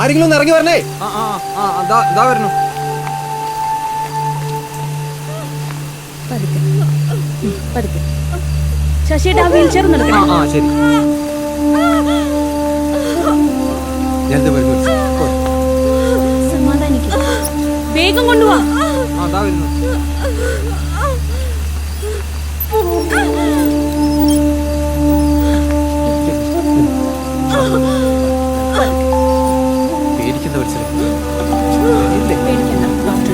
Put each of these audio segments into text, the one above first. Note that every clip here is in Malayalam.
ആരെങ്കിലും ഒന്ന് ഇറങ്ങി വരണേ. വരണു. ശശിയുടെ ആ വീൽ ചെയർ നടക്കണം. ശരി. സമാധാനിക്കും. വേഗം കൊണ്ടുപോവാ. വരുന്നു. പേടിക്കുന്ന വത്സരം. പേടിക്കണ്ട, ഡോക്ടർ.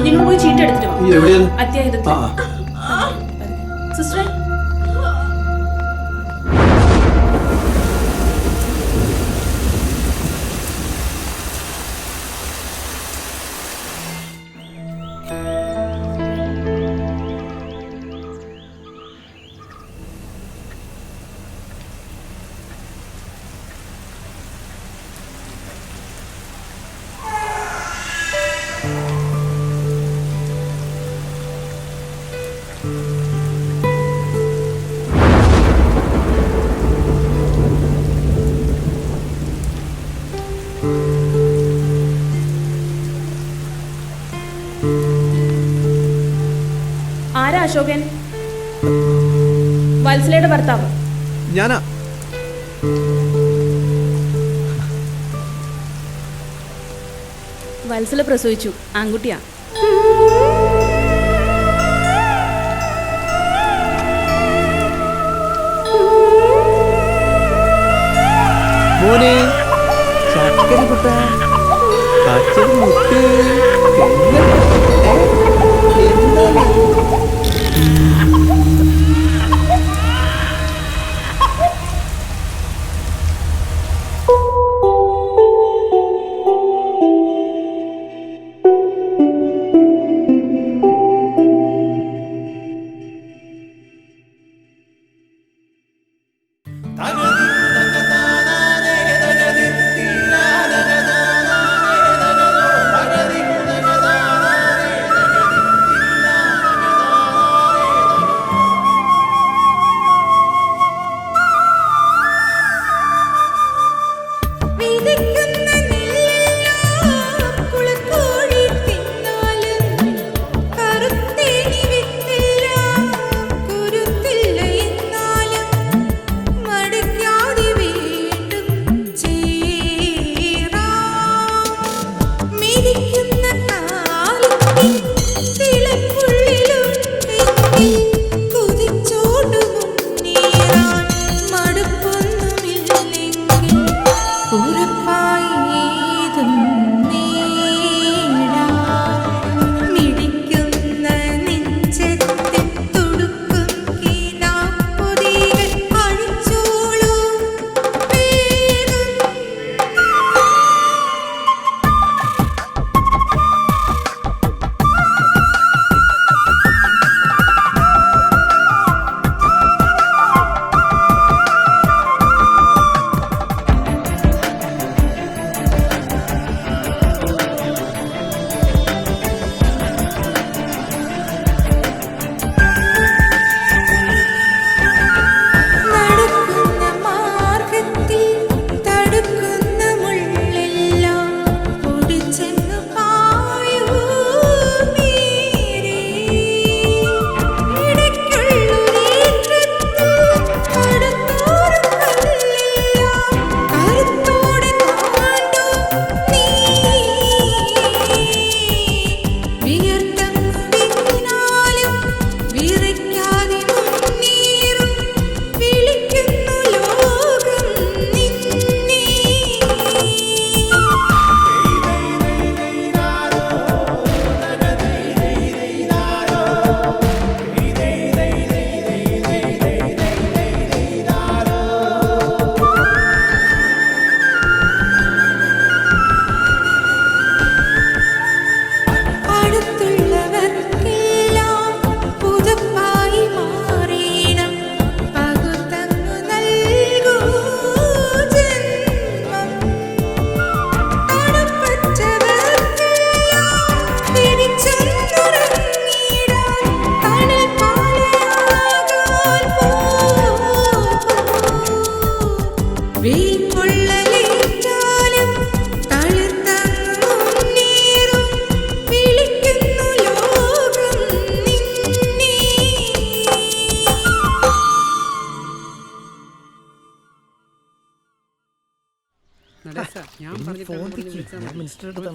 നിങ്ങൾ പോയി ചീട്ട് എടുത്തിട്ട് വാ. അത്യാഹിതത്തിൽ സിസ്റ്ററെ. ആരാ അശോകൻ? വത്സലയുടെ ഭർത്താവ്. ഞാനാ. വത്സല പ്രസവിച്ചു, ആൺകുട്ടിയാ. മോനെ ചക്കര കുട്ട പച്ചരി മുട്ട്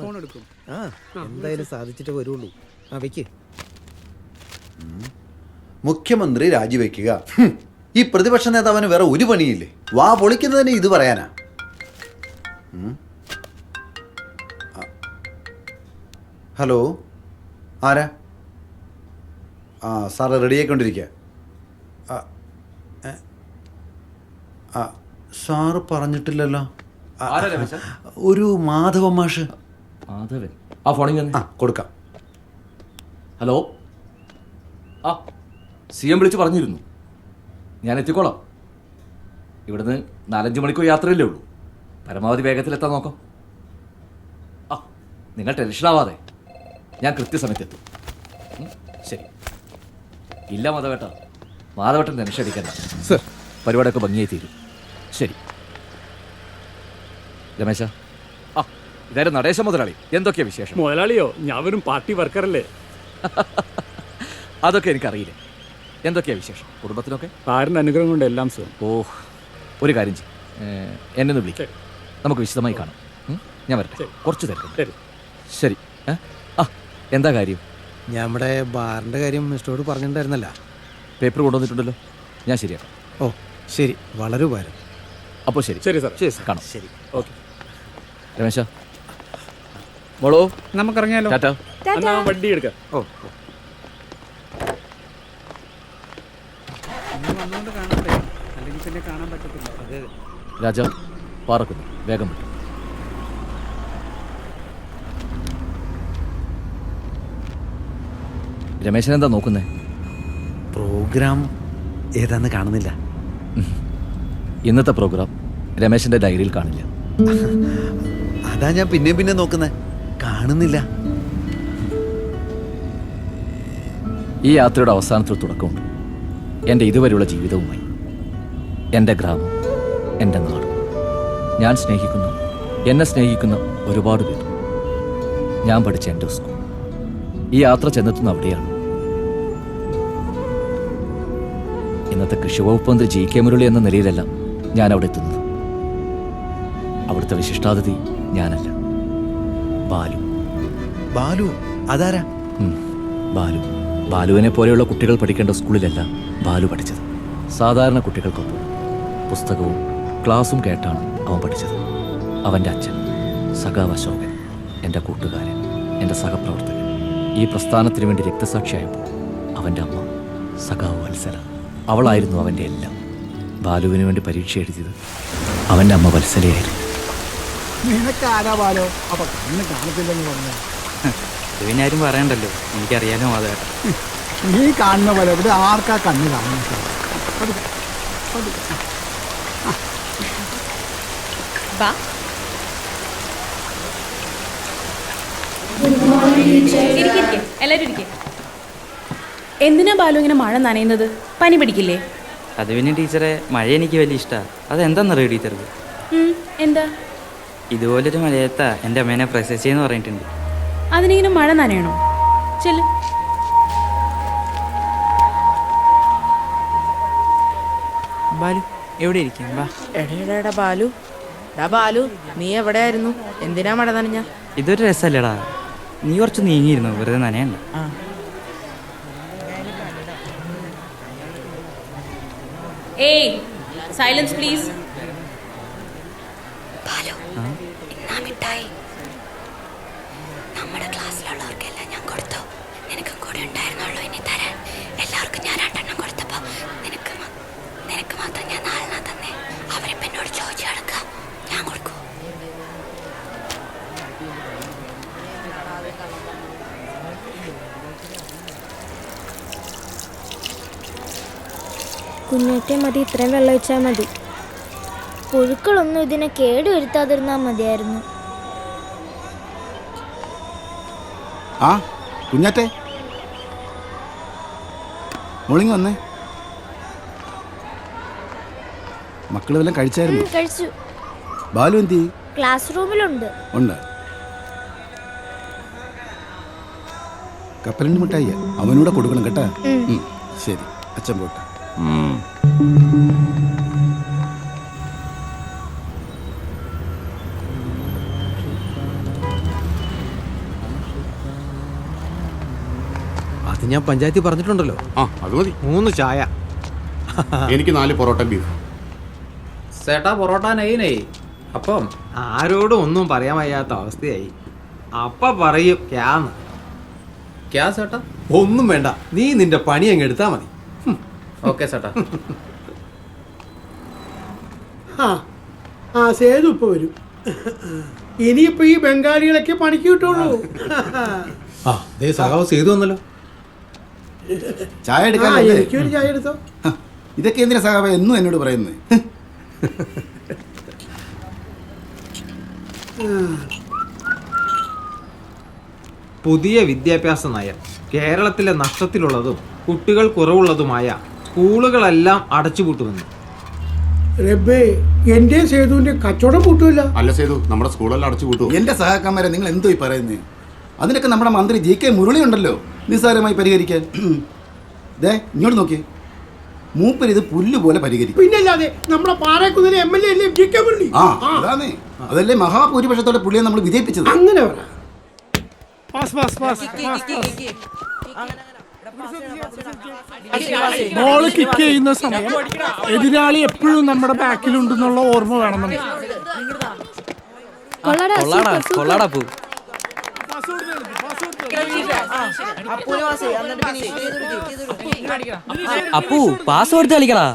ഫോൺ എടുക്കും. ആ എന്തായാലും സാധിച്ചിട്ട് വരുള്ളൂ. ആ വെക്ക്. മുഖ്യമന്ത്രി രാജിവെക്കുക. ഈ പ്രതിപക്ഷ നേതാവിന് വേറെ ഒരു പണിയില്ലേ? വാ പൊളിക്കുന്നതിന് ഇത് പറയാനാ? ഹലോ, ആരാ? ആ സാറ് റെഡിയായിക്കൊണ്ടിരിക്കുക. സാറ് പറഞ്ഞിട്ടില്ലല്ലോ. ഒരു മാധവ മാഷ്. മാധവൻ ആ ഫോണിൽ ആ കൊടുക്കാം. ഹലോ, ആ CM വിളിച്ച് പറഞ്ഞിരുന്നു. ഞാൻ എത്തിക്കോളാം. ഇവിടുന്ന് 4-5 മണിക്കൂർ യാത്രയല്ലേ ഉള്ളൂ. പരമാവധി വേഗത്തിലെത്താൻ നോക്കാം. ആ നിങ്ങൾ ടെൻഷനാവാതെ ഞാൻ കൃത്യസമയത്തെത്തും. ശരി. ഇല്ല മാധവേട്ടൻ ടെൻഷൻ അടിക്കണ്ട. സർ, പരിപാടിയൊക്കെ ഭംഗിയായി തീരും. ശരി രമേശ. ആ ഇതായിരുന്നു നടേശ മുതലാളി. എന്തൊക്കെയാ വിശേഷം? മുതലാളിയോ? ഞാൻ വെറും പാർട്ടി വർക്കറല്ലേ. അതൊക്കെ എനിക്കറിയില്ല. എന്തൊക്കെയാ വിശേഷം കുടുംബത്തിനൊക്കെ? സാറിൻ്റെ അനുഗ്രഹം കൊണ്ട് എല്ലാം സുഖം. ഓ, ഒരു കാര്യം ചെയ്യും, എന്നെ ഒന്ന് വിളിക്കാം. നമുക്ക് വിശദമായി കാണാം. ഞാൻ വരട്ടെ, കുറച്ച് തിരക്കുണ്ട്. ശരി. ആ എന്താ കാര്യം? നമ്മുടെ ബാറിന്റെ കാര്യം മിസ്റ്ററോട് പറഞ്ഞിട്ടുണ്ടായിരുന്നല്ല. പേപ്പർ കൊണ്ടുവന്നിട്ടുണ്ടല്ലോ, ഞാൻ ശരിയാക്കാം. ഓ ശരി, വളരെ ഉപകാരം. അപ്പോൾ ശരി. ശരി സാർ. ശരി സാർ, കാണാം. ശരി, ഓക്കെ. രമേശ മോളോ, നമുക്കിറങ്ങിയാലോ? ടാറ്റ. എന്നാ വണ്ടി എടുക്കാം. ഓ വന്നുകൊണ്ട് കാണണ്ടേ, അല്ലെങ്കിൽ പിന്നെ കാണാൻ പറ്റത്തില്ല. അതെ രാജ പാറക്കുന്നു, വേഗം വിട്ടു. രമേശൻ എന്താ നോക്കുന്നേ? പ്രോഗ്രാം ഏതാന്ന് കാണുന്നില്ല. ഇന്നത്തെ പ്രോഗ്രാം രമേശന്റെ ഡയറിയിൽ കാണില്ല. അതാ ഞാൻ പിന്നെ നോക്കുന്നേ, കാണുന്നില്ല. ഈ യാത്രയുടെ അവസാനത്തിൽ തുടക്കമുണ്ട് എൻ്റെ ഇതുവരെയുള്ള ജീവിതവുമായി. എൻ്റെ ഗ്രാമം, എൻ്റെ നാട്, ഞാൻ സ്നേഹിക്കുന്ന, എന്നെ സ്നേഹിക്കുന്ന ഒരുപാട് പേർ, ഞാൻ പഠിച്ച എൻ്റെ സ്കൂൾ. ഈ യാത്ര ചെന്നെത്തുന്ന അവിടെയാണ്. ഇന്നത്തെ കൃഷി വകുപ്പ് മന്ത്രി GK മുരളി എന്ന നിലയിലല്ല ഞാൻ അവിടെ എത്തുന്നത്. അവിടുത്തെ വിശിഷ്ടാതിഥി ഞാനല്ല, ബാലു. ബാലു അതാരാ? ബാലു. ബാലുവിനെ പോലെയുള്ള കുട്ടികൾ പഠിക്കേണ്ട സ്കൂളിലല്ല ബാലു പഠിച്ചത്. സാധാരണ കുട്ടികൾക്കൊപ്പം പുസ്തകവും ക്ലാസ്സും കേട്ടാണ് അവൻ പഠിച്ചത്. അവൻ്റെ അച്ഛൻ സഖാവ് അശോകൻ, എൻ്റെ കൂട്ടുകാരൻ, എൻ്റെ സഹപ്രവർത്തകൻ, ഈ പ്രസ്ഥാനത്തിന് വേണ്ടി രക്തസാക്ഷിയായപ്പോൾ അവൻ്റെ അമ്മ സഖാവ് വത്സല. അവളായിരുന്നു അവൻ്റെ എല്ലാം. ബാലുവിന് വേണ്ടി പരീക്ഷ എഴുതിയത് അവൻ്റെ അമ്മ വത്സലയായിരുന്നു. നിനക്കാരാവാലോ അപ്പൊ കണ്ണ് കാണത്തില്ലെന്ന് പറഞ്ഞ പിന്നെ ആരും പറയണ്ടല്ലോ, എനിക്കറിയാലോ മാധവേട്ട. നീ കാണുന്ന പോലെ ഇവിടെ ആർക്കാ കണ്ണ് കാണുന്നത്? എല്ലാരും ഇരിക്കെ. എന്തിനാ ബാലു ഇങ്ങനെ മഴ നനയുന്നത്? പനി പിടിക്കില്ലേ? അത് പിന്നെ ടീച്ചറെ, മഴ എനിക്ക് വലിയ ഇഷ്ടമാണ്. അതെന്താണെന്നറിയോ ടീച്ചർക്ക്? എന്താ? ഇതുപോലൊരു മഴയത്താ എൻ്റെ അമ്മേനെ പ്രസവിച്ചെന്ന് പറഞ്ഞിട്ടുണ്ട്. അതിനിങ്ങനെ മഴ നനയണോ? ചെല്ല്. ബാലു എവിടെ ഇരിക്കാം? വാ. എടാ ബാലു, ബാലു നീ എവിടെയായിരുന്നു? എന്തിനാ മഴ നനഞ്ഞ? ഇതൊരു രസമല്ലേടാ, നീ കുറച്ച് നീങ്ങിയിരുന്നു, വെറുതെ നനയണ്ട. ഏയ് സൈലൻസ് പ്ലീസ്. നമ്മുടെ ക്ലാസ്സിലുള്ളവർക്കെല്ലാം ഞാൻ കൊടുത്തു. നിനക്കും കൂടി ഉണ്ടായിരുന്നുള്ളൂ ഇനി തരാൻ. എല്ലാവർക്കും ഞാൻ 2 എണ്ണം കൊടുത്തപ്പോൾ നിനക്ക് മാത്രം ഞാൻ 4 എണ്ണം തന്നെ. അവരിപ്പം എന്നോട് ചോദിച്ചു കിടക്കുക, ഞാൻ കൊടുക്കൂ? കുഞ്ഞേറ്റെ മതി, ഇത്രയും വെള്ളം ഒഴിച്ചാൽ മതി. പുഴുക്കളൊന്നും ഇതിനെ കേടുവരുത്താതിരുന്നാൽ മതിയായിരുന്നു. ആ കുഞ്ഞാറ്റെ, മോളിങ് വന്നേ. മക്കൾ വല്ലതും കഴിച്ചായിരുന്നു? കഴിച്ചു. ബാലു എന്തി? ക്ലാസ് റൂമിലുണ്ട്. ഉണ്ട്. കപ്പലിൻ്റെ മിഠായി അവനൂടെ കൊടുക്കണം കേട്ടാ. ശരി, അച്ഛൻ പോട്ടെ. ഞാൻ പഞ്ചായത്തിൽ പറഞ്ഞിട്ടുണ്ടല്ലോ. ആ അത് മതി. 3 ചായ. എനിക്ക് 4 പൊറോട്ട ബീഫ്. ചേട്ടാ പൊറോട്ട നെയ്യ്. അപ്പം ആരോടും ഒന്നും പറയാൻ വയ്യാത്ത അവസ്ഥയായി. അപ്പ പറയും ക്യാന്ന്. ക്യാ ചേട്ടാ? ഒന്നും വേണ്ട, നീ നിന്റെ പണി അങ്ങ് എടുത്താ മതി. ഓക്കെ ചേട്ടാ. ആ സേതു ഇപ്പൊ വരും. ഇനിയിപ്പോ ഈ ബംഗാളികളൊക്കെ പണിക്ക് കിട്ടുള്ളൂ. ആ ദേ സഖാവ് ചെയ്തു വന്നല്ലോ. ചായ ആ, എടുക്കാൻ എനിക്കൊരു ചായ എടുത്തോ. ഇതൊക്കെ എന്തിനാ സഹാബ എന്നും എന്നോട് പറയുന്നത്? പുതിയ വിദ്യാഭ്യാസ നയം കേരളത്തിലെ നഷ്ടത്തിലുള്ളതും കുട്ടികൾ കുറവുള്ളതുമായ സ്കൂളുകളെല്ലാം അടച്ചുപൂട്ടുമെന്ന്. റബ്ബേ, എന്റെ സേതുവിന്റെ കച്ചവടം പൂട്ടില്ല. അല്ല സേതു, നമ്മുടെ സ്കൂളെല്ലാം അടച്ചു കൂട്ടും. എന്റെ സഹാക്കന്മാരെ നിങ്ങൾ എന്തോ ഈ പറയുന്നത്? അതിനൊക്കെ നമ്മുടെ മന്ത്രി JK മുരളി ഉണ്ടല്ലോ നിസ്സാരമായി പരിഹരിക്കാൻ. ദേ ഇങ്ങോട്ട് നോക്കിയേ, മൂപ്പര് ഇത് പുല്ലുപോലെ പരിഹരിക്കും. പിന്നല്ലാതെ നമ്മുടെ പാറക്കുന്നിലെ MLA അല്ലേ JK മുരളി? ആ അതാണേ, അതല്ലേ മഹാഭൂരിപക്ഷത്തോടെ പുള്ളിയെ നമ്മൾ വിജയിപ്പിച്ചത്. അങ്ങനെ പറ. ബോള് കിക്ക് ചെയ്യുന്ന സമയം എതിരാളി എപ്പോഴും നമ്മുടെ ബാക്കിലുണ്ടെന്നുള്ള ഓർമ്മ വേണം നമുക്ക്. അപ്പു പാസ് കൊടുത്ത് കളിക്കടാ.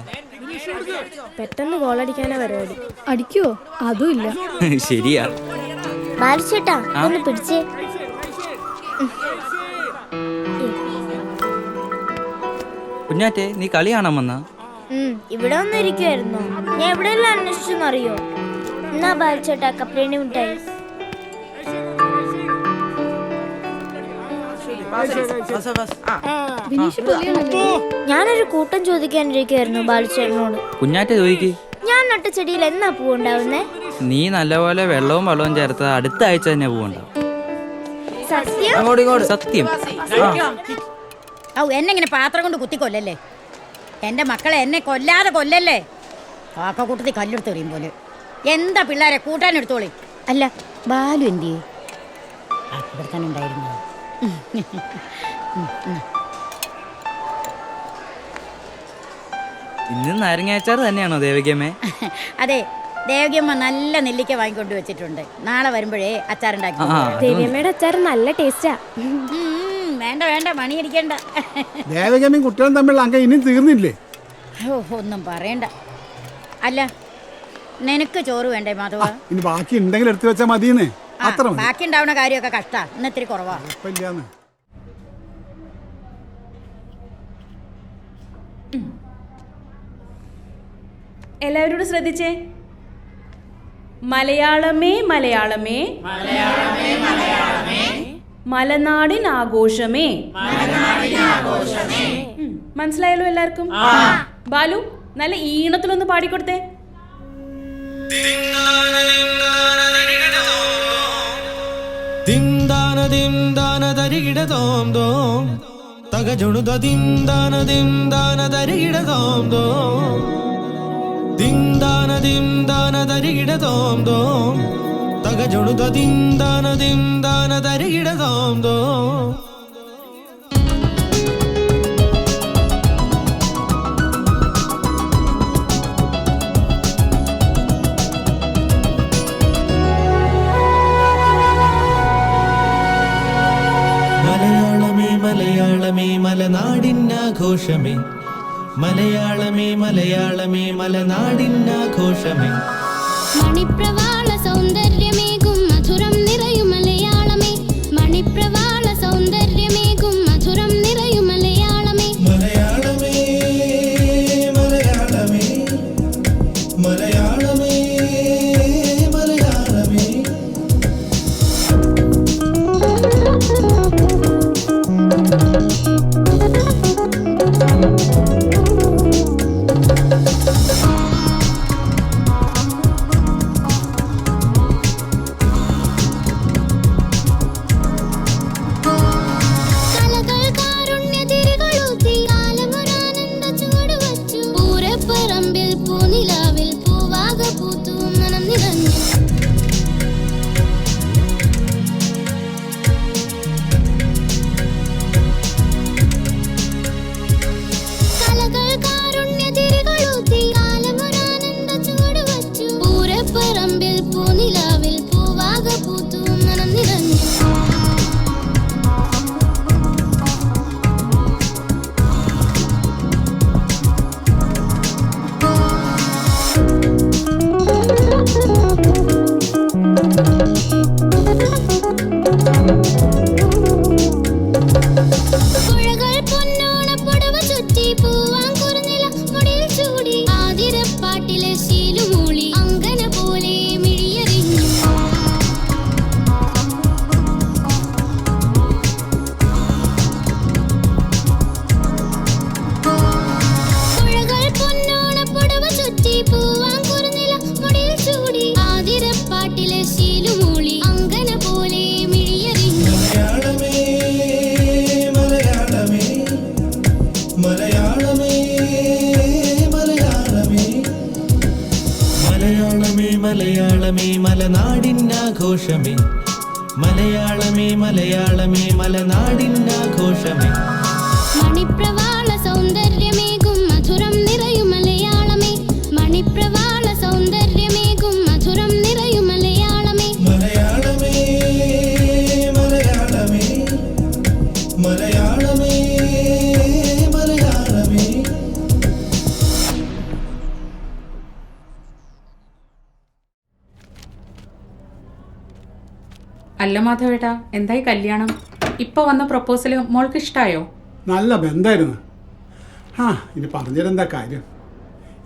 പെട്ടെന്ന് ഗോളടിക്കാനാ പരിപാടി. അടിക്കോ? അതും ഇല്ല. ശരിയാ. ബാലിച്ചേട്ടാ ഒന്ന് പിടിച്ചേ. കുഞ്ഞാറ്റെ നീ കളി കാണാൻ വന്നാ? ഇവിടെ ഒന്നും ഇരിക്കുവായിരുന്നോ? ഞാൻ എവിടെയെല്ലാം അന്വേഷിച്ചെന്നറിയോ? എന്നാ ബാലിച്ചേട്ടാ കപ്പലേണി മിഠായി. ഞാനൊരു കൂട്ടം ചോദിക്കാനിരിക്കുവായിരുന്നു ബാലിച്ചേട്ടനോട്. കുഞ്ഞാറ്റെ ചോദിക്ക്. ഞാൻ നട്ട ചെടിയിൽ എന്നാ പൂവുണ്ടാവുന്നേ? നീ നല്ലപോലെ വെള്ളവും വെള്ളവും ചേർത്ത് അടുത്ത ആഴ്ച തന്നെ പൂവുണ്ടാവും. സത്യം? സത്യം. എന്നെങ്ങനെ പാത്രം കൊണ്ട് കുത്തിക്കൊല്ലല്ലേ? എൻ്റെ മക്കളെ എന്നെ കൊല്ലാതെ കൊല്ലല്ലേ? കാക്കക്കൂട്ടത്തിൽ കല്ലെടുത്ത് എറിയും പോലെ. എന്താ പിള്ളേരെ കൂട്ടാനെടുത്തോളി. അല്ല ബാലു എന്തി ഇവിടെ തന്നെ ഉണ്ടായിരുന്നു. ഇന്ന് നാരങ്ങാച്ചാറ് തന്നെയാണോ ദേവകിയമ്മേ? അതെ, ദേവകിയമ്മ നല്ല നെല്ലിക്ക വാങ്ങിക്കൊണ്ട് വെച്ചിട്ടുണ്ട്. നാളെ വരുമ്പോഴേ അച്ചാറുണ്ടാക്കി. ദേവിയമ്മയുടെ അച്ചാർ നല്ല ടേസ്റ്റാ. വേണ്ട വേണ്ട, മണിയടിക്കണ്ട. ദേവകമ്മയും കുട്ടികളും തമ്മിലുള്ള അങ്ക ഇനിയും തീർന്നില്ലേ? ഒന്നും പറയണ്ട. അല്ല നിനക്ക് ചോറ് വേണ്ടേ മാധവ? ഇനി ബാക്കി ഉണ്ടെങ്കിൽ എടുത്തു വെച്ചാൽ മതിയെന്നേ. അത്ര ബാക്കി ഉണ്ടാവുന്ന കാര്യമൊക്കെ കഷ്ടാ. ഇന്ന് ഇത്തിരി കുറവാ. കുഴപ്പമില്ലാന്ന്. എല്ലാവരോടും ശ്രദ്ധിച്ചേ. മലയാളമേ മലയാളമേ മലനാടിൻ ആഘോഷമേ. മനസ്സിലായല്ലോ എല്ലാവർക്കും? ബാലു നല്ല ഈണത്തിലൊന്ന് പാടിക്കൊടുത്തേ. മലയാളമേ മലയാളമേ മലനാടിനാഘോഷമേ. മലയാളമേ മലയാളമേ മലനാടിനാഘോഷമേ. മണിപ്രവാള സൗന്ദര്യമേകും മധുരം നിറയും മലയാളമേ. മണിപ്രവാള സൗന്ദര്യമേകും മധുരം നിറയും മലയാളമേ. മലയാളമേ മലയാളമേ മലയാളമേ മലയാളമേ. മലയാളമേ മലയാളമേ മലയാളമേ മലയാളമേ മലനാടിനാഘോഷമേ മലയാളമേ മലയാളമേ മലനാടിനാഘോഷമേ മണിപ്രവാള സൗന്ദര്യമേകും മധുരം നിറയും മലയാളമേ മണിപ്രവാള സൗന്ദര്യമേകും മധുരം നിറയും മലയാളമേ മലയാളമേ മലയാളമേ മലയാളമേ മലയാളമേ. അല്ല മാധവേട്ടാ, എന്തായി കല്യാണം? ഇപ്പൊ വന്ന പ്രപ്പോസല് മോൾക്ക് ഇഷ്ടായോ? നല്ല ബന്ധമായിരുന്നു. ആ ഇനി പറഞ്ഞിരുന്നെന്താ കാര്യം?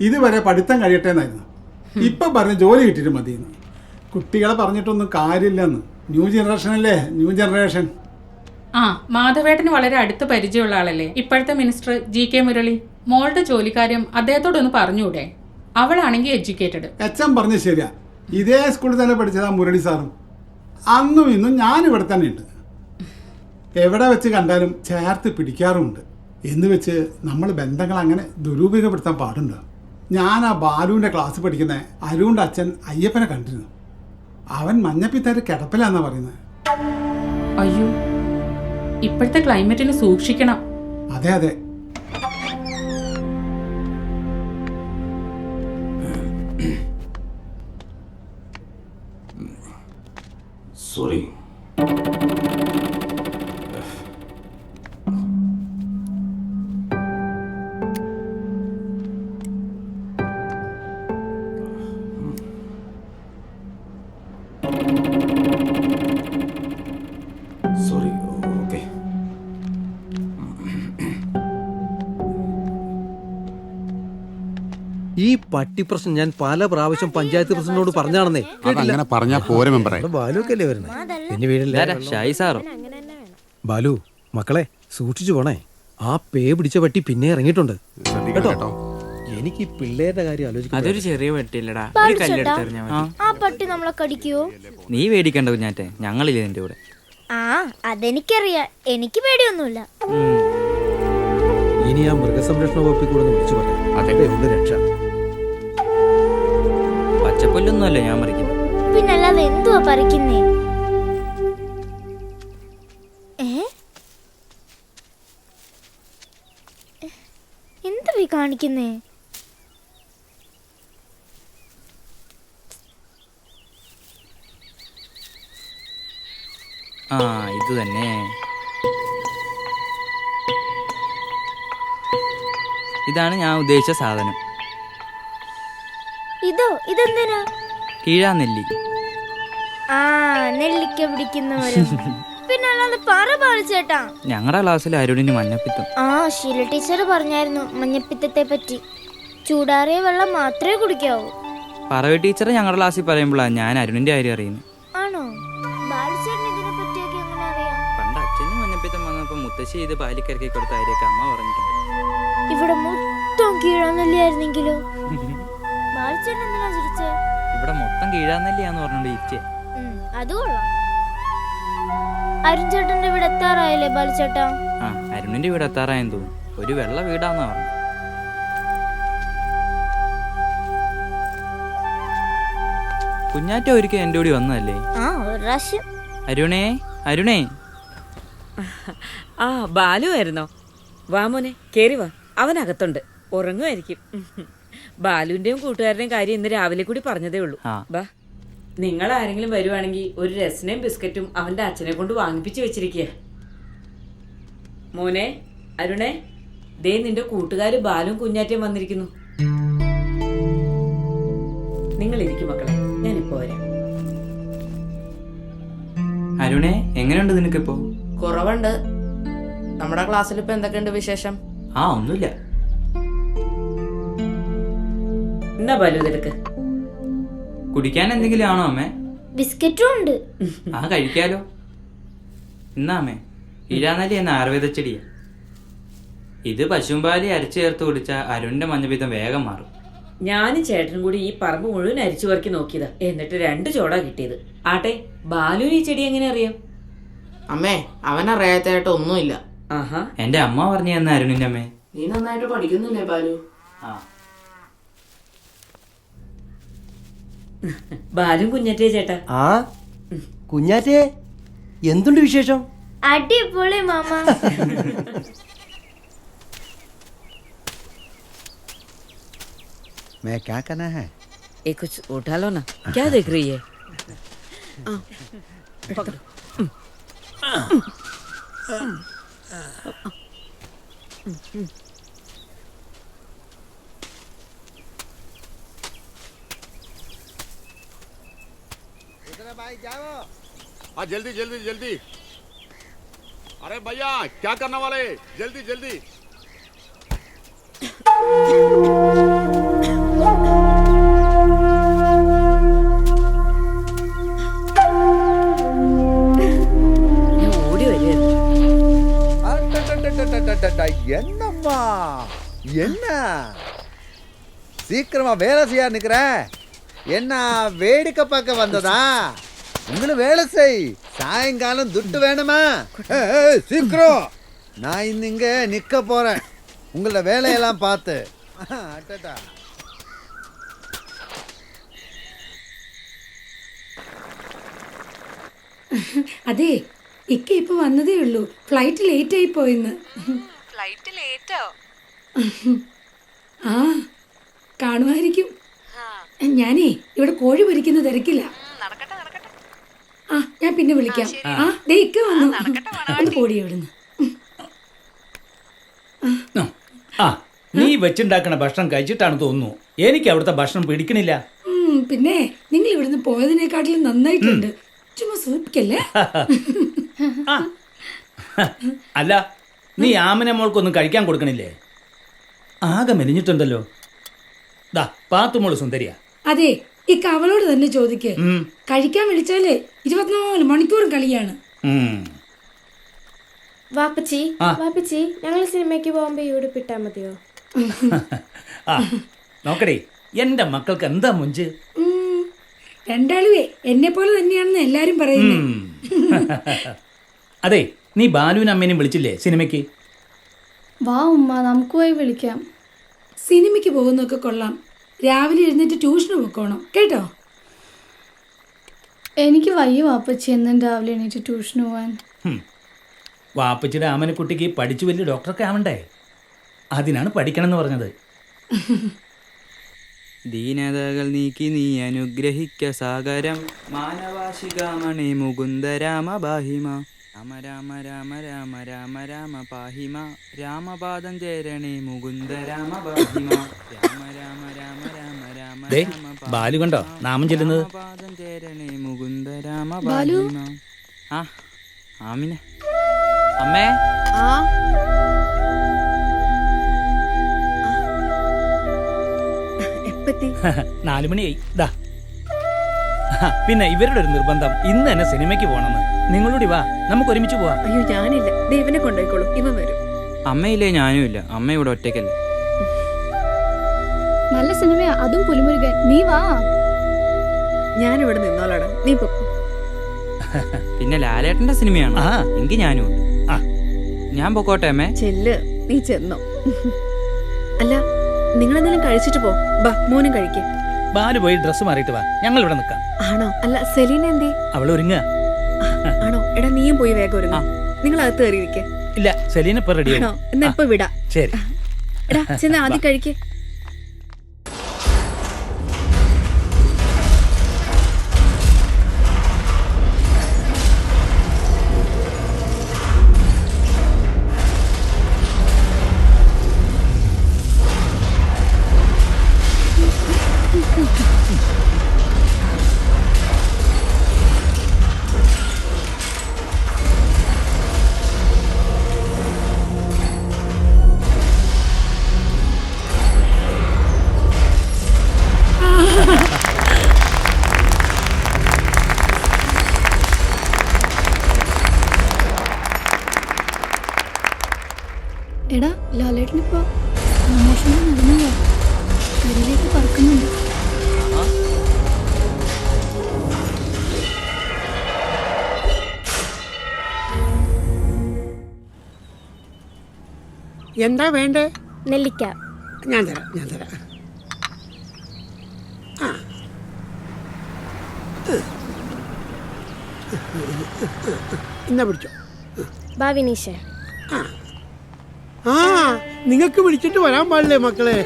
ഇതുവരെ പഠിത്തം കഴിയട്ടെ എന്നായിരുന്നു. ഇപ്പം പറഞ്ഞ് ജോലി കിട്ടിയിട്ട് മതിയെന്ന്. കുട്ടികളെ പറഞ്ഞിട്ടൊന്നും കാര്യമില്ലെന്ന്. ന്യൂ ജനറേഷൻ അല്ലേ, ന്യൂ ജനറേഷൻ. ആ മാധവേട്ടന് വളരെ അടുത്ത് പരിചയമുള്ള ആളല്ലേ ഇപ്പോഴത്തെ മിനിസ്റ്റർ GK മുരളി. മോളുടെ ജോലിക്കാര്യം അദ്ദേഹത്തോടൊന്ന് പറഞ്ഞൂടെ? അവളാണെങ്കിൽ എഡ്യൂക്കേറ്റഡ്. എച്ചൻ പറഞ്ഞ് ശരിയാ. ഇതേ സ്കൂളിൽ തന്നെ പഠിച്ചതാ മുരളി സാറും. അന്നും ഇന്നും ഞാനിവിടെ തന്നെ ഉണ്ട്. എവിടെ വെച്ച് കണ്ടാലും ചേർത്ത് പിടിക്കാറുമുണ്ട്. എന്ന് വെച്ച് നമ്മൾ ബന്ധങ്ങൾ അങ്ങനെ ദുരുപയോഗപ്പെടുത്താൻ പാടുണ്ടോ? ഞാൻ ആ ബാലുവിൻ്റെ ക്ലാസ് പഠിക്കുന്ന അരുണിൻ്റെ അച്ഛൻ അയ്യപ്പനെ കണ്ടിരുന്നു. അവൻ മഞ്ഞപ്പിത്താര് കിടപ്പിലാന്നാ പറയുന്നത്. അയ്യോ, ഇപ്പോഴത്തെ ക്ലൈമറ്റിന് സൂക്ഷിക്കണം. അതെ അതെ. സോറി. സോറി. ഓക്കെ. ഈ പട്ടി പ്രശ്നം ഞാൻ പല പ്രാവശ്യം പഞ്ചായത്ത് പ്രസിഡന്റിനോട് പറഞ്ഞാണെന്നേ. അങ്ങനെ പറഞ്ഞാ പോരെ മെമ്പറെ. ബാലുവൊക്കെ അല്ലേ വരുന്നത്? പിന്നെ വീടില്ല. ഷായി സാറോ? ബാലു മക്കളെ സൂക്ഷിച്ചു പോണേ. ആ പേ പിടിച്ച പട്ടി പിന്നെ ഇറങ്ങിയിട്ടുണ്ട് കേട്ടോ. എനിക്ക് ഈ പിള്ളേരുടെ കാര്യം ആലോചിക്കും. അതൊരു ചെറിയ പട്ടിയല്ലടാ. ആ പട്ടി നമ്മളെ കടിക്കുവോ? നീ പേടിക്കണ്ട കുഞ്ഞാറ്റെ, ഞങ്ങളില്ലേ നിന്റെ കൂടെ. ആ അതെനിക്കറിയാം, എനിക്ക് പേടിയൊന്നുമില്ല. ഇനി ആ മൃഗസംരക്ഷണ വകുപ്പിൽ കൂടെ വിളിച്ചു പറയാം. അതേ ഉണ്ട് രക്ഷ. പച്ചപ്പുല്ലൊന്നുമല്ല ഞാൻ പറിക്കുന്നു. പിന്നല്ലാതെ എന്തുവാ പറിക്കുന്നേ? എന്തുവാ കാണിക്കുന്നേ? ആ ഇത് തന്നെ. ഇതാണ് ഞാൻ ഉദ്ദേശിച്ച സാധനം. ഇതെന്തിനാ? കീഴാനെല്ലി. ആ നെല്ലിക്ക പിടിക്കുന്നവരും. പിന്നല്ലാതെ പറ ബാലിച്ചേട്ടാ. ഞങ്ങളുടെ ക്ലാസ്സിൽ അരുണിന് മഞ്ഞപ്പിത്തം. ആ ശീല ടീച്ചർ പറഞ്ഞായിരുന്നു മഞ്ഞപ്പിത്തത്തെ പറ്റി. ചൂടാറിയ വെള്ളം മാത്രമേ കുടിക്കാവൂ. പറവി ടീച്ചർ ഞങ്ങളുടെ ക്ലാസ്സിൽ പറയുമ്പോഴാണ് ഞാൻ അരുണിന്റെ കാര്യം അറിയുന്നത്. ആണോ? ബാലിച്ചേട്ടൻ ഇതിനെ പറ്റിയൊക്കെ എങ്ങനെ അറിയാം? പണ്ട് അച്ഛന് മഞ്ഞപ്പിത്തം വന്നപ്പോ മുത്തശ്ശി ഇത് പാലിക്കരക്കി കൊടുത്ത കാര്യമൊക്കെ അമ്മ പറഞ്ഞിട്ടുണ്ട്. ഇവിടെ മൊത്തം കീഴാനെല്ലിയായിരുന്നെങ്കിലോ? ബാലിച്ചേട്ടൻ എന്തിനാ ചിരിച്ചേ? ഇവിടെ മൊത്തം കീഴാനെല്ലിയാന്ന് പറഞ്ഞോണ്ട് ഇരിച്ചേ. അത് കൊള്ളാം. അരുൺ ചേട്ടന്റെ വീട് എത്താറായില്ലേ ബാലിച്ചേട്ടാ? ആ അരുണിന്റെ വീട് എത്താറായെന്ന് തോന്നുന്നു. ഒരു വെള്ള വീടാന്നാ പറഞ്ഞു. കുഞ്ഞാറ്റ ഒരിക്കൽ എൻ്റെ കൂടി വന്നതല്ലേ? ആ ഒരു പ്രാവശ്യം. അരുണേ അരുണേ. ആ ബാലു ആയിരുന്നോ? വാ മോനെ കേറി വാ. അവനകത്തുണ്ട്, ഉറങ്ങുമായിരിക്കും. ബാലുവിന്റെയും കൂട്ടുകാരുടെയും കാര്യം ഇന്ന് രാവിലെ കൂടി പറഞ്ഞതേ ഉള്ളൂ. ബാ, നിങ്ങൾ ആരെങ്കിലും വരുവാണെങ്കിൽ ഒരു രസനയും ബിസ്ക്കറ്റും അവന്റെ അച്ഛനെ കൊണ്ട് വാങ്ങിപ്പിച്ച് വെച്ചിരിക്കുക. മോനെ അരുണേ, ദേ നിന്റെ കൂട്ടുകാര് ബാലും കുഞ്ഞാറ്റയും വന്നിരിക്കുന്നു. നിങ്ങൾ ഇരിക്കും മക്കളെ, ഞാനിപ്പോ വരാം. അരുണേ എങ്ങനെയുണ്ട് നിനക്കിപ്പോ? കുറവുണ്ട്. നമ്മുടെ ക്ലാസ്സിൽ ഇപ്പൊ എന്തൊക്കെയുണ്ട് വിശേഷം? ആ ഒന്നുമില്ല. എന്നാ ബാലു ഇതെടുക്ക്. കുടിക്കാൻ എന്തെങ്കിലും ആണോ അമ്മേ? ബിസ്ക്കറ്റും ഉണ്ട്. ആ കഴിക്കാലോ. എന്നാ അമ്മേ, ഇഴാനല്ലി എന്ന ആയുർവേദ ചെടിയാ. ഇത് പശുമ്പാലി അരച്ചു ചേർത്ത് കുടിച്ച അരുണിന്റെ മഞ്ഞപ്പിത്തം വേഗം മാറും. ഞാനും ചേട്ടനും കൂടി ഈ പറമ്പ് മുഴുവൻ അരിച്ചു പറക്കി നോക്കിയതാ, എന്നിട്ട് 2 ചോടാ കിട്ടിയത്. ആട്ടെ, ബാലുവിന് ഈ ചെടി എങ്ങനെ അറിയാം? അമ്മേ, അവനറിയാത്തായിട്ട് ഒന്നുമില്ല. ആഹാ, എന്റെ അമ്മ പറഞ്ഞു തന്ന അരുണിന്റെ അമ്മേ. നീ നന്നായിട്ട് പഠിക്കുന്നില്ലേ ബാലു? ബാലും കുഞ്ഞറ്റേ ചേട്ടാ. ആ കുഞ്ഞാറ്റേ, എന്തുണ്ട് വിശേഷം? അടിപൊളി മാമ. मैं क्या करना है? ये कुछ उठा लो ना. क्या देख रही है? पकड़ो. भाई जाओ. हाँ जल्दी जल्दी जल्दी. अरे भैया क्या करने वाले? जल्दी जल्दी. என்னம்மா என்ன சீக்கிரமா வேலை செய்ய நிக்கிறேன். என்ன வேடிக்கை பார்க்க வந்ததா? உங்களுக்கு வேலை செய், சாயங்காலம் துட்டு வேணுமா? சீக்கிரம், நான் இங்க நிக்க போறேன் உங்களோட வேலையெல்லாம் பார்த்து. அட்டா അതെ, ഇക്ക ഇപ്പൊ വന്നതേ ഉള്ളൂ. ഫ്ലൈറ്റ് ലേറ്റ് ആയി പോയിന്ന്. Flight Leto? ആ കാണുമായിരിക്കും. ഞാനേ ഇവിടെ കോഴി പൊരിക്കുന്ന തിരക്കില്ല. ആ ഞാൻ പിന്നെ വിളിക്കാം. ആ ദേ ഇക്ക വന്നു. ഒന്ന് പോടി ഇവിടുന്ന്. ആ നീ വെച്ചുണ്ടാക്കണ ഭക്ഷണം കഴിച്ചിട്ടാണ് തോന്നുന്നു. എനിക്ക് അവിടുത്തെ ഭക്ഷണം പിടിക്കണില്ല. പിന്നെ നിങ്ങൾ ഇവിടുന്ന് പോയതിനെക്കാട്ടിലും നന്നായിട്ടുണ്ട്. ചുമ്മാ സൂപ്പിക്കല്ലേ. അല്ല, നീ ആമന മോൾക്കൊന്നും കഴിക്കാൻ കൊടുക്കണില്ലേ? ആകെ മെലിഞ്ഞിട്ടുണ്ടല്ലോ. ദാ പാത്തുമോള് സുന്ദരിയാ. അതെ, ഇക്ക അവളോട് തന്നെ ചോദിക്ക്. കഴിക്കാൻ വിളിച്ചാലേ 24 മണിക്കൂറും കളിയാണ്. വാപ്പച്ചി വാപ്പച്ചി, ഞങ്ങൾ സിനിമയ്ക്ക് പോകുമ്പോ യൂടിപ്പിട്ടാ മതിയോ? നോക്കടേ, എന്റെ മക്കൾക്ക് എന്താ മുഞ്ച്. രണ്ടാളുവേ എന്നെ പോലെ തന്നെയാണെന്ന് എല്ലാരും പറയുന്നു. അതെ, നീ ബാലുവിനും അമ്മേനും വിളിച്ചില്ലേ സിനിമയ്ക്ക്? വാ ഉമ്മ, നമുക്ക് പോയി വിളിക്കാം. സിനിമയ്ക്ക് പോകുന്നൊക്കെ കൊള്ളാം. രാവിലെ എഴുന്നേറ്റ് ട്യൂഷന് പോക്കോണം കേട്ടോ. എനിക്ക് വയ്യ വാപ്പച്ചി എന്നും രാവിലെ എണീറ്റ് ട്യൂഷന് പോവാൻ. വാപ്പച്ചിയുടെ ആമനക്കുട്ടിക്ക് പഠിച്ചു വലിയ ഡോക്ടറൊക്കെ ആവണ്ടേ? അതിനാണ് പഠിക്കണം എന്ന് പറഞ്ഞത്. ദീനതകൾ നീക്കി നീ അനുഗ്രഹിക്ക സാഗരം മാനവാശികാമണി മുകുന്ദ രാമ ബാഹിമ രാമ രാമ രാമ രാമ രാമ രാമ പാഹിമ രാമപാദം ചേരണേ മുകുന്ദ രാമ ബാഹിമ രാമ രാമ രാമ രാമ രാമ രാമ ബാലു കണ്ടോ നാമം ചെല്ലുന്നത്? പാദം ചേരണേ മുകുന്ദ രാമ ബാഹിമ. ആ ആമിന അമ്മേ. ആ 4 മണിയായി. ദാ പിന്നെ ഇവരുടെ ഒരു നിർബന്ധം ഇന്ന് തന്നെ സിനിമയ്ക്ക് പോകണമെന്ന്. നിങ്ങളൂടി വാ, നമുക്ക് ഒരുമിച്ച് പോവാം. അയ്യോ ഞാനില്ല, ദേവനെ കൊണ്ടുപോയിക്കോളൂ, ഇവൻ വരും. അമ്മയില്ലേ ഞാനും ഇല്ല. അമ്മ ഇവിടെ ഒറ്റയ്ക്കല്ലേ. നല്ല സിനിമയാ, അതും പുലിമുരുകൻ. നീ വാ. ഞാനിവിടെ നിന്നോളാടാ, നീ പോ. പിന്നെ ലാലേട്ടന്റെ സിനിമയാണോ? എങ്കിൽ ഞാനും ഉണ്ട്. ഞാൻ പൊക്കോട്ടെ അമ്മേ. ചെല്ല്, നീ ചെന്നോ. അല്ല, നിങ്ങളെന്തെങ്കിലും കഴിച്ചിട്ട് പോ. ബാ, മോനും കഴിക്കേ. ബാലു പോയി ഡ്രസ്സ് മാറിയിട്ട് വാ, ഞങ്ങൾ ഇവിടെ നിൽക്കാം. ആണോ? അല്ല സെലീന എന്തേ? അവൾ ഒരുങ്ങുക. ആണോ? എടാ നീയും പോയി വേഗം ഒരുങ്ങ. നിങ്ങൾ അകത്ത് കയറിയിരിക്കേ. ഇല്ല, സെലീന ഇപ്പൊ റെഡി ആണോ? എന്നാ ഇപ്പൊ വിടാ. ശരി. എടാ ചെന്ന് ആദ്യം കഴിക്കേ. എടാ ലാലേട്ടനിപ്പോ പ്രമോഷനിൽ നടന്നല്ലോ, കരയിലേക്ക് പറക്കുന്നുണ്ട്. എന്താ വേണ്ടേ? നെല്ലിക്ക. ഞാൻ തരാം. ആ. എന്നാ പിടിച്ചോ. ബാ വിനീഷേ. ആ നിങ്ങൾക്ക് വിളിച്ചിട്ട് വരാൻ പാടില്ലേ മക്കളെ?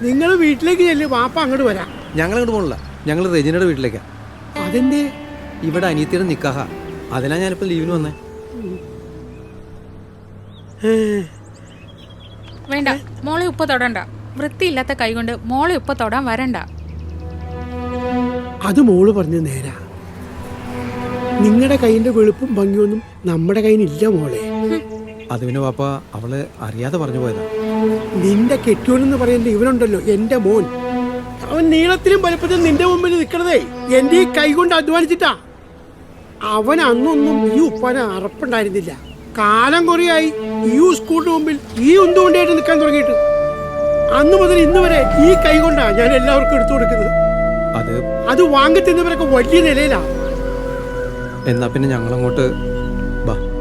നിങ്ങൾ വീട്ടിലേക്ക് ചെല്ലു, പാപ്പ അങ്ങോട്ട് വരാം. ഞങ്ങൾ അങ്ങോട്ട് പോകണില്ല, ഞങ്ങൾ റെജിനയുടെ വീട്ടിലേക്കാ. അതെന്തേ? ഇവിടെ അനിയത്തിയുടെ നിക്കാഹ, അതിനാ ഞാനിപ്പോൾ ലീവിന് വന്നേ. വേണ്ട, മോളെ ഉപ്പ് തൊടണ്ട. വൃത്തിയില്ലാത്ത കൈകൊണ്ട് മോളെ ഉപ്പ് തൊടാൻ വരണ്ട. അത് മോള് പറഞ്ഞ നേരാ. നിങ്ങളുടെ കൈയിന്റെ വെളുപ്പും ഭംഗിയൊന്നും നമ്മുടെ കയ്യിലില്ല മോളെ. അത് പിന്നെ പാപ്പ അവള് അറിയാതെ പറഞ്ഞു പോയതാ. നിന്റെ കെട്ടിയോനെന്ന് പറയുന്നത് ഇവനുണ്ടല്ലോ, എന്റെ മോൻ. അവൻ നീളത്തിലും വലുപ്പത്തിലും നിന്റെ മുമ്പിൽ നിൽക്കണതേ എന്റെ ഈ കൈ കൊണ്ട് അധ്വാനിച്ചിട്ടാ. അവൻ അന്നൊന്നും ഈ ഉപ്പാന അറപ്പുണ്ടായിരുന്നില്ല. കാലം കുറയായി ഈ സ്കൂളിന് മുമ്പിൽ ഈ ഉന്തുകൊണ്ടായിട്ട് നിൽക്കാൻ തുടങ്ങിയിട്ട്. അന്ന് മുതൽ ഇന്ന് വരെ ഈ കൈ കൊണ്ടാ ഞാൻ എല്ലാവർക്കും എടുത്തു കൊടുക്കുന്നത്. അത് വാങ്ങി തിന്നവരൊക്കെ വലിയ നിലയിലാ. എന്നാ പിന്നെ ഞങ്ങളങ്ങോട്ട്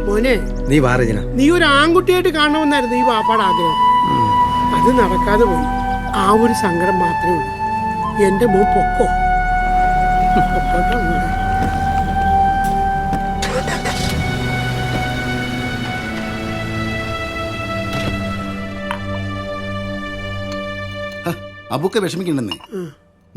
മോനെ, നീ വാ റെജിന. നീ ഒരു ആൺകുട്ടിയായിട്ട് കാണണമെന്നായിരുന്നു ഈ വാപ്പാടെ ആഗ്രഹം. അത് നടക്കാതെ പോയി. ആ ഒരു സങ്കടം മാത്രമേ ഉള്ളൂ. എന്റെ മോൻ പൊക്കോ. അബുക്കെ വിഷമിക്കണ്ടെന്നേ.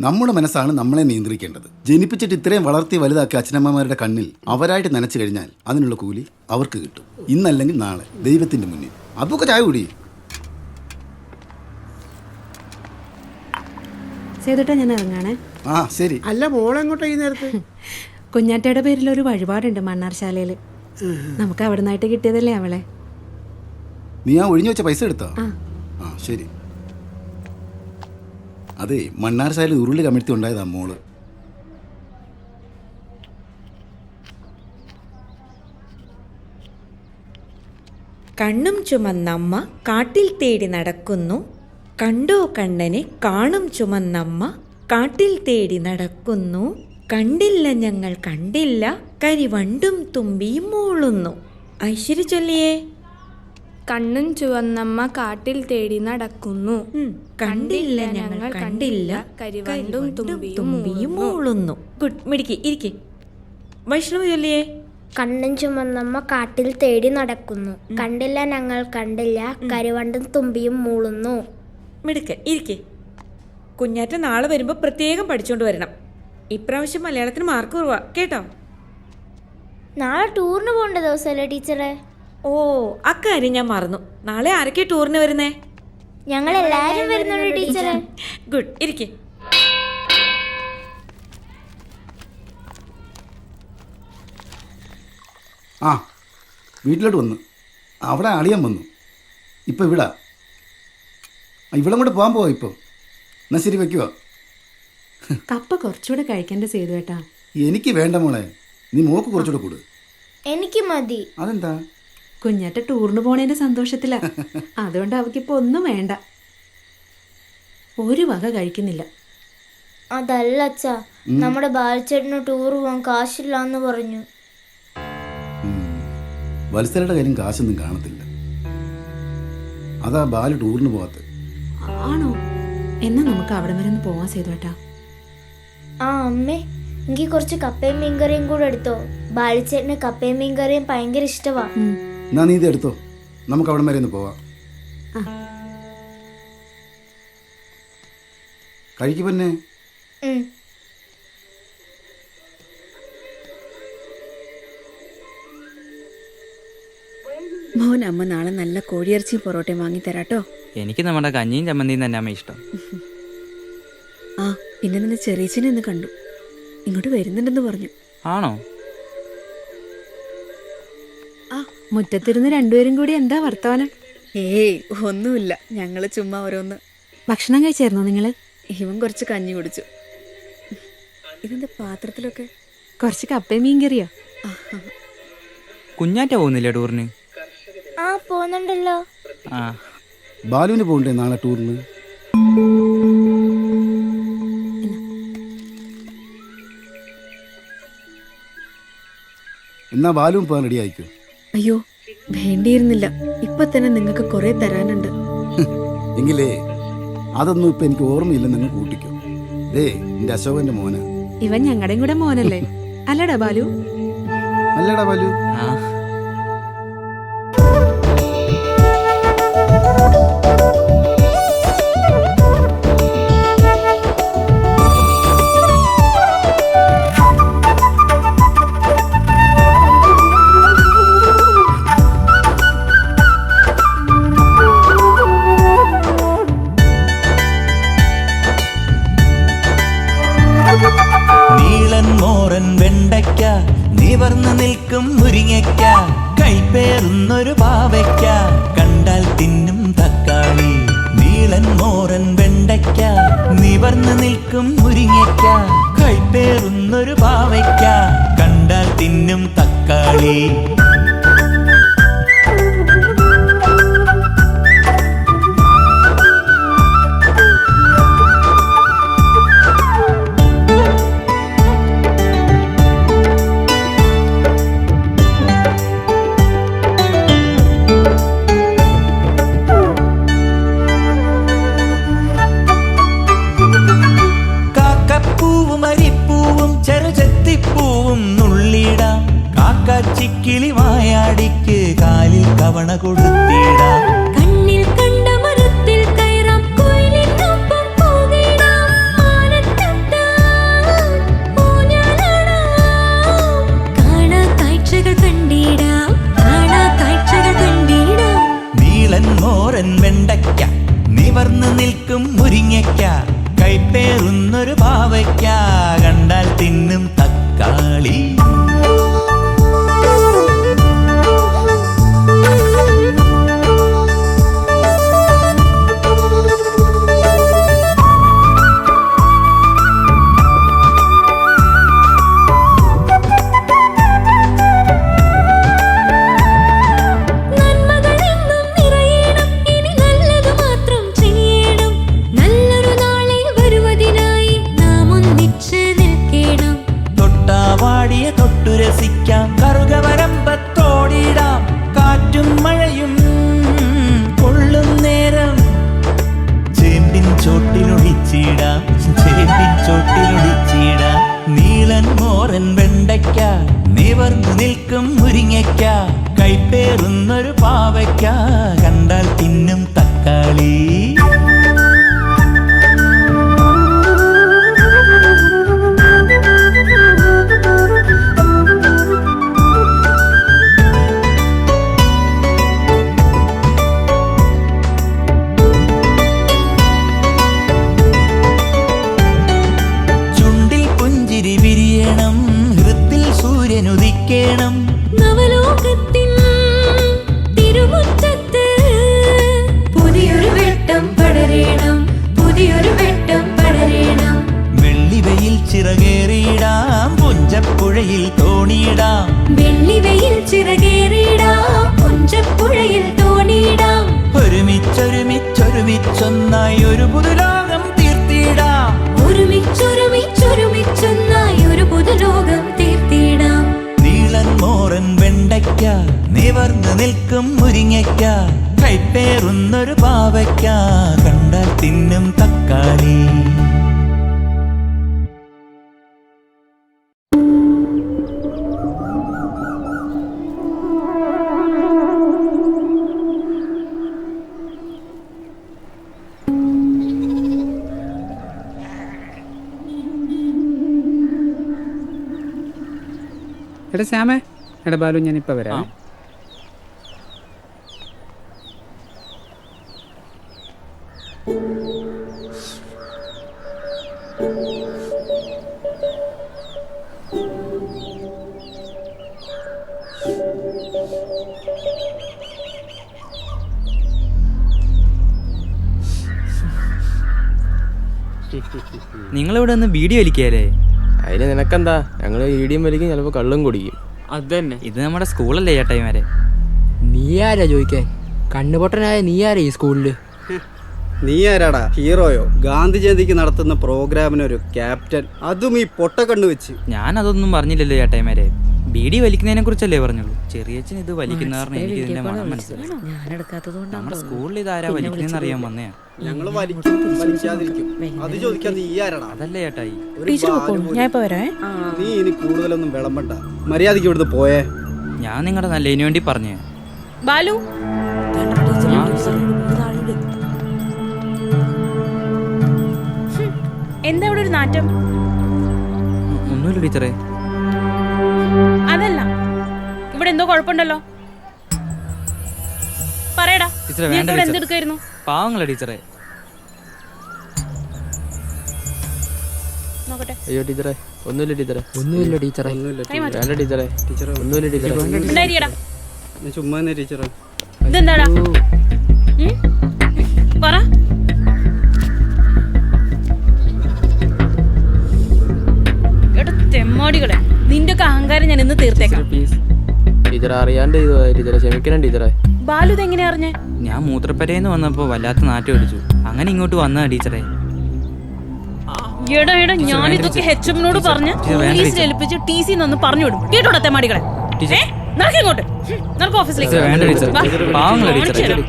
നമ്മുടെ മനസ്സാണ് നമ്മളെ നിയന്ത്രിക്കേണ്ടത്. ജനിപ്പിച്ചിട്ട് ഇത്രയും വളർത്തി വലുതാക്കിയ അച്ഛനമ്മമാരുടെ കണ്ണിൽ അവരായിട്ട് നനച്ചു കഴിഞ്ഞാൽ അതിനുള്ള കൂലി അവർക്ക് കിട്ടും. ഇന്നല്ലെങ്കിൽ നാളെ ദൈവത്തിന്റെ മുന്നിൽ. അബുക്കെ ചായ കൂടി. സേതുട്ടാ, ഞാൻ ഇറങ്ങാണേ. ആ ശരി. അല്ല മോളെങ്ങോട്ടാ ഈ നേരത്ത്? കുഞ്ഞാറ്റയുടെ പേരിൽ ഒരു വഴിപാടുണ്ട് മണ്ണാർശാലയിൽ. നമുക്ക് അവിടെ നിന്നായിട്ട് കിട്ടിയതല്ലേ അവളെ. നീ ആ ഒഴിഞ്ഞു വെച്ച പൈസ എടുത്തോ? ആ ശരി. അതെ, മണ്ണാർശാലയിൽ ഉരുളി കമിഴ്ത്തി ഉണ്ടായതാ മോള്. കണ്ണും ചുമന്നമ്മ കാട്ടിൽ തേടി നടക്കുന്നു. കണ്ടോ കണ്ണനെ കാണും ചുമന്നമ്മ കാട്ടിൽ തേടി നടക്കുന്നു. കണ്ടില്ല ഞങ്ങൾ കണ്ടില്ല കരിവണ്ടും തുമ്പിയും മൂളുന്നു. ഐശ്വര്യ ചൊല്ലിയേ. കണ്ണും ചുവന്നമ്മ കാട്ടിൽ തേടി നടക്കുന്നു. കണ്ടില്ല ഞങ്ങൾ കണ്ടില്ല കരിവണ്ടും തുമ്പിയും മൂളുന്നു. ഗുഡ്, മിടുക്കി, ഇരിക്കെ. വൈഷ്ണവ് ചൊല്ലിയേ. കണ്ണും ചുമന്നമ്മ കാട്ടിൽ തേടി നടക്കുന്നു. കണ്ടില്ല ഞങ്ങൾ കണ്ടില്ല കരിവണ്ടും തുമ്പിയും മൂളുന്നു. മിടുക്ക്, ഇരിക്കെ. കുഞ്ഞാറ്റ നാളെ വരുമ്പോ പ്രത്യേകം പഠിച്ചോണ്ട് വരണം. ഇപ്രാവശ്യം മലയാളത്തിന് മാർക്ക് കുറവാ കേട്ടോ. നാളെ ടൂറിന് പോകേണ്ട ദിവസമല്ലേ ടീച്ചറെ? ഓ, അക്കാര്യം ഞാൻ മറന്നു. നാളെ ആരൊക്കെ ടൂറിന് വരുന്നേ? ഞങ്ങൾ എല്ലാരും വരുന്നുണ്ട് ടീച്ചറെ. ഗുഡ്, ഇരിക്കെ. ആ വീട്ടിലോട്ട് വന്നു. അവിടെ അളിയാൻ വന്നു. ഇപ്പം ഇവിടെ കൂടെ പോകാൻ പോവാ ഇപ്പം. എന്നാ ശരി, വെക്കുക. കപ്പ കുറച്ചുകൂടെ കഴിക്കേണ്ട സേതുവേട്ടാ. എനിക്ക് വേണ്ട മോളെ, നീ മോക്ക് കുറച്ചുകൂടെ കൂടു. എനിക്ക് മതി. അതെന്താ? കുഞ്ഞാറ്റ ടൂറിന് പോണേന്റെ സന്തോഷത്തിലാ. അതുകൊണ്ട് അവക്കിപ്പോ ഒന്നും വേണ്ട. ഒരു വക കഴിക്കുന്നില്ല. അതല്ല അച്ഛാ, നമ്മുടെ ബാലച്ചേട്ടന് ടൂർ പോകാൻ കാശില്ലാന്ന് പറഞ്ഞു. വത്സലയുടെ കാര്യം കാശൊന്നും കാണത്തില്ല. അതാ ബാല് ടൂറിന് പോകാത്ത. ആണോ? എന്നാ നമുക്ക് അവിടെ വരെ ഒന്ന് പോവാൻ സേതുവേട്ടാ. ആ അമ്മേ, എനിക്ക് കുറച്ച് കപ്പയും മീൻകറിയും കൂടെ എടുത്തോ. ബാലിച്ചേട്ടന് കപ്പയും മീൻകറിയും ഭയങ്കര ഇഷ്ടമാ. എന്നാ നീ ഇത് എടുത്തോ, നമുക്ക് അവിടെ വരെ ഒന്ന് പോവാം. കഴിക്ക് പിന്നെ. മോൻ, അമ്മ നാളെ നല്ല കോഴിയിറച്ചിയും പൊറോട്ടയും വാങ്ങി തരാട്ടോ. എനിക്ക് നമ്മുടെ കഞ്ഞിയും ചമ്മന്തിയും തന്നെ അമ്മ ഇഷ്ടം. ആ പിന്നെ നിന്റെ ചെറിയച്ഛനെ ഇന്ന് കണ്ടു. ഇങ്ങോട്ട് വരുന്നുണ്ടെന്ന് പറഞ്ഞു. ആണോ? ആ മുറ്റത്തിരുന്ന് രണ്ടുപേരും കൂടി എന്താ വർത്തമാനം? ഏയ് ഒന്നുമില്ല, ഞങ്ങള് ചുമ്മാ ഓരോന്ന്. ഭക്ഷണം കഴിച്ചായിരുന്നോ നിങ്ങള്? ഇവൻ കുറച്ച് കഞ്ഞി കുടിച്ചു. ഇതെന്താ പാത്രത്തിലൊക്കെ? കുറച്ച് കപ്പയും മീൻകറിയോ? കുഞ്ഞാറ്റ പോകുന്നില്ല ടൂറിന്? ആ പോകുന്നുണ്ടല്ലോ. ആ ബാലുവിന് പോകണ്ടേ നാളെ ടൂറിന്? എന്നാ ബാലുവും പോകാൻ റെഡി ആയിക്കോ. അയ്യോ, വേണ്ടിയിരുന്നില്ല. ഇപ്പൊ തന്നെ നിങ്ങൾക്ക് കുറെ തരാനുണ്ട്. എങ്കിലേ അതൊന്നും ഇപ്പൊ എനിക്ക് ഓർമ്മയില്ല. നിങ്ങൾ കൂട്ടിക്കോ. എന്റെ അശോകന്റെ മോന്. ഇവൻ ഞങ്ങളുടെയും കൂടെ മോനല്ലേ? അല്ലടാ ബാലു? അല്ലടാ ബാലു. നീളൻ മോറൻ വെണ്ടയ്ക്ക, നിവർന്നു നിൽക്കും മുരിങ്ങയ്ക്ക, കൈപ്പേറുന്നൊരു പാവയ്ക്ക, കണ്ടാൽ തിന്നും തക്കാളി. നീളൻ മോറൻ വെണ്ടയ്ക്ക, നിവർന്നു നിൽക്കും മുരിങ്ങയ്ക്ക, കൈപ്പേറുന്നൊരു പാവയ്ക്ക, കണ്ടാൽ തിന്നും തക്കാളി. ചെറുചെത്തിപ്പൂവും നുള്ളിടാം, കാക്കാച്ചിക്കിളി വായാടിക്ക് കാലിൽ കവണ കൊടുത്തിടാം. കണ്ണിൽ കണ്ട മരത്തിൽ കയറാം, കുയിലിനൊപ്പം പോകിടാം, മാനത്തെത്താം, ഊഞ്ഞാലാടാം, കാണാ കാഴ്ചകൾ കണ്ടിടാം, കാണാ കാഴ്ചകൾ കണ്ടിടാം. നീളൻ മോരൻ വെണ്ടയ്ക്ക, നിവർന്നു നിൽക്കും മുരിങ്ങയ്ക്ക, കൈപ്പേറുന്നൊരു പാവയ്ക്ക, കണ്ടാൽ തിന്നും തക്കാളി. തൊട്ടുരസിക്കാം, കറുകവരമ്പത്തോടിടാം, കാറ്റും മഴയും കൊള്ളും നേരം ചേമ്പിൻ ചോട്ടിലൊളിച്ചിടാം, ചേമ്പിൻ ചോട്ടിലൊളിച്ചിടാം. നീളൻ മോറൻ വെണ്ടയ്ക്ക, നിവർന്നു നിൽക്കും മുരിങ്ങയ്ക്ക, കൈപ്പേറുന്നൊരു പാവയ്ക്ക, കണ്ടാൽ തിന്നും തക്കാളി. നവലോകത്തിൻ തിരുമുറ്റത്ത് പുതിയൊരു വെട്ടം പടരേണം, പുതിയൊരു വെട്ടം പടരേണം. വെള്ളിവെയിൽ ചിറകേറിയിടാം, പുഞ്ചപ്പുഴയിൽ തോണിയിടാം, വെള്ളിവെയിൽ ചിറകേറിയിടാം, പുഞ്ചപ്പുഴയിൽ തോണിയിടാം. ഒരുമിച്ചൊരുമിച്ചൊരുമിച്ചൊന്നായി ഒരു പുതുലോകം തീർത്തിടാം, ഒരുമിച്ചൊരുമിച്ചൊരുമിച്ചൊന്നായി ഒരു പുതുലോകം തീർത്തിടാം. നീളൻ മോറൻ വെണ്ടയ്ക്ക, നിവർന്നു നിൽക്കും മുരിങ്ങയ്ക്ക, കൈപ്പേറുന്നൊരു പാവയ്ക്ക, കണ്ടാൽ തിന്നും തക്കാളി. എടാ ശ്യാമേ, എടാ ബാലു, ഞാനിപ്പോൾ വരാം. നിങ്ങളിവിടെ ഒന്ന് വീഡിയോ വലിക്കല്ലേ? അതിന് നിനക്കെന്താ? ഞങ്ങൾ വീഡിയോ വലിക്കും, ചിലപ്പോൾ കള്ളും കുടിക്കും. അത് തന്നെ. ഇത് നമ്മുടെ സ്കൂളല്ലേ ചേട്ടായിമാരെ? നീ ആരാ ചോദിക്കാൻ? കണ്ണുപൊട്ടനായ നീ ആരാ ഈ സ്കൂളില്? നീ ആരാടാ? ഹീറോയോ? ഗാന്ധി ജയന്തിക്ക് നടത്തുന്ന പ്രോഗ്രാമിനൊരു ക്യാപ്റ്റൻ, അതും ഈ പൊട്ട കണ്ണു വെച്ച്. ഞാൻ അതൊന്നും പറഞ്ഞില്ലല്ലോ ചേട്ടായിമാരെ. ബീഡി വലിക്കുന്നതിനെ കുറിച്ചല്ലേ പറഞ്ഞുള്ളൂ. ചെറിയച്ഛൻ ഇത് വലിക്കുന്ന കാരണം എനിക്ക് ഇതിന്റെ മണം മനസ്സിലായി. ഞാൻ എടുക്കാത്തത് നമ്മുടെ സ്കൂളിൽ ഇതാരാ വലിക്കുന്നതെന്ന് അറിയാൻ വന്നയാ. ഞങ്ങള് വലിക്കാതിരിക്കും. അത് ചോദിക്കാൻ നീ ആരാടാ? അതല്ലേ ചേട്ടായി. ഞാൻ ഇപ്പൊ വരാം. നീ ഇനി കൂടുതലൊന്നും വിളമ്പണ്ട, മര്യാദയ്ക്ക് ഇവിടുന്ന് പോയേ. ഞാൻ നിങ്ങളുടെ നല്ലതിനു വേണ്ടി പറഞ്ഞേ. ബാലു എന്താ ഇവിടെ ഒരു നാറ്റം? ഒന്നുമില്ല ടീച്ചറെ. അതല്ല, ഇവിടെ എന്തോ കുഴപ്പമുണ്ടല്ലോ. പറയടാ, ടീച്ചറെ നീ വേണ്ട ഇവിടെ ടീച്ചറെ. എന്തെടുക്കായിരുന്നു? പാവങ്ങളെ ടീച്ചറെ. നോക്കട്ടെ. അയ്യോ ടീച്ചറെ, ഒന്നുമില്ല ടീച്ചറെ. ഒന്നുമില്ല ടീച്ചറെ. വേണ്ട ടീച്ചറെ. ടീച്ചറെ ഒന്നുമില്ല ടീച്ചറെ. ഉണ്ടായിരിക്കടാ. ചുമ്മാ ടീച്ചറെ. ഇതെന്താടാ? പറ. എടാ തെമ്മാടികളെ, നിന്റെ ഒക്കെ അഹങ്കാരം ഞാൻ ഇന്ന് തീർത്തേക്കാം. ടീച്ചറെ അറിയാണ്ട് ടീച്ചറെ, ക്ഷമിക്കണം ടീച്ചറെ. ബാലു ഇതെങ്ങനെ അറിഞ്ഞേ? ഞാൻ മൂത്രപ്പരയെന്ന് വന്നപ്പോ വല്ലാത്ത നാറ്റം അടിച്ചു. അങ്ങനെ ഇങ്ങോട്ട് വന്നതാ ടീച്ചറെ. എടാ എടാ, ഞാൻ ഇതൊക്കെ HM-നോട് പറഞ്ഞ് പോലീസിൽ ഏൽപ്പിച്ച് TC നിന്ന് പറഞ്ഞു വിടും. കേട്ടോടാ തെമ്മാടികളെ. നടക്കിങ്ങോട്ട്, നടക്ക് ഓഫീസിലേക്ക്. വേണ്ട ടീച്ചറെ, പാവങ്ങളെ ടീച്ചറെ.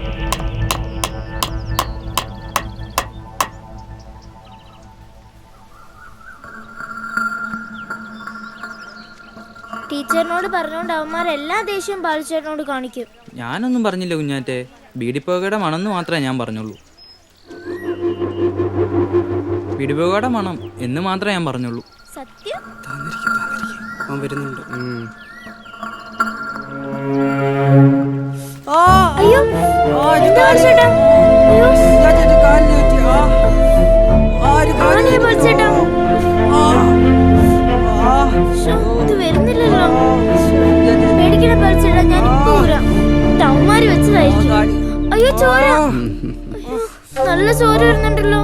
ടീച്ചറിനോട് പറഞ്ഞോണ്ട് അവന്മാർ എല്ലാ ദേഷ്യവും ബാലുചേട്ടനോട് കാണിക്കും. ഞാനൊന്നും പറഞ്ഞില്ല കുഞ്ഞാറ്റെ. ബീഡിപ്പോകയുടെ മണമെന്ന് മാത്രമേ ഞാൻ പറഞ്ഞുള്ളൂ. ബീഡിപ്പോകയുടെ മണം എന്ന് മാത്രമേ ഞാൻ പറഞ്ഞുള്ളൂ. സത്യം? അവൻ വരുന്നുണ്ട്. അയ്യോ, എന്താ ബാലുചേട്ടാ? ആരെയാ ബാലുചേട്ടാ? ഇത് വരുന്നില്ലല്ലോ. പേടിക്കണ ബാലുചേട്ടാ, ഞാൻ ഇപ്പൊ വരാം. ടൗമാരി വെച്ചതായിരിക്കും. അയ്യോ ചോര, നല്ല ചോര വരുന്നുണ്ടല്ലോ.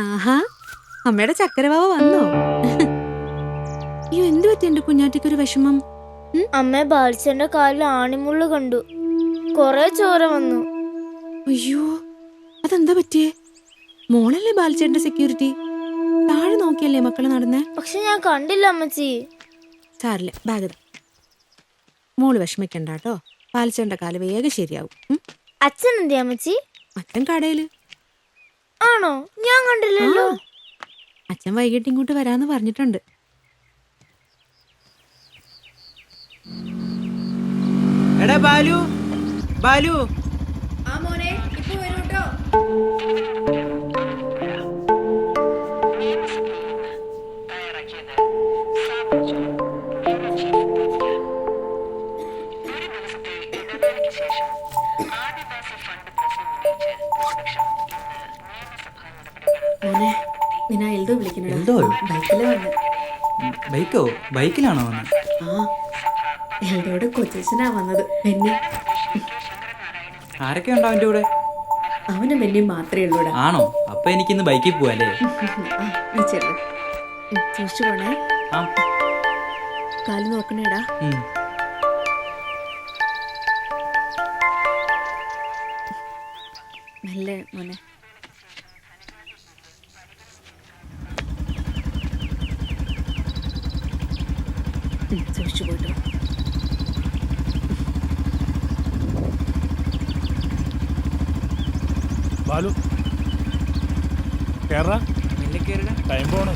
ആഹാ, അമ്മയുടെ ചക്കരവാവ വന്നോ? അയ്യോ, എന്ത് പറ്റി എന്റെ കുഞ്ഞാറ്റിക്ക് ഒരു വിഷമം? അമ്മ ബാലിച്ചന്റെ കാലിൽ ആണിമുള്ളു കണ്ടു, കൊറേ ചോര വന്നു. അയ്യോ, അതെന്താ പറ്റിയേ? മോളല്ലേ ബാലിച്ചേട്ടന്റെ സെക്യൂരിറ്റി? താഴെ നോക്കിയല്ലേ മക്കള് നടന്നേ? പക്ഷെ ഞാൻ കണ്ടില്ല അമ്മച്ചി. സാരില്ല, ബാഗ്. മോള് വിഷമിക്കണ്ട കേട്ടോ, ബാലിച്ചേട്ടന്റെ കാല് വേഗം ശരിയാവും. അച്ഛൻ എന്തിയാ അമ്മച്ചി? അച്ഛൻ കടയില്. ആണോ? ഞാൻ കണ്ടില്ലല്ലോ. അച്ഛൻ വൈകിട്ട് ഇങ്ങോട്ട് വരാന്ന് പറഞ്ഞിട്ടുണ്ട്. എടാ ബാലു, ബാലു. ബൈക്കോ? ബൈക്കിലാണോ വന്നത്? എൽദോയുടെ കൊച്ചച്ഛനാ വന്നത്. ആരൊക്കെ ഉണ്ടോ അവന്റെ കൂടെ? അവനും ബെന്നിയും മാത്രമേ ഉള്ളൂടാ. ആണോ? അപ്പൊ എനിക്കിന്ന് ബൈക്കിൽ പോവാല്ലേ? സൂക്ഷിച്ചു പോണേ. കാല് നോക്കണേടാ. മെല്ലെ മോനെ. സൂക്ഷിച്ചു പോയിട്ടോ. ബാലു കേറാ. ടൈം പോണ്.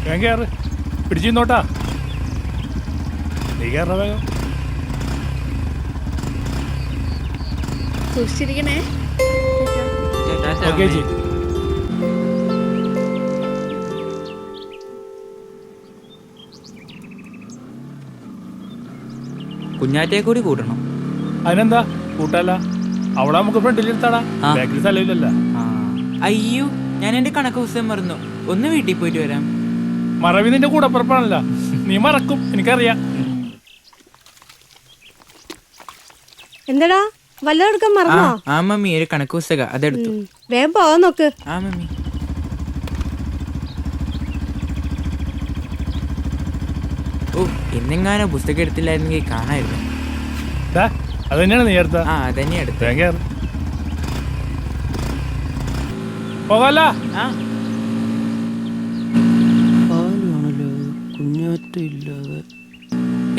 വേഗം കേറ്, പിടിച്ചിരുന്നോട്ടാ. നീ കേറ വേഗം. സൂക്ഷിച്ചിരിക്കണേ. Okay G. കുഞ്ഞാറ്റയെ കൂടി കൂട്ടണം. അതിനെന്താ കൂട്ടല്ല, അവിടെ നമുക്ക് ഫ്രണ്ടിലിരുത്താടാ. ബാക്കിൽ സ്ഥലമില്ലല്ലോ. അയ്യോ, ഞാൻ എന്റെ കണക്ക് പുസ്തകം മറന്നു. ഒന്ന് വീട്ടിൽ പോയിട്ട് വരാം. മറവി നിന്റെ കൂടപ്പുറപ്പാണല്ലോ, നീ മറക്കും എനിക്കറിയാം. എന്താടാ വല്ലതും എടുക്കാൻ മറന്നോ? ആ മമ്മി, ഒരു കണക്ക് പുസ്തക അതെടുത്തു. വേഗം പോവാൻ നോക്ക്. ആ മമ്മി. ഓ, ഇന്നെങ്ങാനോ പുസ്തകം എടുത്തില്ലായിരുന്നെങ്കിൽ കാണായിരുന്നു. അത് തന്നെയാണ് നീ എടുത്ത? ആ, അതന്നെ എടുത്തു. പോകാല.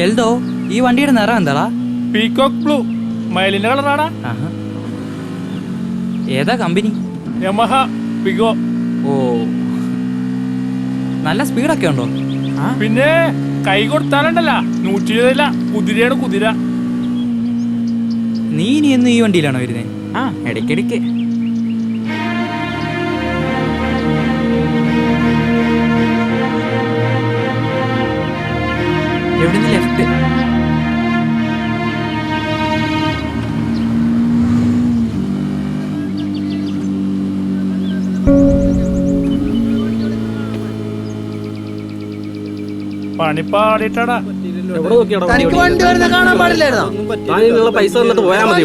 എൽദോ, ഈ വണ്ടിയുടെ നിറം എന്താടാ? Peacock blue. മയിലിന്റെ കളറാടാ. ഏതാ കമ്പനി? യമഹ പിഗോ. ഓ, നല്ല സ്പീഡൊക്കെ ഉണ്ടോ? പിന്നെ കൈ കൊടുത്താലുണ്ടല്ല 120. കുതിരയാണ് കുതിര. നീ ഇനി എന്ന് ഈ വണ്ടിയിലാണോ വരുന്നത്? ആ, ഇടയ്ക്കിടയ്ക്ക്. എവിടുന്ന് ലെഫ്റ്റ്? പണിപ്പാടിട്ടാടാ. പൈസ തന്നിട്ട് പോയാൽ മതി.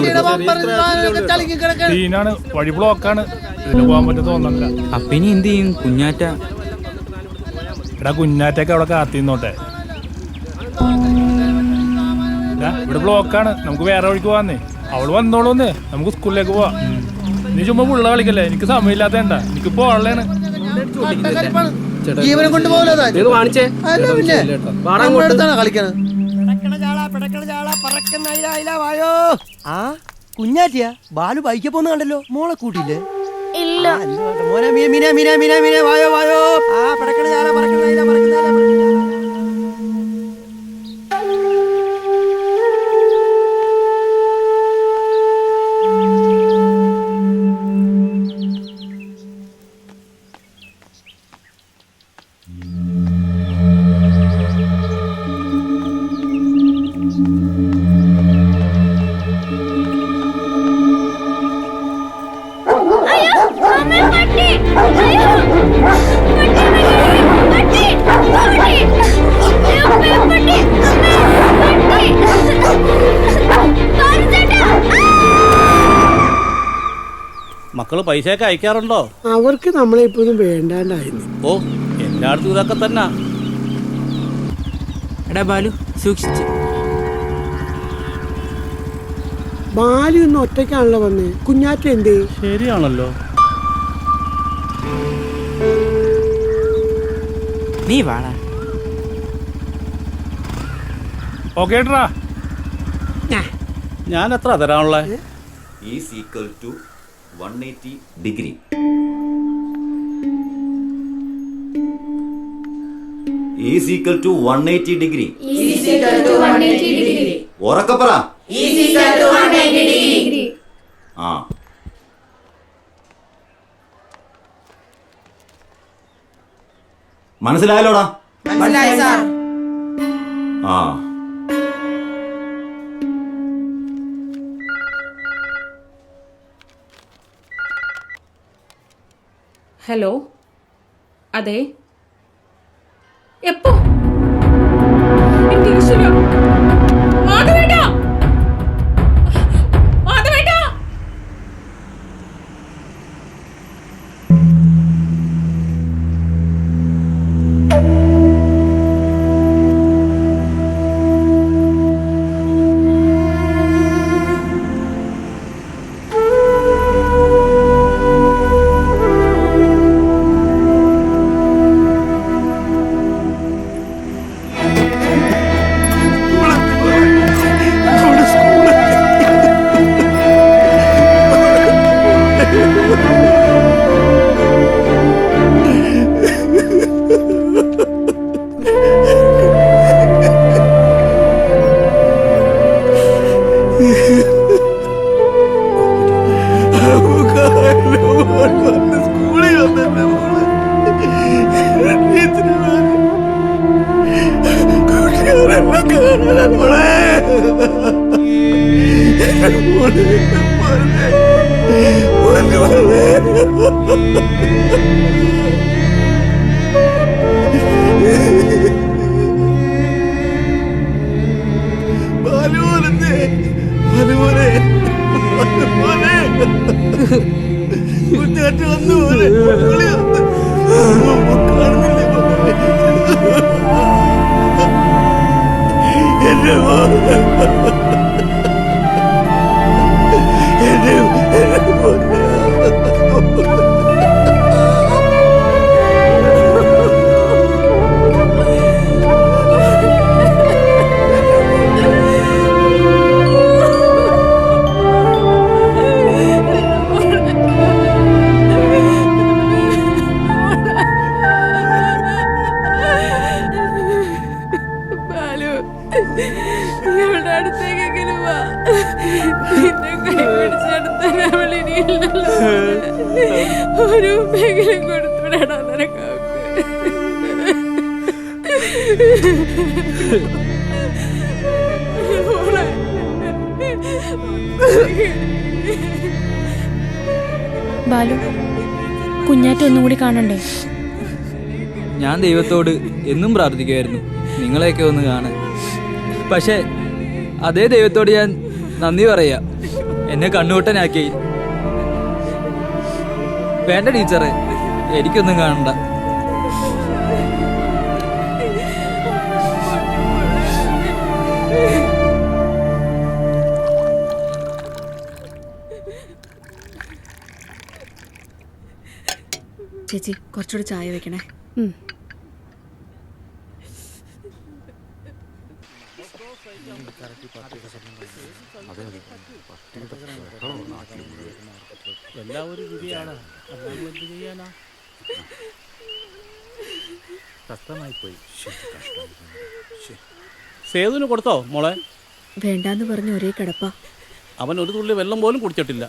സീനാണ്, വഴി ബ്ലോക്കാണ്, ഇതിന് പോകാൻ പറ്റും തോന്നുന്നില്ല. അപ്പിനി എന്ത് ചെയ്യും? കുഞ്ഞാറ്റ എടാ, കുഞ്ഞാറ്റൊക്കെ അവിടെ കാത്തിന്നോട്ടെ. ഇവിടെ ബ്ലോക്കാണ്, നമുക്ക് വേറെ വഴിക്ക് പോവാന്നേ. അവള് വന്നോളൂന്നേ, നമുക്ക് സ്കൂളിലേക്ക് പോവാ. നീ ചുമ്മാ പുള്ള കളിക്കല്ലേ, എനിക്ക് സമയമില്ലാത്തേണ്ട, എനിക്ക് പോളാണ്. ജീവനെ കൊണ്ട് കുഞ്ഞാറ്റിയാ ബാലു ബൈക്ക് പോന്ന് കണ്ടല്ലോ, മോളെ കൂട്ടിയില്ലേ? ഇല്ല. മോനെ മീന മീന മീന മീന വായോ വായോ. ആ പടക്കണ ചാല പറക്കണ. മക്കള് പൈസയൊക്കെ അയക്കാറുണ്ടോ? അവർക്ക് നമ്മളെ ഇപ്പൊന്നും വേണ്ടാണ്ടായിരുന്നു. ഓ, എല്ലായിടത്തും ഇതൊക്കെ തന്നെ. എടാ ബാലു, സൂക്ഷിച്ച്. ബാലു ഇന്ന് ഒറ്റയ്ക്കാണല്ലോ വന്നേ. കുഞ്ഞാറ്റ എന്തേ? ശരിയാണല്ലോ. നീ വാടാ. ഓക്കേട്ടാ, ഞാൻ എത്ര തരാനുള്ള? Is equal to 180 degree. Is equal to 180 degree. ഉറക്കെ പറ. ആ, മനസ്സിലായല്ലോടാ? ആ, ഹലോ, അതെ, എപ്പോ? ബാലു ബാലു, കുഞ്ഞാറ്റ ഒന്നും കൂടി കാണണ്ടേ? ഞാൻ ദൈവത്തോട് എന്നും പ്രാർത്ഥിക്കുമായിരുന്നു നിങ്ങളെയൊക്കെ ഒന്ന് കാണാൻ. പക്ഷേ അതേ ദൈവത്തോട് ഞാൻ നന്ദി പറയാ, എന്നെ കണ്ണൂട്ടനാക്കി. വേണ്ട ടീച്ചറെ, എനിക്കൊന്നും കാണണ്ട. ചേച്ചി കുറച്ചുകൂടി ചായ വെക്കണേ. എല്ലാവരും വിധിയാണ്, എന്ത് ചെയ്യാനാ? കഷ്ടമായി പോയി. സേതുവിന് കൊടുത്തോ മോളെ? വേണ്ടാന്ന് പറഞ്ഞ ഒരേ കിടപ്പാ. അവൻ ഒരു തുള്ളി വെള്ളം പോലും കുടിച്ചിട്ടില്ല.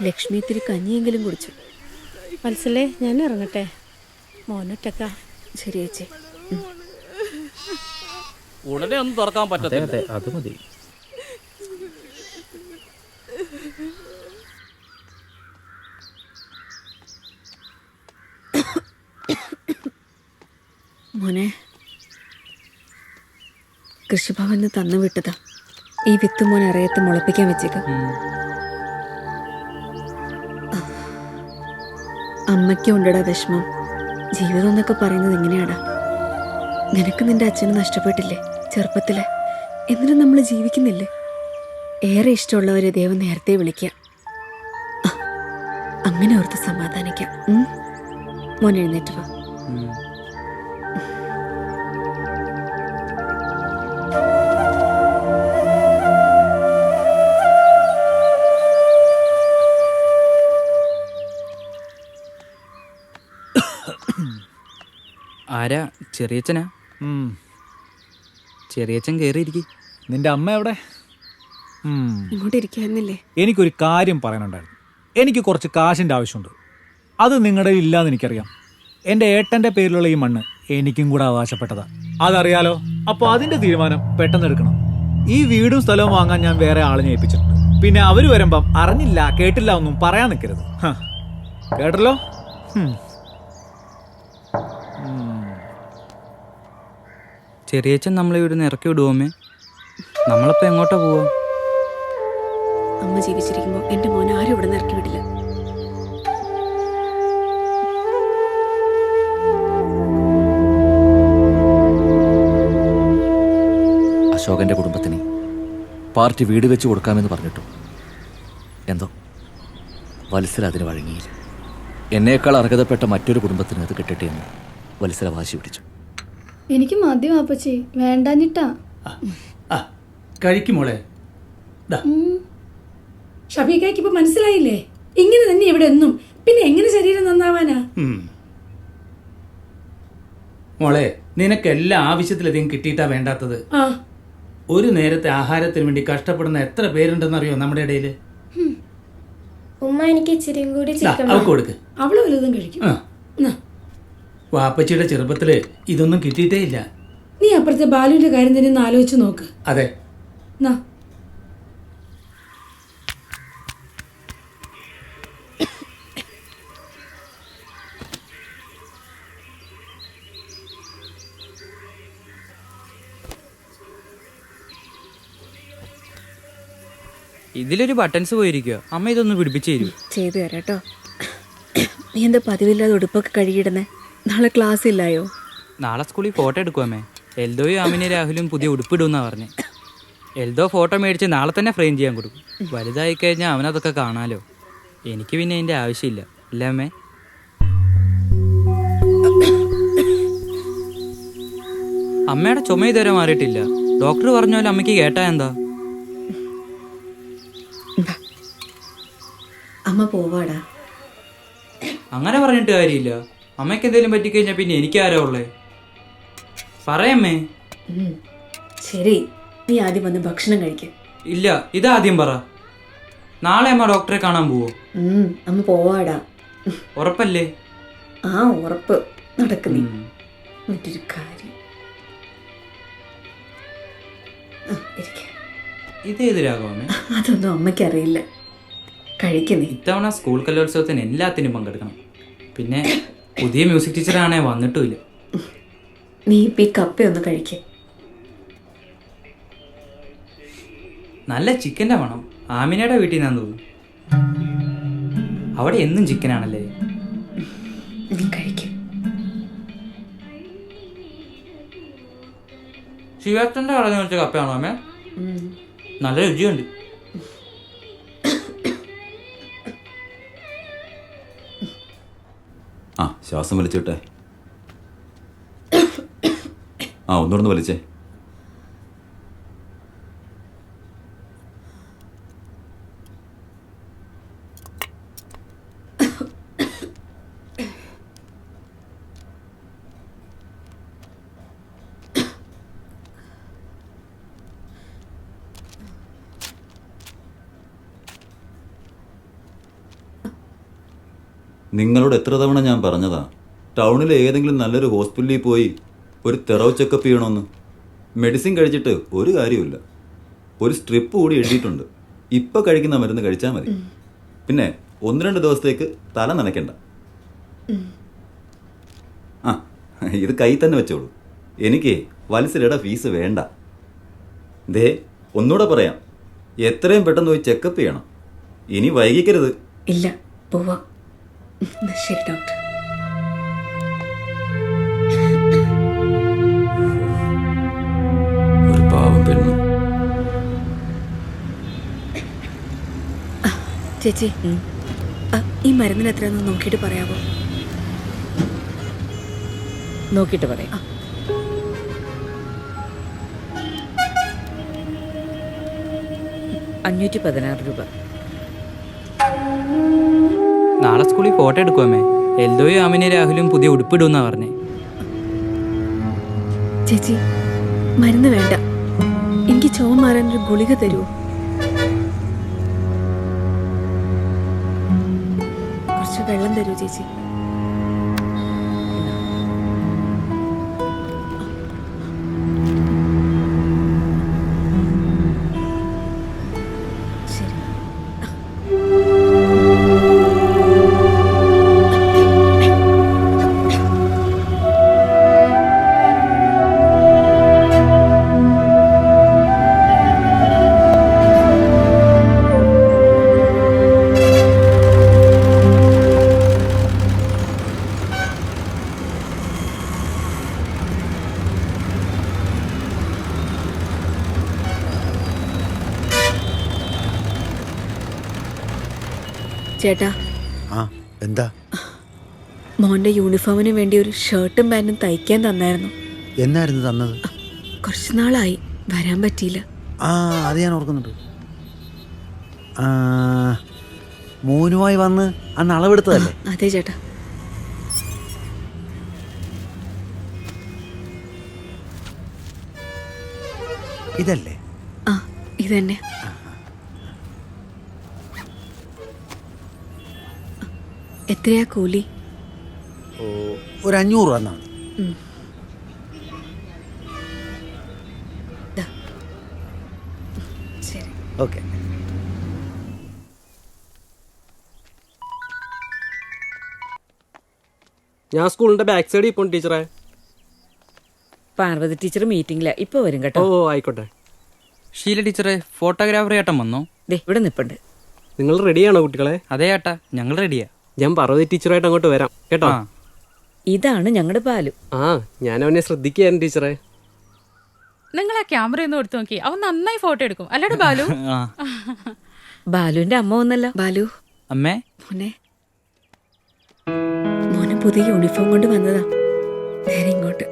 ലക്ഷ്മി ഇത്തിരി കഞ്ഞിയെങ്കിലും കുടിച്ചു. മനസ്സിലേ ഞാൻ ഇറങ്ങട്ടെ, മോനൊറ്റക്ക. ശരി ചേച്ചി. ഉടനെ ഒന്നും തുറക്കാൻ പറ്റത്തില്ല. അത് മതി. മോനെ, കൃഷിഭവന് തന്നു വിട്ടതാ. ഈ വിത്ത് മോൻ അറിയത്ത് മുളപ്പിക്കാൻ വെച്ചേക്ക. അമ്മയ്ക്ക് ഉണ്ടടാ വിഷമം. ജീവിതം എന്നൊക്കെ പറയുന്നത് എങ്ങനെയാടാ? നിനക്ക് നിന്റെ അച്ഛനെ നഷ്ടപ്പെട്ടില്ലേ ചെറുപ്പത്തിലെ? എന്നിട്ടും നമ്മൾ ജീവിക്കുന്നില്ലേ? ഏറെ ഇഷ്ടമുള്ളവരെ ദൈവം നേരത്തെ വിളിക്കുക. അങ്ങനെ ഓർത്ത് സമാധാനിക്കാം. മോൻ എഴുന്നേറ്റ് വാ. ആരാ? ചെറിയച്ഛനാ? ചെറിയച്ഛൻ കയറിയിരിക്കും. നിന്റെ അമ്മ എവിടെ? ഇങ്ങോട്ട് ഇരിക്കാന്നില്ലേ? എനിക്കൊരു കാര്യം പറയാനുണ്ടായിരുന്നു. എനിക്ക് കുറച്ച് കാശിൻ്റെ ആവശ്യമുണ്ട്. അത് നിങ്ങളുടെ ഇല്ലാന്ന് എനിക്കറിയാം. എൻ്റെ ഏട്ടൻ്റെ പേരിലുള്ള ഈ മണ്ണ് എനിക്കും കൂടെ അവകാശപ്പെട്ടതാ, അതറിയാലോ. അപ്പോൾ അതിൻ്റെ തീരുമാനം പെട്ടെന്ന് എടുക്കണം. ഈ വീടും സ്ഥലവും വാങ്ങാൻ ഞാൻ വേറെ ആളിനെ ഏൽപ്പിച്ചിട്ടുണ്ട്. പിന്നെ അവർ വരുമ്പം അറിഞ്ഞില്ല കേട്ടില്ല ഒന്നും പറയാൻ നിൽക്കരുത്. കേട്ടല്ലോ? ചെറിയച്ഛൻ നമ്മളെ ഇവിടുന്ന് ഇറക്കി വിടുവോമേ? നമ്മളപ്പോ എങ്ങോട്ടാ പോവാ? അമ്മ ജീവിച്ചിരിക്കുമ്പോ എന്റെ മോനെ ആരും ഇവിടെ നിന്ന് ഇറക്കി വിടില്ല. അശോകന്റെ കുടുംബത്തിന് പാർട്ടി വീട് വെച്ച് കൊടുക്കാമെന്ന് പറഞ്ഞിട്ടു. എന്തോ വത്സല അതിന് വഴങ്ങിയില്ല. എന്നേക്കാൾ അർഹതപ്പെട്ട മറ്റൊരു കുടുംബത്തിന് അത് കിട്ടട്ടെ എന്ന് വത്സല വാശി പിടിച്ചു. എനിക്ക് മദ്യം അപ്പച്ചി, വേണ്ടാഞ്ഞിട്ടാ. കഴിക്കുമോളെ. ഷഫീഖയ്ക്ക് ഇപ്പൊ മനസ്സിലായില്ലേ? ഇങ്ങനെ തന്നെ ഇവിടെ എന്നും. പിന്നെ എങ്ങനെ ശരീരം നന്നാവാനാ? മോളെ, നിനക്ക് എല്ലാ ആവശ്യത്തിലധികം കിട്ടിയിട്ടാ വേണ്ടാത്തത്. ഒരു നേരത്തെ ആഹാരത്തിന് വേണ്ടി കഷ്ടപ്പെടുന്ന എത്ര പേരുണ്ടെന്നറിയോ നമ്മുടെ ഇടയില്? ഉമ്മ എനിക്ക് ഇച്ചിരിയും കൂടി അവൾക്ക് കൊടുക്ക്. അവള് വലുതും കഴിക്കും. വാപ്പച്ചിയുടെ ചെറുപ്പത്തില് ഇതൊന്നും കിട്ടിയിട്ടേ ഇല്ല. നീ അപ്പുറത്തെ ബാലുവിന്റെ കാര്യം തന്നെ ഒന്ന് ആലോചിച്ച് നോക്ക്. അതെ. ഇതിലൊരു ബട്ടൺസ് പോയിരിക്കുക. അമ്മ ഇതൊന്ന് പിടിപ്പിച്ചു തരൂ. ചെയ്തു തരാം കേട്ടോ. നീ എന്താ പതിവില്ലാതെ ഉടുപ്പൊക്കെ കഴുകിയിടുന്നേ? നാളെ ക്ലാസ് ഇല്ലായോ? നാളെ സ്കൂളിൽ ഫോട്ടോ എടുക്കുമേ. എൽദോയും അമിനെ രാഹുലും പുതിയ ഉടുപ്പിടുമെന്നാ പറഞ്ഞേ. എൽദോ ഫോട്ടോ മേടിച്ച് നാളെ തന്നെ ഫ്രെയിം ചെയ്യാൻ കൊടുക്കും. വലുതായി കഴിഞ്ഞാൽ അവനതൊക്കെ കാണാലോ. എനിക്ക് പിന്നെ അതിൻ്റെ ആവശ്യമില്ല. അല്ലേ അമ്മേ? അമ്മയുടെ ചുമ ഇതുവരെ മാറിയിട്ടില്ല. ഡോക്ടർ പറഞ്ഞ പോലെ അമ്മയ്ക്ക് കേട്ടാ എന്താ? അമ്മ പോവാടാ. അങ്ങനെ പറഞ്ഞിട്ട് കാര്യമില്ല. അമ്മയ്ക്ക് എന്തെങ്കിലും പറ്റിക്കഴിഞ്ഞാൽ പിന്നെ എനിക്കാരാ ഉള്ളേ? പറയമ്മേ. ശരി, നീ ആദ്യം വന്ന് ഭക്ഷണം കഴിക്ക. ഇല്ല, ഇതാദ്യം പറ. നാളെ അമ്മ ഡോക്ടറെ കാണാൻ പോവോ? അമ്മ പോവാടാ. ഉറപ്പല്ലേ? ആ ഉറപ്പ്. നടക്കുന്നേ. മറ്റൊരു കാര്യം, ഇതേത് രാഗമേ? അതൊന്നും അമ്മയ്ക്കറിയില്ല. കഴിക്കുന്നേ. ഇത്തവണ സ്കൂൾ കലോത്സവത്തിന് എല്ലാത്തിനും പങ്കെടുക്കണം. പിന്നെ പുതിയ മ്യൂസിക് ടീച്ചറാണേ വന്നിട്ടുമില്ല. നീ ഇപ്പം ഈ കപ്പയൊന്ന് കഴിക്കേ. നല്ല ചിക്കൻ്റെ വേണം. ആമിനയുടെ വീട്ടിൽ നിന്നാന്ന് തോന്നുന്നു. അവിടെ എന്നും ചിക്കനാണല്ലേ? നീ കഴിക്കും. ശിവേട്ടൻ്റെ കടന്ന് വെച്ച കപ്പയാണോ അമ്മേ? നല്ല രുചിയുണ്ട്. ആ ശ്വാസം വലിച്ചോട്ടെ. ആ ഒന്നുകൂടെ വലിച്ചേ. നിങ്ങളോട് എത്ര തവണ ഞാൻ പറഞ്ഞതാ ടൗണിലെ ഏതെങ്കിലും നല്ലൊരു ഹോസ്പിറ്റലിൽ പോയി ഒരു തെറവ് ചെക്കപ്പ് ചെയ്യണമെന്ന്. മെഡിസിൻ കഴിച്ചിട്ട് ഒരു കാര്യമില്ല. ഒരു സ്ട്രിപ്പ് കൂടി എഴുതിയിട്ടുണ്ട്. ഇപ്പം കഴിക്കുന്ന മരുന്ന് കഴിച്ചാൽ മതി. പിന്നെ 1-2 ദിവസത്തേക്ക് തല നനയ്ക്കണ്ട. ആ ഇത് കൈ തന്നെ വെച്ചോളൂ. എനിക്ക് വത്സരയുടെ ഫീസ് വേണ്ട. ദേ ഒന്നുകൂടെ പറയാം, എത്രയും പെട്ടെന്ന് പോയി ചെക്കപ്പ് ചെയ്യണം. ഇനി വൈകിക്കരുത്. ഇല്ല, പോവാം. ശരി ഡോക്ടർ. ഒരു പാവം പെണ്ണ്. ചേച്ചി, ഈ മരുന്നിന് എത്രയാണെന്ന് നോക്കിയിട്ട് പറയാമോ? നോക്കിയിട്ട് പറയാം. $516. നാളെ സ്കൂളിൽ ഫോട്ടോ എടുക്കുമേ. എൽദോയും ആമിനെ രാഹുലും പുതിയ ഉടുപ്പിടുമെന്നാ പറഞ്ഞേ. ചേച്ചി, മരുന്ന് വേണ്ട. എനിക്ക് ചുമ മാറാൻ ഒരു ഗുളിക തരുമോ? കുറച്ച് വെള്ളം തരുമോ ചേച്ചി? ചേട്ടാ, എന്താ? മോന്റെ യൂണിഫോമിന് വേണ്ടി ഒരു ഷർട്ടും പാന്റും തയ്ക്കാൻ തന്നായിരുന്നു. എന്നായിരുന്നു തന്നത്? കുറച്ച് നാളായി, വരാൻ പറ്റിയില്ല. അത് ഞാൻ ഓർക്കുന്നുണ്ട്. മോനുമായി വന്ന് അന്ന് അളവെടുത്തതല്ലേ? അതെ ചേട്ടാ. ഇതല്ലേ? ഇതന്നെ. എത്രയാ കൂലി? ഒരു 500 രൂപ എന്നാണ്. ശരി, ഓക്കെ. ഞാൻ സ്കൂളിന്റെ ബാക്ക് സൈഡിൽ ഇപ്പോൾ ടീച്ചറെ. പാർവതി ടീച്ചർ മീറ്റിംഗില, ഇപ്പൊ വരും കേട്ടോ. ഓ ആയിക്കോട്ടെ. ഷീല ടീച്ചറെ, ഫോട്ടോഗ്രാഫർ ചേട്ടൻ വന്നോ? ഇവിടെ നിപ്പുണ്ട്. നിങ്ങൾ റെഡിയാണോ കുട്ടികളെ? അതെ ചേട്ടാ, ഞങ്ങൾ റെഡിയാ. ഞാൻ പാർവതി ടീച്ചറായിട്ട് അങ്ങോട്ട് വരാം കേട്ടോ. ഇതാണ് ഞങ്ങളുടെ ബാലു. ഞാൻ അവനെ ശ്രദ്ധിക്കുകയായിരുന്നു ടീച്ചറെ. നിങ്ങൾ ആ ക്യാമറ ഒന്ന് എടുത്തു നോക്കി, അവൻ നന്നായി ഫോട്ടോ എടുക്കും. അല്ലടാ ബാലു? ബാലുവിന്റെ അമ്മ ഒന്നല്ല. ബാലു അമ്മേ. മോനെ പുതിയ യൂണിഫോം കൊണ്ട് വന്നതാ. നേരെ ഇങ്ങോട്ട്.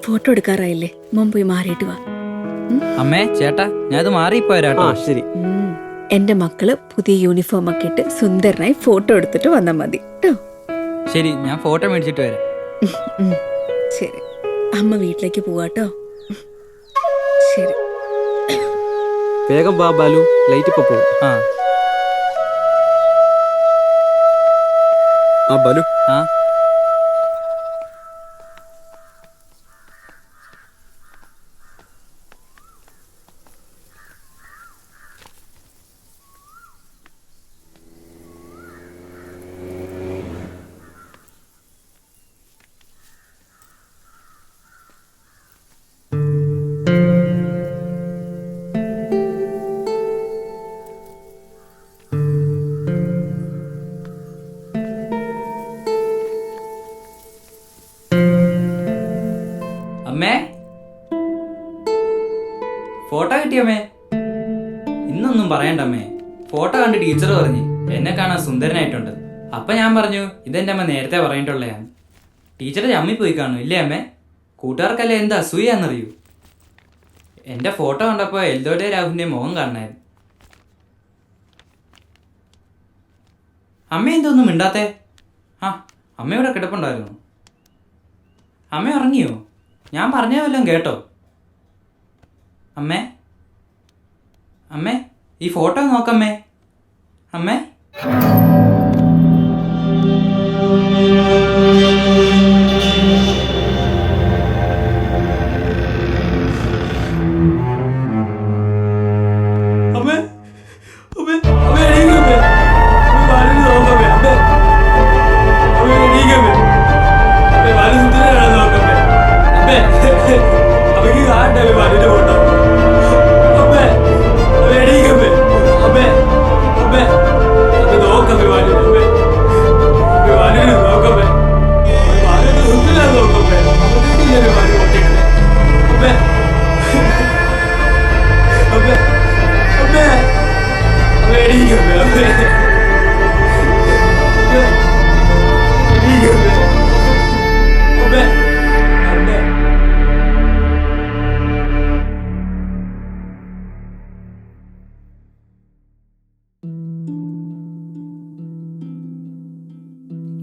ഫോട്ടോ എടുക്കാറായില്ലേ? മോൻ പോയി മാറിയിട്ട് വാ. അമ്മേ, ചേട്ടാ, ഞാൻ ഇത് മാറിപ്പോരാട്ടോ. ശരി. എന്റെ മക്കള് പുതിയ യൂണിഫോം ഒക്കെ ഇട്ട് സുന്ദരനായി ഫോട്ടോ എടുത്തിട്ട് വന്നാൽ മതി കേട്ടോ. ശരി, ഞാൻ ഫോട്ടോ മേടിച്ചിട്ട് വരാം. ശരി, അമ്മ വീട്ടിലേക്ക് പോവാട്ടോ. ശരി, വേഗം വാ ബാലു, ലൈറ്റ് ഇപ്പൊ പോകും. ബാലു. അമ്മേ, ഫോട്ടോ കിട്ടിയമ്മേ? ഇന്നൊന്നും പറയണ്ടമ്മേ. ഫോട്ടോ കണ്ട് ടീച്ചർ പറഞ്ഞു എന്നെ കാണാൻ സുന്ദരനായിട്ടുണ്ട്. അപ്പൊ ഞാൻ പറഞ്ഞു ഇതെന്റെ അമ്മ നേരത്തെ പറഞ്ഞിട്ടുള്ളതാണ്. ടീച്ചർ ചമ്മിപ്പോയി കാണും ഇല്ലേ അമ്മേ? കൂട്ടുകാർക്കല്ലേ എന്ത് അസൂയാന്നറിയൂ. എന്റെ ഫോട്ടോ കണ്ടപ്പോ എൽദോയുടെ രാഹുലിന്റെ മുഖം കാണായിരുന്നു. അമ്മ എന്തൊന്നും മിണ്ടാത്തേ? ആ, അമ്മ ഇവിടെ കിടപ്പുണ്ടായിരുന്നു. അമ്മ ഉറങ്ങിയോ? ഞാൻ പറഞ്ഞ വല്ലതും കേട്ടോ? അമ്മേ, അമ്മേ, ഈ ഫോട്ടോ നോക്കമ്മേ. അമ്മേ,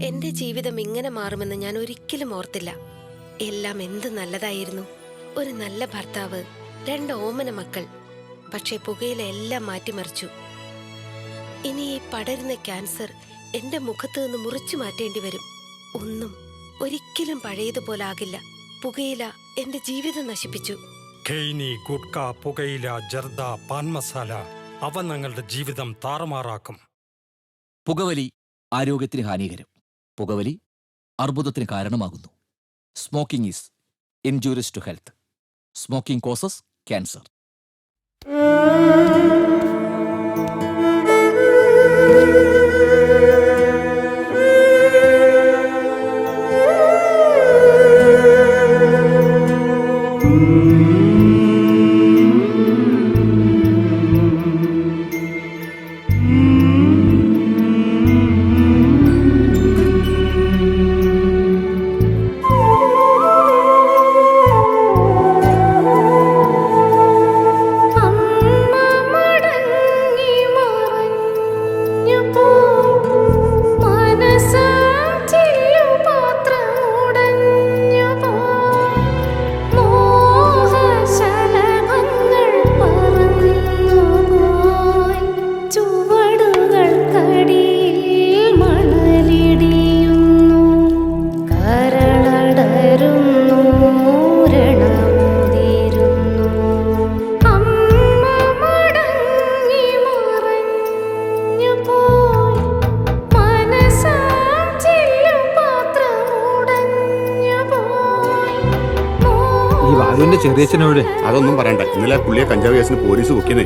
എന്റെ ജീവിതം ഇങ്ങനെ മാറുമെന്ന് ഞാൻ ഒരിക്കലും ഓർത്തില്ല. എല്ലാം എന്ത് നല്ലതായിരുന്നു. ഒരു നല്ല ഭർത്താവ്, 2 ഓമന മക്കൾ. പക്ഷെ പുകയില എല്ലാം മാറ്റിമറിച്ചു. ഇനി ഈ പടരുന്ന ക്യാൻസർ എന്റെ മുഖത്ത് നിന്ന് മുറിച്ചു മാറ്റേണ്ടി വരും. ഒന്നും ഒരിക്കലും പഴയതുപോലെ ആകില്ല. പുകയില എന്റെ ജീവിതം നശിപ്പിച്ചു. ഖെയ്നി, ഗുഡ്ക, പുകയില, ജർദ, പാൻ മസാല അവ ഞങ്ങളുടെ ജീവിതം താറുമാറാക്കും. പുകവലി ആരോഗ്യത്തിന് ഹാനികരം. പുകവലി അർബുദത്തിന് കാരണമാകുന്നു. Smoking is injurious to health. Smoking causes cancer. ചെറിയച്ഛനോട് അതൊന്നും പറയണ്ട. ഇന്നലെ പുള്ളിയെ കഞ്ചാവ് കേസിന് പോലീസ് പൊക്കിയതേ.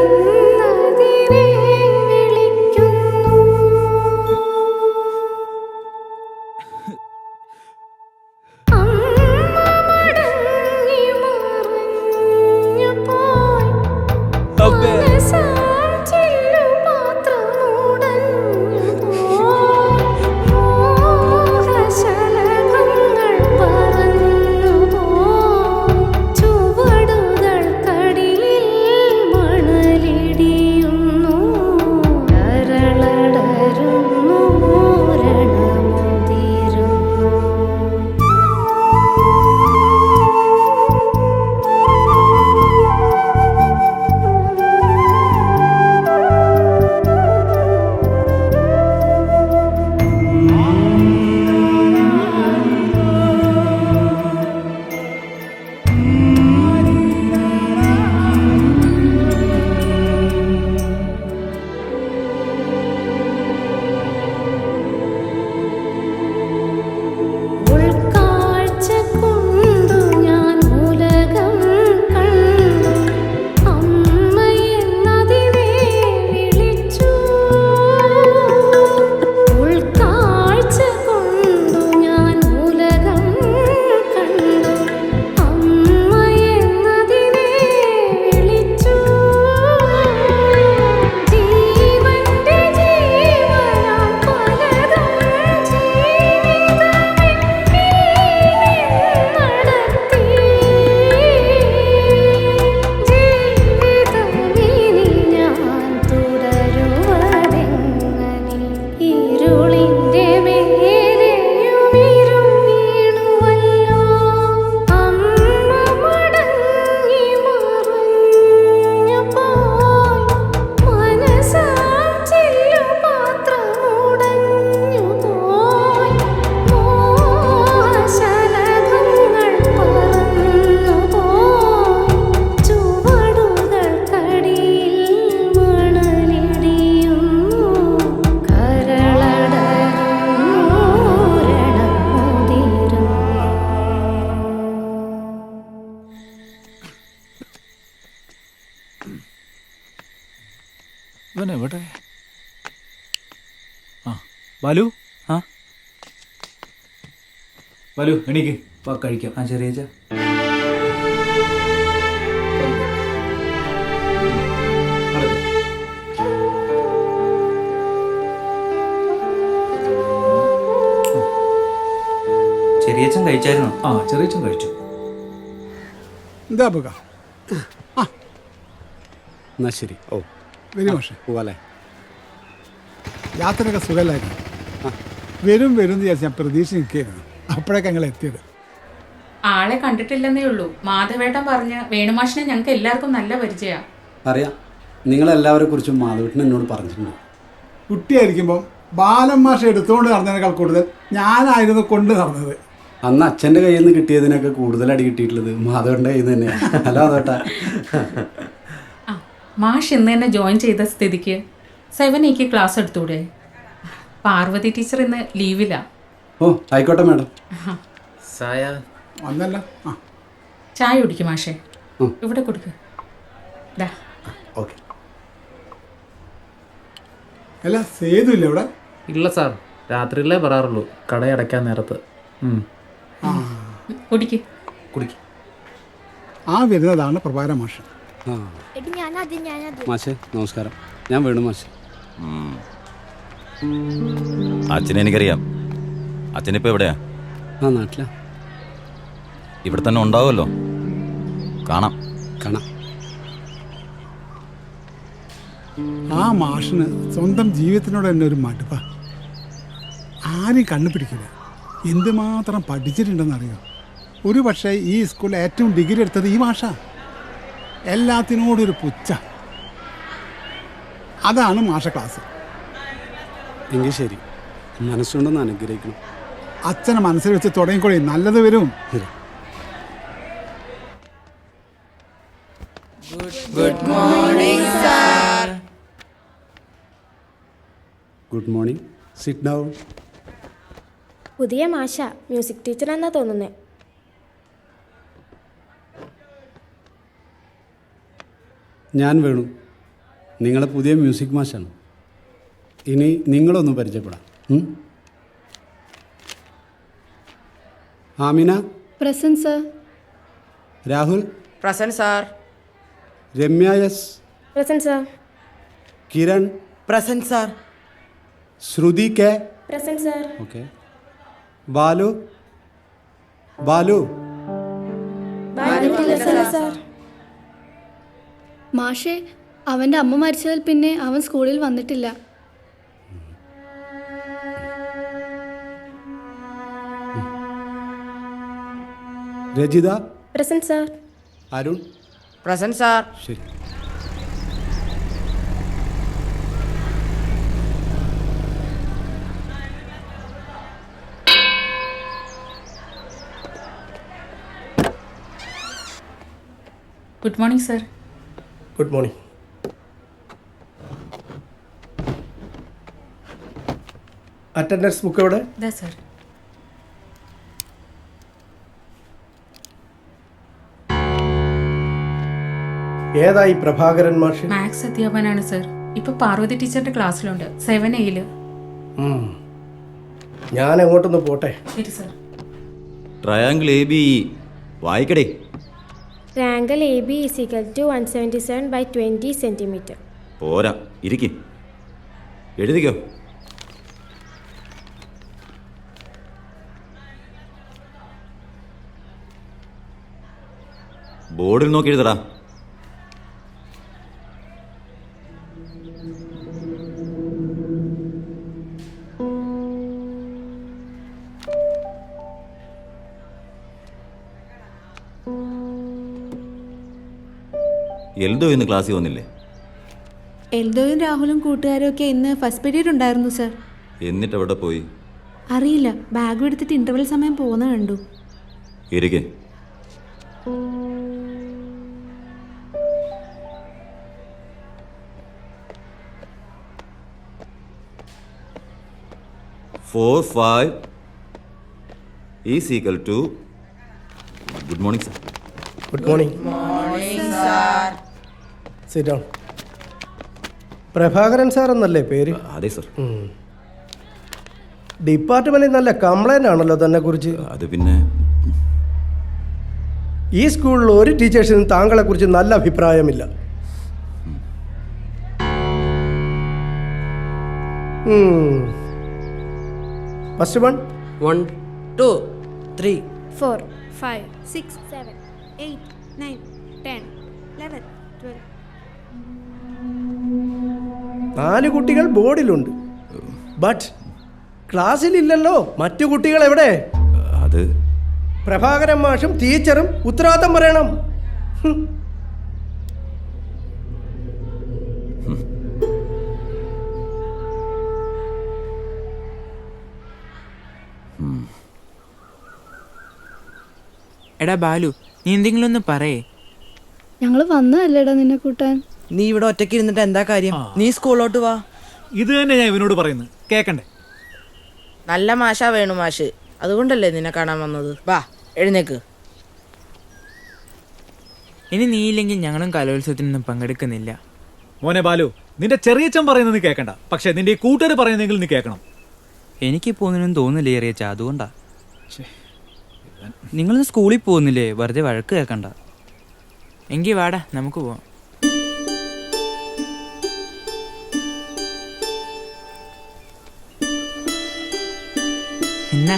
ജീവിതമെന്നതിനെ വിളിക്കുന്നു. അവൻ എവിടെ? ആ ബാലു, ആ ബാലു എണീക്ക്, കഴിക്കാം. ആ ചെറിയ ചെറിയച്ഛൻ കഴിച്ചായിരുന്നോ? ആ ചെറിയച്ഛൻ കഴിച്ചു. എന്താ പോക? എന്നാ ശരി. ഓ വരും പക്ഷേ പോവാല്ലേ? യാത്രയൊക്കെ സുഖമല്ലായിരുന്നു. വരും എന്ന് വിചാരിച്ച് ഞാൻ പ്രതീക്ഷ നിൽക്കുകയായിരുന്നു. അപ്പോഴൊക്കെ ഞങ്ങൾ എത്തിയത്. ആളെ കണ്ടിട്ടില്ലെന്നേ ഉള്ളൂ. മാധവേട്ടൻ പറഞ്ഞ് വേണുമാഷിനെ ഞങ്ങൾക്ക് എല്ലാവർക്കും നല്ല പരിചയമാണ്. അറിയാം, നിങ്ങളെല്ലാവരെ കുറിച്ചും മാധവേട്ടൻ എന്നോട് പറഞ്ഞിട്ടുണ്ട്. കുട്ടിയായിരിക്കുമ്പോൾ ബാലൻ മാഷ എടുത്തുകൊണ്ട് നടന്നതിനേക്കാൾ കൂടുതൽ ഞാനായിരുന്നു കൊണ്ട് നടന്നത്. അന്ന് അച്ഛൻ്റെ കയ്യിൽ നിന്ന് കിട്ടിയതിനൊക്കെ കൂടുതൽ അടി കിട്ടിയിട്ടുള്ളത് മാധവേട്ടൻ്റെ കയ്യിൽ നിന്ന് തന്നെയാണ്. അല്ല മാധവേട്ടാ? മാഷ് ഇന്ന് തന്നെ ജോയിൻ ചെയ്ത സ്ഥിതിക്ക് 7A ക്ലാസ് എടുത്തൂടെ? പാർവതി ടീച്ചർ ഇന്ന് ലീവില്ല. ഓ ആയിക്കോട്ടെ മാഡം. വന്നല്ലോ. ചായ കുടിക്കും മാഷേ. ഇവിടെ കൊടുക്ക്. ഓക്കെ. അല്ല സേതു ഇല്ല ഇവിടെ? ഇല്ല സാർ, രാത്രിയിലേ പറയാറുള്ളൂ, കടയടയ്ക്കാൻ നേരത്ത്. കുടിക്ക്. ആ വരുന്നതാണ് പ്രഭാര മാഷ്. മാഷേ നമസ്കാരം, ഞാൻ വേണു മാഷ്. അച്ഛനെ എനിക്കറിയാം. അച്ഛനിപ്പോൾ എവിടെയാ? ആ നാട്ടിലാ. ഇവിടെ തന്നെ ഉണ്ടാവുമല്ലോ. കാണാം. ആ മാഷിന് സ്വന്തം ജീവിതത്തിനോട് തന്നെ ഒരു മടുപ്പ. ആരും കണ്ണുപിടിക്കില്ല. എന്തുമാത്രം പഠിച്ചിട്ടുണ്ടെന്നറിയോ? ഒരു പക്ഷേ ഈ സ്കൂളിൽ ഏറ്റവും ഡിഗ്രി എടുത്തത് ഈ മാഷ. എല്ലാത്തിനോടൊരു പുച്ഛ. അതാണ് മാഷ ക്ലാസ്. എങ്കിൽ ശരി, മനസ്സുകൊണ്ടൊന്ന് അനുഗ്രഹിക്കണം. അച്ഛനെ മനസ്സിൽ വെച്ച് തുടങ്ങിക്കോളി, നല്ലത് വരും. Good morning sir. Good morning. Sit down. പുതിയ മാഷ, മ്യൂസിക് ടീച്ചർ എന്നാ തോന്നുന്നേ. ഞാൻ വേണു, നിങ്ങളെ പുതിയ മ്യൂസിക് മാഷാണ്. ഇനി നിങ്ങളൊന്ന് പരിചയപ്പെടാം. Amina. Present sir. Rahul. Present sir. Ramya S. Present sir. Kiran. Present sir. Shruthi K. Present sir. Okay. Balu. Balu. Sir. മാഷേ, അവന്റെ അമ്മ മരിച്ചതിൽ പിന്നെ അവൻ സ്കൂളിൽ വന്നിട്ടില്ല. Rajitha. Present sir. Arun. Present sir. ശരി. Good morning sir. Good morning. Attendance book എവിടെ? സർ. ഏതായി പ്രഭാകരൻ മാഷ്? മാത്സ് അധ്യാപനാണ് സർ. ഇപ്പൊ പാർവതി ടീച്ചറുടെ ക്ലാസ്സിലുണ്ട് 7A. ഞാൻ അങ്ങോട്ടൊന്ന് പോട്ടെ. ശരി സർ. ട്രയാങ്കിൾ എ ബി വായിക്കടേ. Triangle AB = 177 by 20 centimeter. പോരാ, ഇരിക്കും. എഴുതിക്കോ. ബോർഡിൽ നോക്കി എഴുതടാ. എൽദോ ഇന്ന് ക്ലാസ്സിൽ വന്നില്ലേ? എൽദോയും രാഹുലും കൂട്ടുകാരും ഒക്കെ ഇന്ന് ഫസ്റ്റ് പീരീഡ് ഉണ്ടായിരുന്നു സർ. എന്നിട്ട് എവിടെ പോയി? അറിയില്ല, ബാഗ് എടുത്തിട്ട് ഇന്റർവെൽ സമയം പോകുന്ന കണ്ടു. ഇരിക്കെ. Four, 5 = Good morning, sir. Good morning. Morning, sir. Sit down. Prabhakaran sir എന്നല്ലേ പേര്? അതെ സർ. ഡിപ്പാർട്ട്മെന്റിൽ നല്ല കംപ്ലൈന്റ് ആണല്ലോ തന്നെ കുറിച്ച്. അത് പിന്നെ ഈ സ്കൂളിൽ ഒരു ടീച്ചേഴ്സിനും താങ്കളെ കുറിച്ച് നല്ല അഭിപ്രായമില്ല. ഫസ്റ്റ് 1 1 2 3 4 5 6 7 8 9 10 11 12. 4 കുട്ടികൾ ബോർഡിലുണ്ട്. ബട്ട് ക്ലാസ്സിലില്ലല്ലോ. മറ്റു കുട്ടികൾ എവിടെ? അത് പ്രഭാകരൻ മാഷും ടീച്ചറും ഉത്തരവാദിത്തം പറയണം. എടാ ബാലു, നീ എന്തെങ്കിലും ഒന്ന് പറയേ. ഞങ്ങൾ വന്നതല്ലേടാ നിന്നെ കൂട്ടാൻ. നീ ഇവിടെ ഒറ്റയ്ക്ക് ഇരുന്നിട്ട് എന്താ കാര്യം? നീ സ്കൂളിലോട്ട് വാ. ഇത് തന്നെ ഞാൻ ഇവനോട് പറയുന്നത്, കേക്കണ്ടേ? നല്ല മാഷാ വേണു മാഷ്, അതുകൊണ്ടല്ലേ നിന്നെ കാണാൻ വന്നത്. വാ എഴുന്നേക്ക്. ഇനി നീയില്ലെങ്കിൽ ഞങ്ങളും കലോത്സവത്തിനൊന്നും പങ്കെടുക്കുന്നില്ല. മോനെ ബാലു, നിന്റെ ചെറിയച്ഛൻ പറയുന്നത് നീ കേൾക്കണ്ട, പക്ഷെ നിന്റെ ഈ കൂട്ടുകാർ പറയുന്നെങ്കിൽ നീ കേൾക്കണം. എനിക്ക് പോകുന്നതിനൊന്നും തോന്നില്ലേ ചെറിയച്ഛ, അതുകൊണ്ടാ. നിങ്ങളൊന്ന് സ്കൂളിൽ പോകുന്നില്ലേ? വെറുതെ വഴക്ക് കേൾക്കണ്ട. എങ്കിൽ വാടാ, നമുക്ക് പോവാം. എന്നാ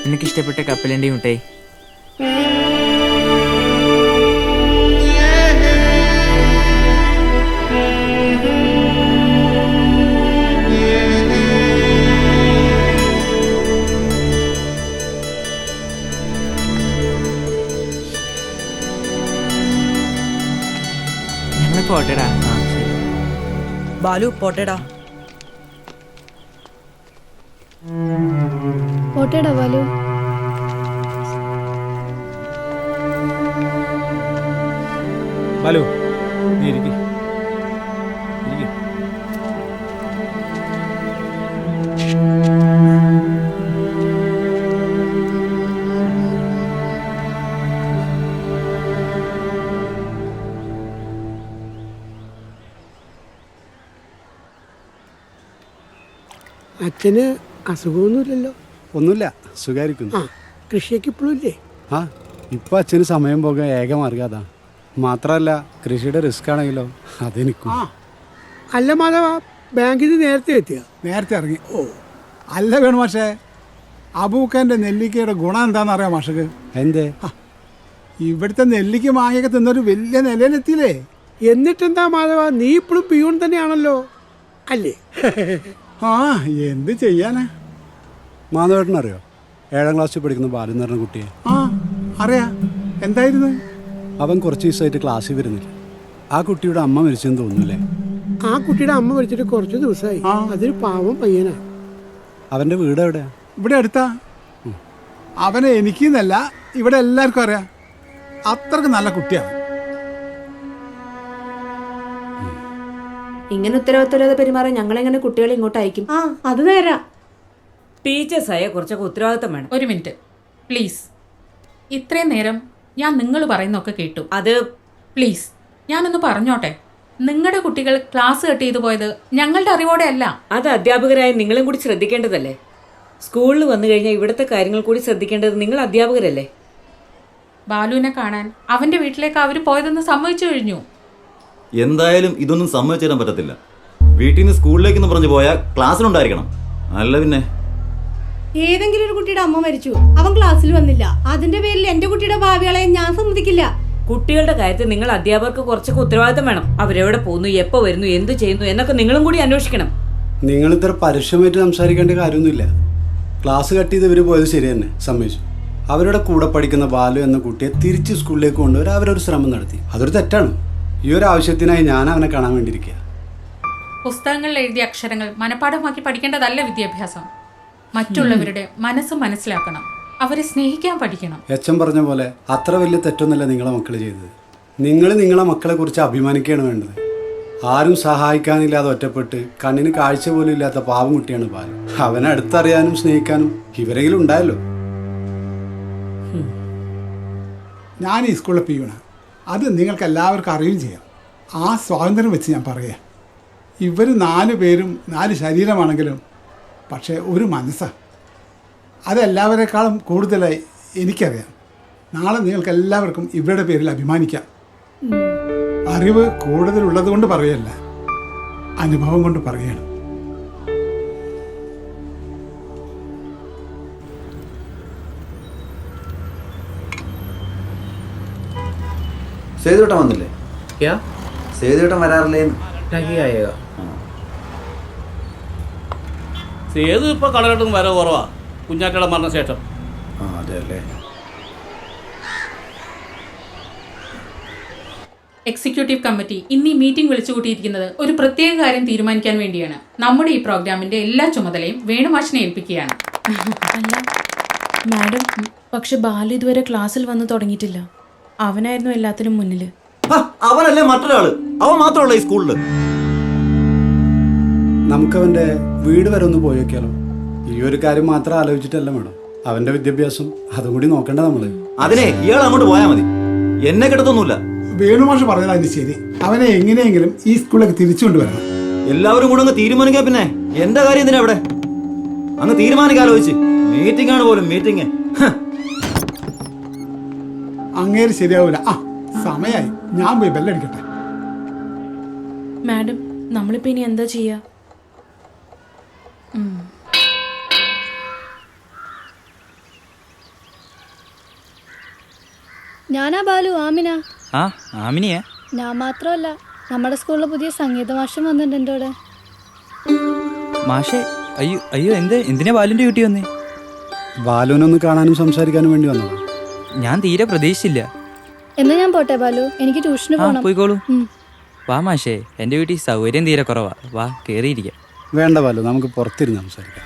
നിനക്കിഷ്ടപ്പെട്ട കപ്പലണ്ടി മുട്ടേ? ഞങ്ങൾ പോട്ടെടാ. ബാലു പോട്ടേടാ. പോട്ടേടാ ബാലു. ബാലു നീ ഇരിക്ക്. അച്ഛന് അസുഖമൊന്നുമില്ലല്ലോ? ഒന്നുമില്ല, സുഖായിരിക്കുന്നു. കൃഷിയൊക്കെ ഇപ്പോഴും ഇല്ലേ? ആ, ഇപ്പൊ അച്ഛന് സമയം പോകാൻ ഏക മാർഗം അതാ. മാത്രല്ല കൃഷിയുടെ റിസ്ക് ആണെങ്കിലോ അതെനിക്കും. അല്ല മാധവ, ബാങ്കിൽ നിന്ന് നേരത്തെ എത്തിയ? നേരത്തെ ഇറങ്ങി. ഓ അല്ല വേണു മാഷേ, അബൂക്കൻ്റെ നെല്ലിക്കയുടെ ഗുണം എന്താണെന്ന് അറിയാം മാഷക്ക്? എന്തേ? ഇവിടുത്തെ നെല്ലിക്ക മാങ്ങയൊക്കെ തിന്നൊരു വലിയ നിലയിലെത്തിയില്ലേ. എന്നിട്ടെന്താ മാധവ, നീ ഇപ്പോഴും പിയൂൺ തന്നെയാണല്ലോ അല്ലേ? ആ, എന്ത് ചെയ്യാനാ. മാധവേട്ടനറിയോ 7ാം ക്ലാസ്സിൽ പഠിക്കുന്ന ബാലു എന്ന് പറഞ്ഞ കുട്ടിയെ? ആ അറിയാം. എന്തായിരുന്നു? അവൻ കുറച്ച് ദിവസമായിട്ട് ക്ലാസ്സിൽ വരുന്നില്ല. ആ കുട്ടിയുടെ അമ്മ മരിച്ചെന്ന് തോന്നുന്നില്ലേ? ആ കുട്ടിയുടെ അമ്മ മരിച്ചിട്ട് കുറച്ച് ദിവസമായി. അതൊരു പാവം പയ്യനാ. അവന്റെ വീട് എവിടെയാ? ഇവിടെ അടുത്താ. അവനെ എനിക്കെന്നല്ല, ഇവിടെ എല്ലാവർക്കും അറിയാം. അത്രക്ക് നല്ല കുട്ടിയാണ്. ഇങ്ങനെ ഉത്തരവാദിത്തമില്ലാതെ പെരുമാറാൻ ഞങ്ങളെങ്ങനെ കുട്ടികളെ ഇങ്ങോട്ട് അയക്കും? അത് നേരാ. ടീച്ചേഴ്സായ കുറച്ചൊക്കെ ഉത്തരവാദിത്തം വേണം. ഒരു മിനിറ്റ് പ്ലീസ്. ഇത്രയും നേരം ഞാൻ നിങ്ങൾ പറയുന്നൊക്കെ കേട്ടു. അത് പ്ലീസ് ഞാനൊന്ന് പറഞ്ഞോട്ടെ. നിങ്ങളുടെ കുട്ടികൾ ക്ലാസ് കട്ട് ചെയ്തു പോയത് ഞങ്ങളുടെ അറിവോടെ അല്ല. അത് അധ്യാപകരായ നിങ്ങളും കൂടി ശ്രദ്ധിക്കേണ്ടതല്ലേ? സ്കൂളിൽ വന്നു കഴിഞ്ഞാൽ ഇവിടുത്തെ കാര്യങ്ങൾ കൂടി ശ്രദ്ധിക്കേണ്ടത് നിങ്ങൾ അധ്യാപകരല്ലേ? ബാലുവിനെ കാണാൻ അവന്റെ വീട്ടിലേക്ക് അവർ പോയതെന്ന് സമ്മതിച്ചു കഴിഞ്ഞു. എന്തായാലും ഇതൊന്നും സമ്മതിച്ചു തരാൻ പറ്റത്തില്ല. വീട്ടിൽ നിന്ന് സ്കൂളിലേക്കെന്ന് പറഞ്ഞു പോയാൽ ക്ലാസ്സിലുണ്ടായിരിക്കണം. അല്ല പിന്നെ ഏതെങ്കിലും ഒരു കുട്ടിയുടെ അമ്മ മരിച്ചു, അവൻ ക്ലാസ്സിൽ വന്നില്ല, അതിന്റെ പേരിൽ എന്റെ കുട്ടിയുടെ ഭാവികളെ ഞാൻ സമ്മതിക്കില്ല. കുട്ടികളുടെ കാര്യത്തിൽ നിങ്ങൾ അധ്യാപകർക്ക് കുറച്ചൊക്കെ ഉത്തരവാദിത്തം വേണം. അവരെവിടെ പോകുന്നു, എപ്പോൾ വരുന്നു, എന്ത് ചെയ്യുന്നു എന്നൊക്കെ നിങ്ങളും കൂടി അന്വേഷിക്കണം. നിങ്ങൾ ഇത്ര പരുഷമായിട്ട് സംസാരിക്കേണ്ട കാര്യമൊന്നുമില്ല. ക്ലാസ് കട്ട് ചെയ്ത് ഇവർ പോയത് ശരി തന്നെ, സമ്മതിച്ചു. അവരുടെ കൂടെ പഠിക്കുന്ന ബാലു എന്ന കുട്ടിയെ തിരിച്ച് സ്കൂളിലേക്ക് കൊണ്ടുവരാൻ അവരൊരു ശ്രമം നടത്തി. അതൊരു തെറ്റാണ്. ഈ ഒരു ആവശ്യത്തിനായി ഞാൻ അവനെ കാണാൻ വേണ്ടിയിരിക്കുക. പുസ്തകങ്ങളിൽ എഴുതിയ അക്ഷരങ്ങൾ മനഃപ്പാഠമാക്കി പഠിക്കേണ്ടതല്ല വിദ്യാഭ്യാസം. മറ്റുള്ളവരുടെ മനസ്സ് മനസ്സിലാക്കണം, അവരെ സ്നേഹിക്കാൻ പഠിക്കണം. എച്ചൻ പറഞ്ഞ പോലെ അത്ര വലിയ തെറ്റൊന്നുമല്ല നിങ്ങളെ മക്കൾ ചെയ്തത്. നിങ്ങൾ നിങ്ങളെ മക്കളെ കുറിച്ച് അഭിമാനിക്കുകയാണ് വേണ്ടത്. ആരും സഹായിക്കാനില്ലാതെ ഒറ്റപ്പെട്ട് കണ്ണിന് കാഴ്ച പോലും ഇല്ലാത്ത പാവം കുട്ടിയാണ് ബാലു. അവനെ അടുത്തറിയാനും സ്നേഹിക്കാനും ഇവരെങ്കിലും ഉണ്ടായല്ലോ. ഞാൻ ഈ സ്കൂളിൽ പിയൂണ, അത് നിങ്ങൾക്ക് എല്ലാവർക്കും അറിയുകയും ചെയ്യാം. ആ സ്വാതന്ത്ര്യം വെച്ച് ഞാൻ പറയാം. ഇവർ 4 പേരും 4 ശരീരമാണെങ്കിലും പക്ഷേ ഒരു മനസ്സാണ്. അതെല്ലാവരെക്കാളും കൂടുതലായി എനിക്കറിയാം. നാളെ നിങ്ങൾക്ക് എല്ലാവർക്കും ഇവരുടെ പേരിൽ അഭിമാനിക്കാം. അറിവ് കൂടുതലുള്ളത് കൊണ്ട് പറയല്ല, അനുഭവം കൊണ്ട് പറയുകയാണ്. സേതുട്ടൻ വന്നില്ലേ? സേതുട്ടൻ വരാറില്ലേ? സേതു ഇപ്പൊ കടലോട്ടും വരവ് കുറവാ, കുഞ്ഞാറ്റയുടെ മരണശേഷം. അതെ അല്ലേ. എക്സിക്യൂട്ടീവ് കമ്മിറ്റി ഇന്ന് ഈ മീറ്റിംഗ് വിളിച്ചു കൂട്ടിയിരിക്കുന്നത് ഒരു പ്രത്യേക കാര്യം തീരുമാനിക്കാൻ വേണ്ടിയാണ്. നമ്മുടെ ഈ പ്രോഗ്രാമിന്റെ എല്ലാ ചുമതലയും വേണുമാഷിനെ ഏൽപ്പിക്കുകയാണ്. അല്ല മാഡം, പക്ഷെ ബാലു ഇതുവരെ ക്ലാസ്സിൽ വന്ന് തുടങ്ങിയിട്ടില്ല. അവനായിരുന്നു എല്ലാത്തിനും മുന്നില്. അവനല്ലേ മറ്റൊരാള്, അവൻ മാത്രമല്ല ഈ സ്കൂളില്. നമുക്കവൻ്റെ വീട് വരെ ഒന്ന് പോയി നോക്കിയാലോ? ഈ ഒരു കാര്യം മാത്രം ആലോചിച്ചിട്ടല്ല മേഡം, അവൻ്റെ വിദ്യാഭ്യാസം അതും കൂടി നോക്കണ്ട നമ്മള്. അതിനെ ഇയാൾ അങ്ങോട്ട് പോയാൽ മതി, എന്നെ കിടത്തൊന്നുമില്ല. വേണുമാഷ് പറഞ്ഞതാണ് ശരി. അവനെ എങ്ങനെയെങ്കിലും ഈ സ്കൂളിലേക്ക് തിരിച്ചു കൊണ്ടുവരണം. എല്ലാവരും കൂടെ അങ്ങ് തീരുമാനിക്കാം. പിന്നെ എന്റെ കാര്യം എന്തിനാ അവിടെ? അങ്ങ് തീരുമാനിക്കാലോചിച്ച്. മീറ്റിംഗ് ആണ് പോലും മീറ്റിംഗ്. അങ്ങേര് ശരിയാവൂല. സമയായി, ഞാൻ പോയി ബെല്ലടിക്കട്ടെ. മാഡം, നമ്മളിപ്പോ ഇനി എന്താ ചെയ്യാ? ഞാനാ ബാലു, ആമിന. ആമിനിയാ? ഞാൻ മാത്രമല്ല, നമ്മുടെ സ്കൂളിൽ പുതിയ സംഗീത മാഷം വന്നിട്ടുണ്ട് എൻ്റെ കൂടെ. മാഷേ, അയ്യോ അയ്യോ, എന്തിനാ ബാലുവിന്റെ വീട്ടിൽ വന്നേ? ബാലുവിനൊന്ന് കാണാനും സംസാരിക്കാനും വേണ്ടി വന്നതാണ്. ഞാൻ തീരെ പ്രതീക്ഷിച്ചില്ല. എന്നാ ഞാൻ പോട്ടെ ബാലു, എനിക്ക് ട്യൂഷന് പോകണം. പോയിക്കോളൂ. വാ മാഷേ, എൻ്റെ വീട്ടിൽ സൗകര്യം തീരെ കുറവാ. വാ, കേറിയിരിക്കാം. വേണ്ട ബാലു, നമുക്ക് പുറത്തിരുന്ന് സംസാരിക്കാം.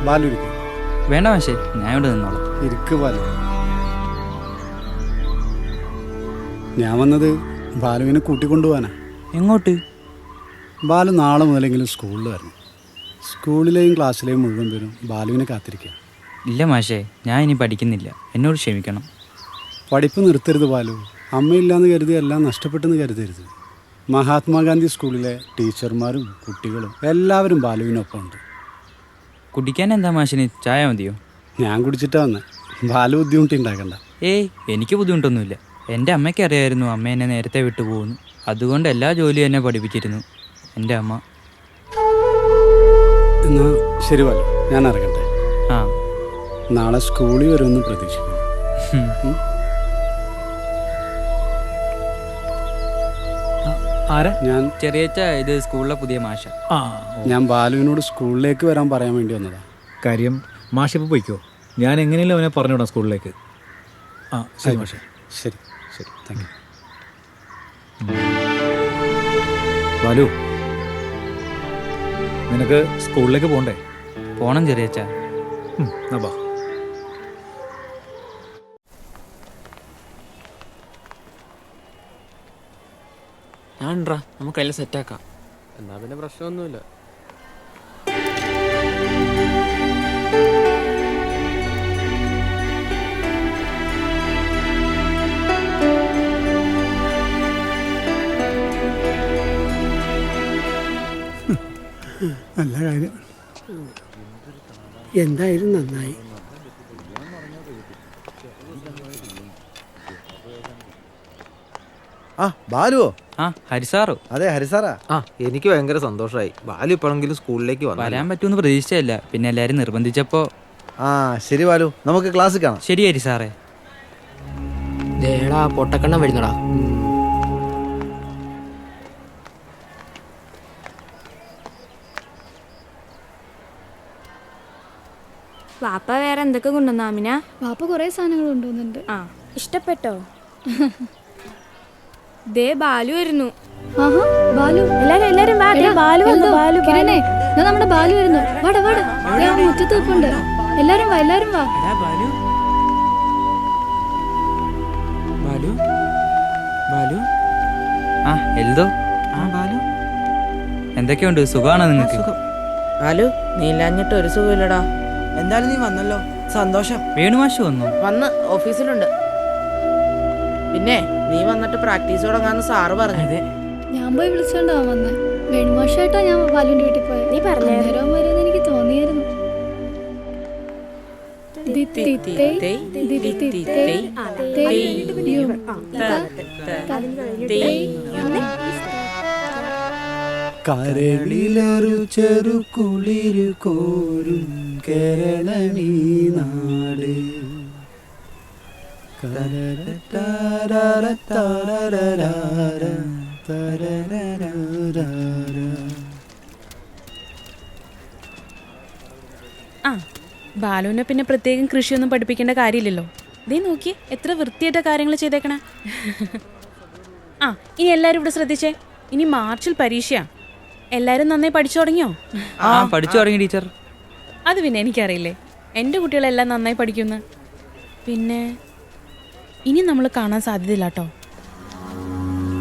ബാലു ഇരിക്കും. വേണ്ട മാഷേ, ഞാൻ ഇവിടെ നിന്നോളാം. ഇരിക്ക് ബാലു. ഞാൻ വന്നത് ബാലുവിനെ കൂട്ടിക്കൊണ്ടുപോകാനാ. എങ്ങോട്ട്? ബാലു നാളെ മുതലെങ്കിലും സ്കൂളിൽ വരണം. സ്കൂളിലെയും ക്ലാസ്സിലെയും മുഴുവൻ പേരും ബാലുവിനെ കാത്തിരിക്കുക. ഇല്ല മാഷേ, ഞാൻ ഇനി പഠിക്കുന്നില്ല, എന്നോട് ക്ഷമിക്കണം. പഠിപ്പ് നിർത്തരുത് ബാലു. അമ്മയില്ലാന്ന് കരുതി എല്ലാം നഷ്ടപ്പെട്ടെന്ന് കരുതരുത്. മഹാത്മാഗാന്ധി സ്കൂളിലെ ടീച്ചർമാരും കുട്ടികളും എല്ലാവരും ബാലുവിനൊപ്പമുണ്ട്. കുടിക്കാൻ എന്താ മാഷിന്? ചായ മതിയോ? ഞാൻ കുടിച്ചിട്ടാ വന്നേ. ബാലു ബുദ്ധിമുട്ടുണ്ടാക്കണ്ട. ഏയ്, എനിക്ക് ബുദ്ധിമുട്ടൊന്നുമില്ല. എൻ്റെ അമ്മയ്ക്ക് അറിയായിരുന്നു അമ്മ എന്നെ നേരത്തെ വിട്ടു പോകുന്നു. അതുകൊണ്ട് എല്ലാ ജോലിയും എന്നെ പഠിപ്പിച്ചിരുന്നു എൻ്റെ അമ്മ. എന്നാ ശരി ബാലു, ഞാൻ ഇറങ്ങട്ടെ. നാളെ സ്കൂളിൽ വരുമെന്ന് പ്രതീക്ഷിക്കുന്നു. ഞാൻ ചെറിയച്ച, ഇത് സ്കൂളിലെ പുതിയ മാഷ. ഞാൻ ബാലുവിനോട് സ്കൂളിലേക്ക് വരാൻ പറയാൻ വേണ്ടി വന്നതാ. കാര്യം മാഷിപ്പോൾ പോയിക്കോ, ഞാൻ എങ്ങനെയല്ലോ അവനെ പറഞ്ഞു വിടാം സ്കൂളിലേക്ക്. ശരി മാഷേ. ശരി ശരി, താങ്ക് യു. ബാലു, നിനക്ക് സ്കൂളിലേക്ക് പോകണ്ടേ? പോണം ചെറിയച്ച. ബാ. ഞാൻട്രാ, നമുക്ക് അതിൽ സെറ്റാക്കാം. എന്നാ പിന്നെ പ്രശ്നമൊന്നുമില്ല. നല്ല കാര്യം. എന്തായാലും നന്നായി. ബാലുവോ? ഹരിസാറോ? അതെ, ഹരിസാറാ. എനിക്ക് ഭയങ്കര സന്തോഷമായി. ബാലു ഇപ്പോഴെങ്കിലും സ്കൂളിലേക്ക് വരാൻ പറ്റുമെന്ന് പ്രതീക്ഷിച്ചല്ല, പിന്നെ എല്ലാരും നിർബന്ധിച്ചപ്പോ. ശരി ബാലു, നമുക്ക് ക്ലാസ്സിൽ കാണാം. ശരി ഹരിസാറേ. പൊട്ടക്കണ്ണം വരുന്നടാ. വാപ്പ വേറെ എന്തൊക്കെ കൊണ്ടുവന്ന ആമിന? വാപ്പ കുറെ സാധനങ്ങൾ കൊണ്ടുവന്നുണ്ട്. ഇഷ്ടപ്പെട്ടോ? ദേ ബാലു വരുന്നു. ബാലു, എല്ലാരും വാ. ബാലു വന്നു. ബാലു, കിരണേ, നമ്മുടെ ബാലു വരുന്നു. വാടാ വാടാ, മുറ്റത്ത് നിൽപ്പുണ്ട്. എല്ലാരും വാ, എല്ലാരും വാ. ബാലു ബാലു ബാലു ആ എൽദോ. ആ ബാലു, എന്തൊക്കെയുണ്ട്? സുഖമാണോ നിങ്ങൾക്ക്? ബാലു, നീ ഇല്ലാഞ്ഞിട്ട് ഒരു സുഖമില്ലടാ. എന്തായാലും നീ വന്നല്ലോ, സന്തോഷം. വേണുമാഷ് വന്നു? വന്ന് ഓഫീസിലുണ്ട്. പിന്നെ നീ വന്നിട്ട് പ്രാക്ടീസ് തുടങ്ങാന്ന് സാറ് പറഞ്ഞു. ഞാൻ പോയി വിളിച്ചോണ്ടാ വന്നേ. വേണുമാഷായിട്ടാ ഞാൻ ബാലുവിന്റെ വീട്ടിൽ പോയത്. നീ പറഞ്ഞേരം വരുമെന്ന് എനിക്ക് തോന്നിയായിരുന്നു. കരളിലൊരു ചെറു കുളിരു കോരും കേരളീ നാട്. ആ, ബാലുവിനെ പിന്നെ പ്രത്യേകം കൃഷിയൊന്നും പഠിപ്പിക്കേണ്ട കാര്യമില്ലല്ലോ. ദേ നോക്കിയേ, എത്ര വൃത്തിയായിട്ട കാര്യങ്ങൾ ചെയ്തേക്കണേ. ആ, ഇനി എല്ലാരും ഇവിടെ ശ്രദ്ധിച്ചേ. ഇനി മാർച്ചിൽ പരീക്ഷയാ. എല്ലാരും നന്നായി പഠിച്ചു തുടങ്ങിയോ? പഠിച്ചു തുടങ്ങി ടീച്ചർ. അത് പിന്നെ എനിക്കറിയില്ലേ, എൻ്റെ കുട്ടികളെല്ലാം നന്നായി പഠിക്കുന്നു. പിന്നെ ഇനി നമ്മൾ കാണാൻ സാധ്യതയില്ല കേട്ടോ.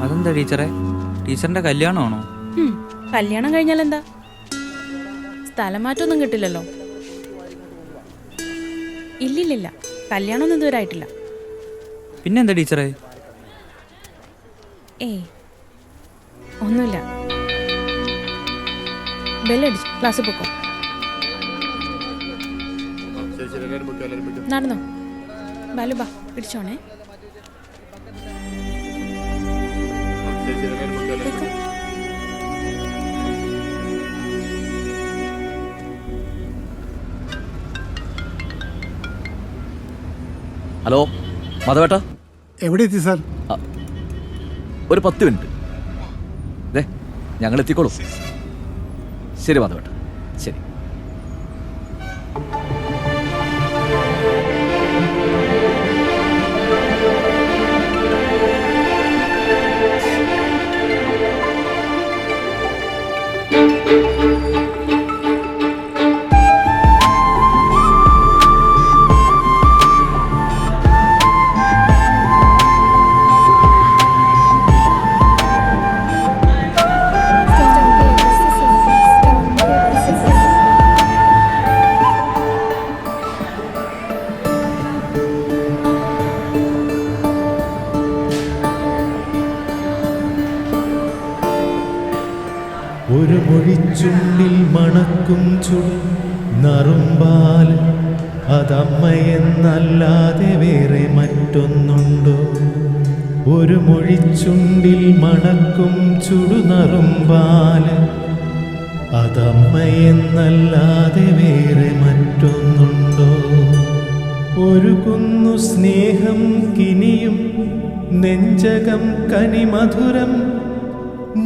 അതെന്താ ടീച്ചറെ? ടീച്ചറിന്റെ കല്യാണമാണോ? കല്യാണം കഴിഞ്ഞാൽ എന്താ, സ്ഥലം മാറ്റമൊന്നും കിട്ടില്ലല്ലോ. ഇല്ലില്ല, കല്യാണമൊന്നും ഇതുവരെ ആയിട്ടില്ല. പിന്നെന്താ ടീച്ചറെ? ഏയ് ഒന്നുമില്ല. ബെല്ലടിച്ചു, ക്ലാസ്സിൽ പോക്കോ. നടന്നോ ബാലു, ബാ പിടിച്ചോണേ. ഹലോ മാധവേട്ടാ, എവിടെ എത്തി സാർ? ഒരു 10 മിനിറ്റ്. ദേ ഞങ്ങൾ എത്തിക്കോളൂ. ശരി മാധവേട്ടാ, ശരി. ഒരു മൊഴിച്ചുള്ളിൽ മണക്കും ചുടി നറുമ്പാൽ, അതമ്മയെന്നല്ലാതെ വേറെ മറ്റൊന്നുണ്ടോ? ഒരു മൊഴിച്ചുണ്ടിൽ മണക്കും ചുടുനറുമ്പാൽ, അതമ്മയെന്നല്ലാതെ വേറെ മറ്റൊന്നുണ്ടോ? ഒരു കുന്നു സ്നേഹം കിനിയും നെഞ്ചകം കനിമധുരം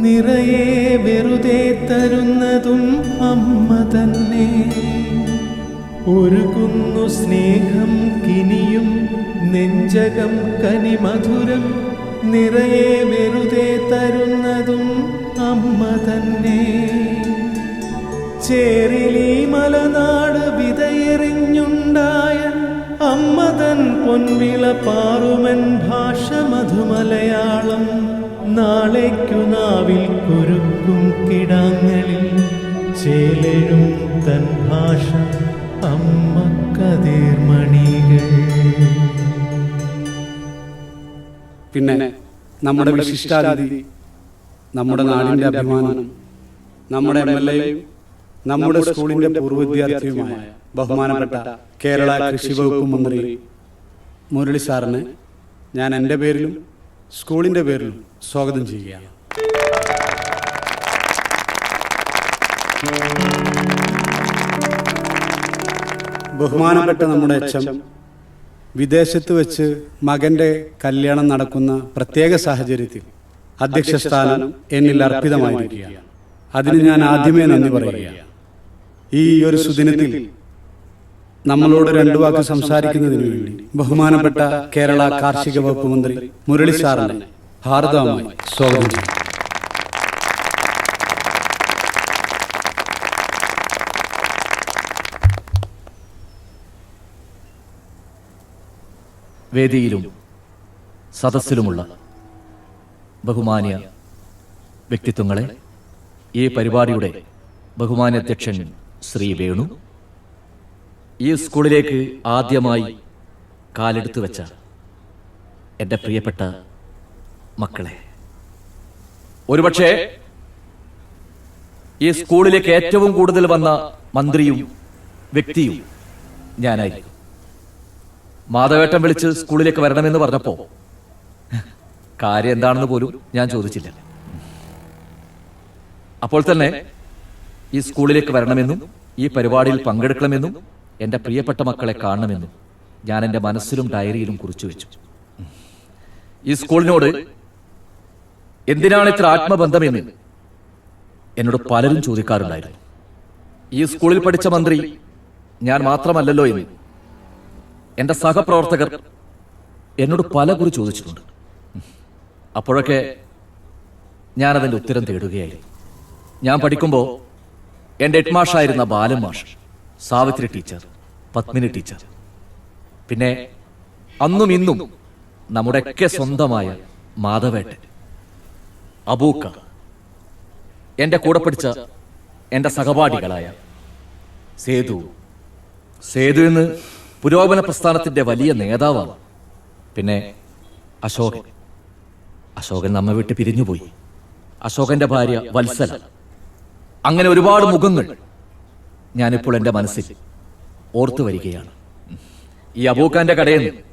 നിറയെ വെറുതെ തരുന്നതും അമ്മ തന്നെ. ഒരു കുന്നു സ്നേഹം കിനിയും നെഞ്ചകം കനിമധുരം നിറയെ വെറുതെ തരുന്നതും അമ്മ തന്നെ. ചേറിലി മലനാട് വിതയെറിഞ്ഞുണ്ടായ അമ്മതൻ പൊൻവിള പാറുമൻ ഭാഷ മധുമലയാളം. നാളേക്കു നാവിൽ കുരുക്കും കിടാങ്ങളിൽ ചേലഴും തൻ ഭാഷ അമ്മ കതിർമണികൾ. പിന്നെ നമ്മുടെ വിശിഷ്ടാതിഥി, നമ്മുടെ നാടിൻ്റെ അഭിമാനം, നമ്മുടെ MLA യും നമ്മുടെ സ്കൂളിൻ്റെ പൂർവ്വ വിദ്യാർത്ഥിയുമായ ബഹുമാനപ്പെട്ട കേരള കൃഷി വകുപ്പ് മന്ത്രി മുരളി സാറിനെ ഞാൻ എൻ്റെ പേരിലും സ്കൂളിൻ്റെ പേരിലും സ്വാഗതം ചെയ്യുകയാണ്. ബഹുമാനപ്പെട്ട നമ്മുടെ HM വിദേശത്ത് വെച്ച് മകൻ്റെ കല്യാണം നടക്കുന്ന പ്രത്യേക സാഹചര്യത്തിൽ അധ്യക്ഷ സ്ഥാനം എന്നിൽ അർപ്പിതമായിരിക്കുകയാണ്. അതിന് ഞാൻ ആദ്യമേ നന്ദി പറയുകയാണ്. ഈ ഒരു സുദിനത്തിൽ നമ്മളോട് രണ്ടു വാക്ക് സംസാരിക്കുന്നതിന് വേണ്ടി ബഹുമാനപ്പെട്ട കേരള കാർഷിക വകുപ്പ് മന്ത്രി മുരളി സാറിനെ ഹാർദവമായി സ്വാഗതം ചെയ്യും. വേദിയിലും സദസ്സിലുമുള്ള ബഹുമാന്യ വ്യക്തിത്വങ്ങളെ, ഈ പരിപാടിയുടെ ബഹുമാന്യ അധ്യക്ഷൻ ശ്രീ വേണു, ഈ സ്കൂളിലേക്ക് ആദ്യമായി കാലെടുത്തു വെച്ച എൻ്റെ പ്രിയപ്പെട്ട മക്കളെ, ഒരുപക്ഷെ ഈ സ്കൂളിലേക്ക് ഏറ്റവും കൂടുതൽ വന്ന മന്ത്രിയും വ്യക്തിയും ഞാനായിരിക്കും. മാധവേട്ടൻ വിളിച്ച് സ്കൂളിലേക്ക് വരണമെന്ന് പറഞ്ഞപ്പോ കാര്യം എന്താണെന്ന് പോലും ഞാൻ ചോദിച്ചില്ല. അപ്പോൾ തന്നെ ഈ സ്കൂളിലേക്ക് വരണമെന്നും ഈ പരിപാടിയിൽ പങ്കെടുക്കണമെന്നും എൻ്റെ പ്രിയപ്പെട്ട മക്കളെ കാണണമെന്നും ഞാൻ എൻ്റെ മനസ്സിലും ഡയറിയിലും കുറിച്ചു വെച്ചു. ഈ സ്കൂളിനോട് എന്തിനാണ് ഇത്ര ആത്മബന്ധമെന്ന് എന്നോട് പലരും ചോദിക്കാറുണ്ടായിരുന്നു. ഈ സ്കൂളിൽ പഠിച്ച മന്ത്രി ഞാൻ മാത്രമല്ലല്ലോ എന്ന് എൻ്റെ സഹപ്രവർത്തകർ എന്നോട് പലകുറി ചോദിച്ചിട്ടുണ്ട്. അപ്പോഴൊക്കെ ഞാനതിൻ്റെ ഉത്തരം തേടുകയായിരുന്നു. ഞാൻ പഠിക്കുമ്പോൾ എൻ്റെ ഹെഡ്മാഷായിരുന്ന ബാലൻ മാഷ്, സാവിത്രി ടീച്ചർ, പത്മിനി ടീച്ചർ, പിന്നെ അന്നും ഇന്നും നമ്മുടെയൊക്കെ സ്വന്തമായ മാധവേട്ടൻ, അബൂക്ക, എൻ്റെ കൂടെ പഠിച്ച എൻ്റെ സഹപാഠികളായ സേതു എന്ന് പുരോഗമന പ്രസ്ഥാനത്തിൻ്റെ വലിയ നേതാവാണ്. പിന്നെ അശോകൻ നമ്മെ വിട്ട് പിരിഞ്ഞുപോയി. അശോകന്റെ ഭാര്യ വത്സല. അങ്ങനെ ഒരുപാട് മുഖങ്ങൾ ഞാനിപ്പോൾ എൻ്റെ മനസ്സിൽ ഓർത്തു വരികയാണ്. ഈ അബൂക്കാന്റെ കടയിൽ നിന്ന്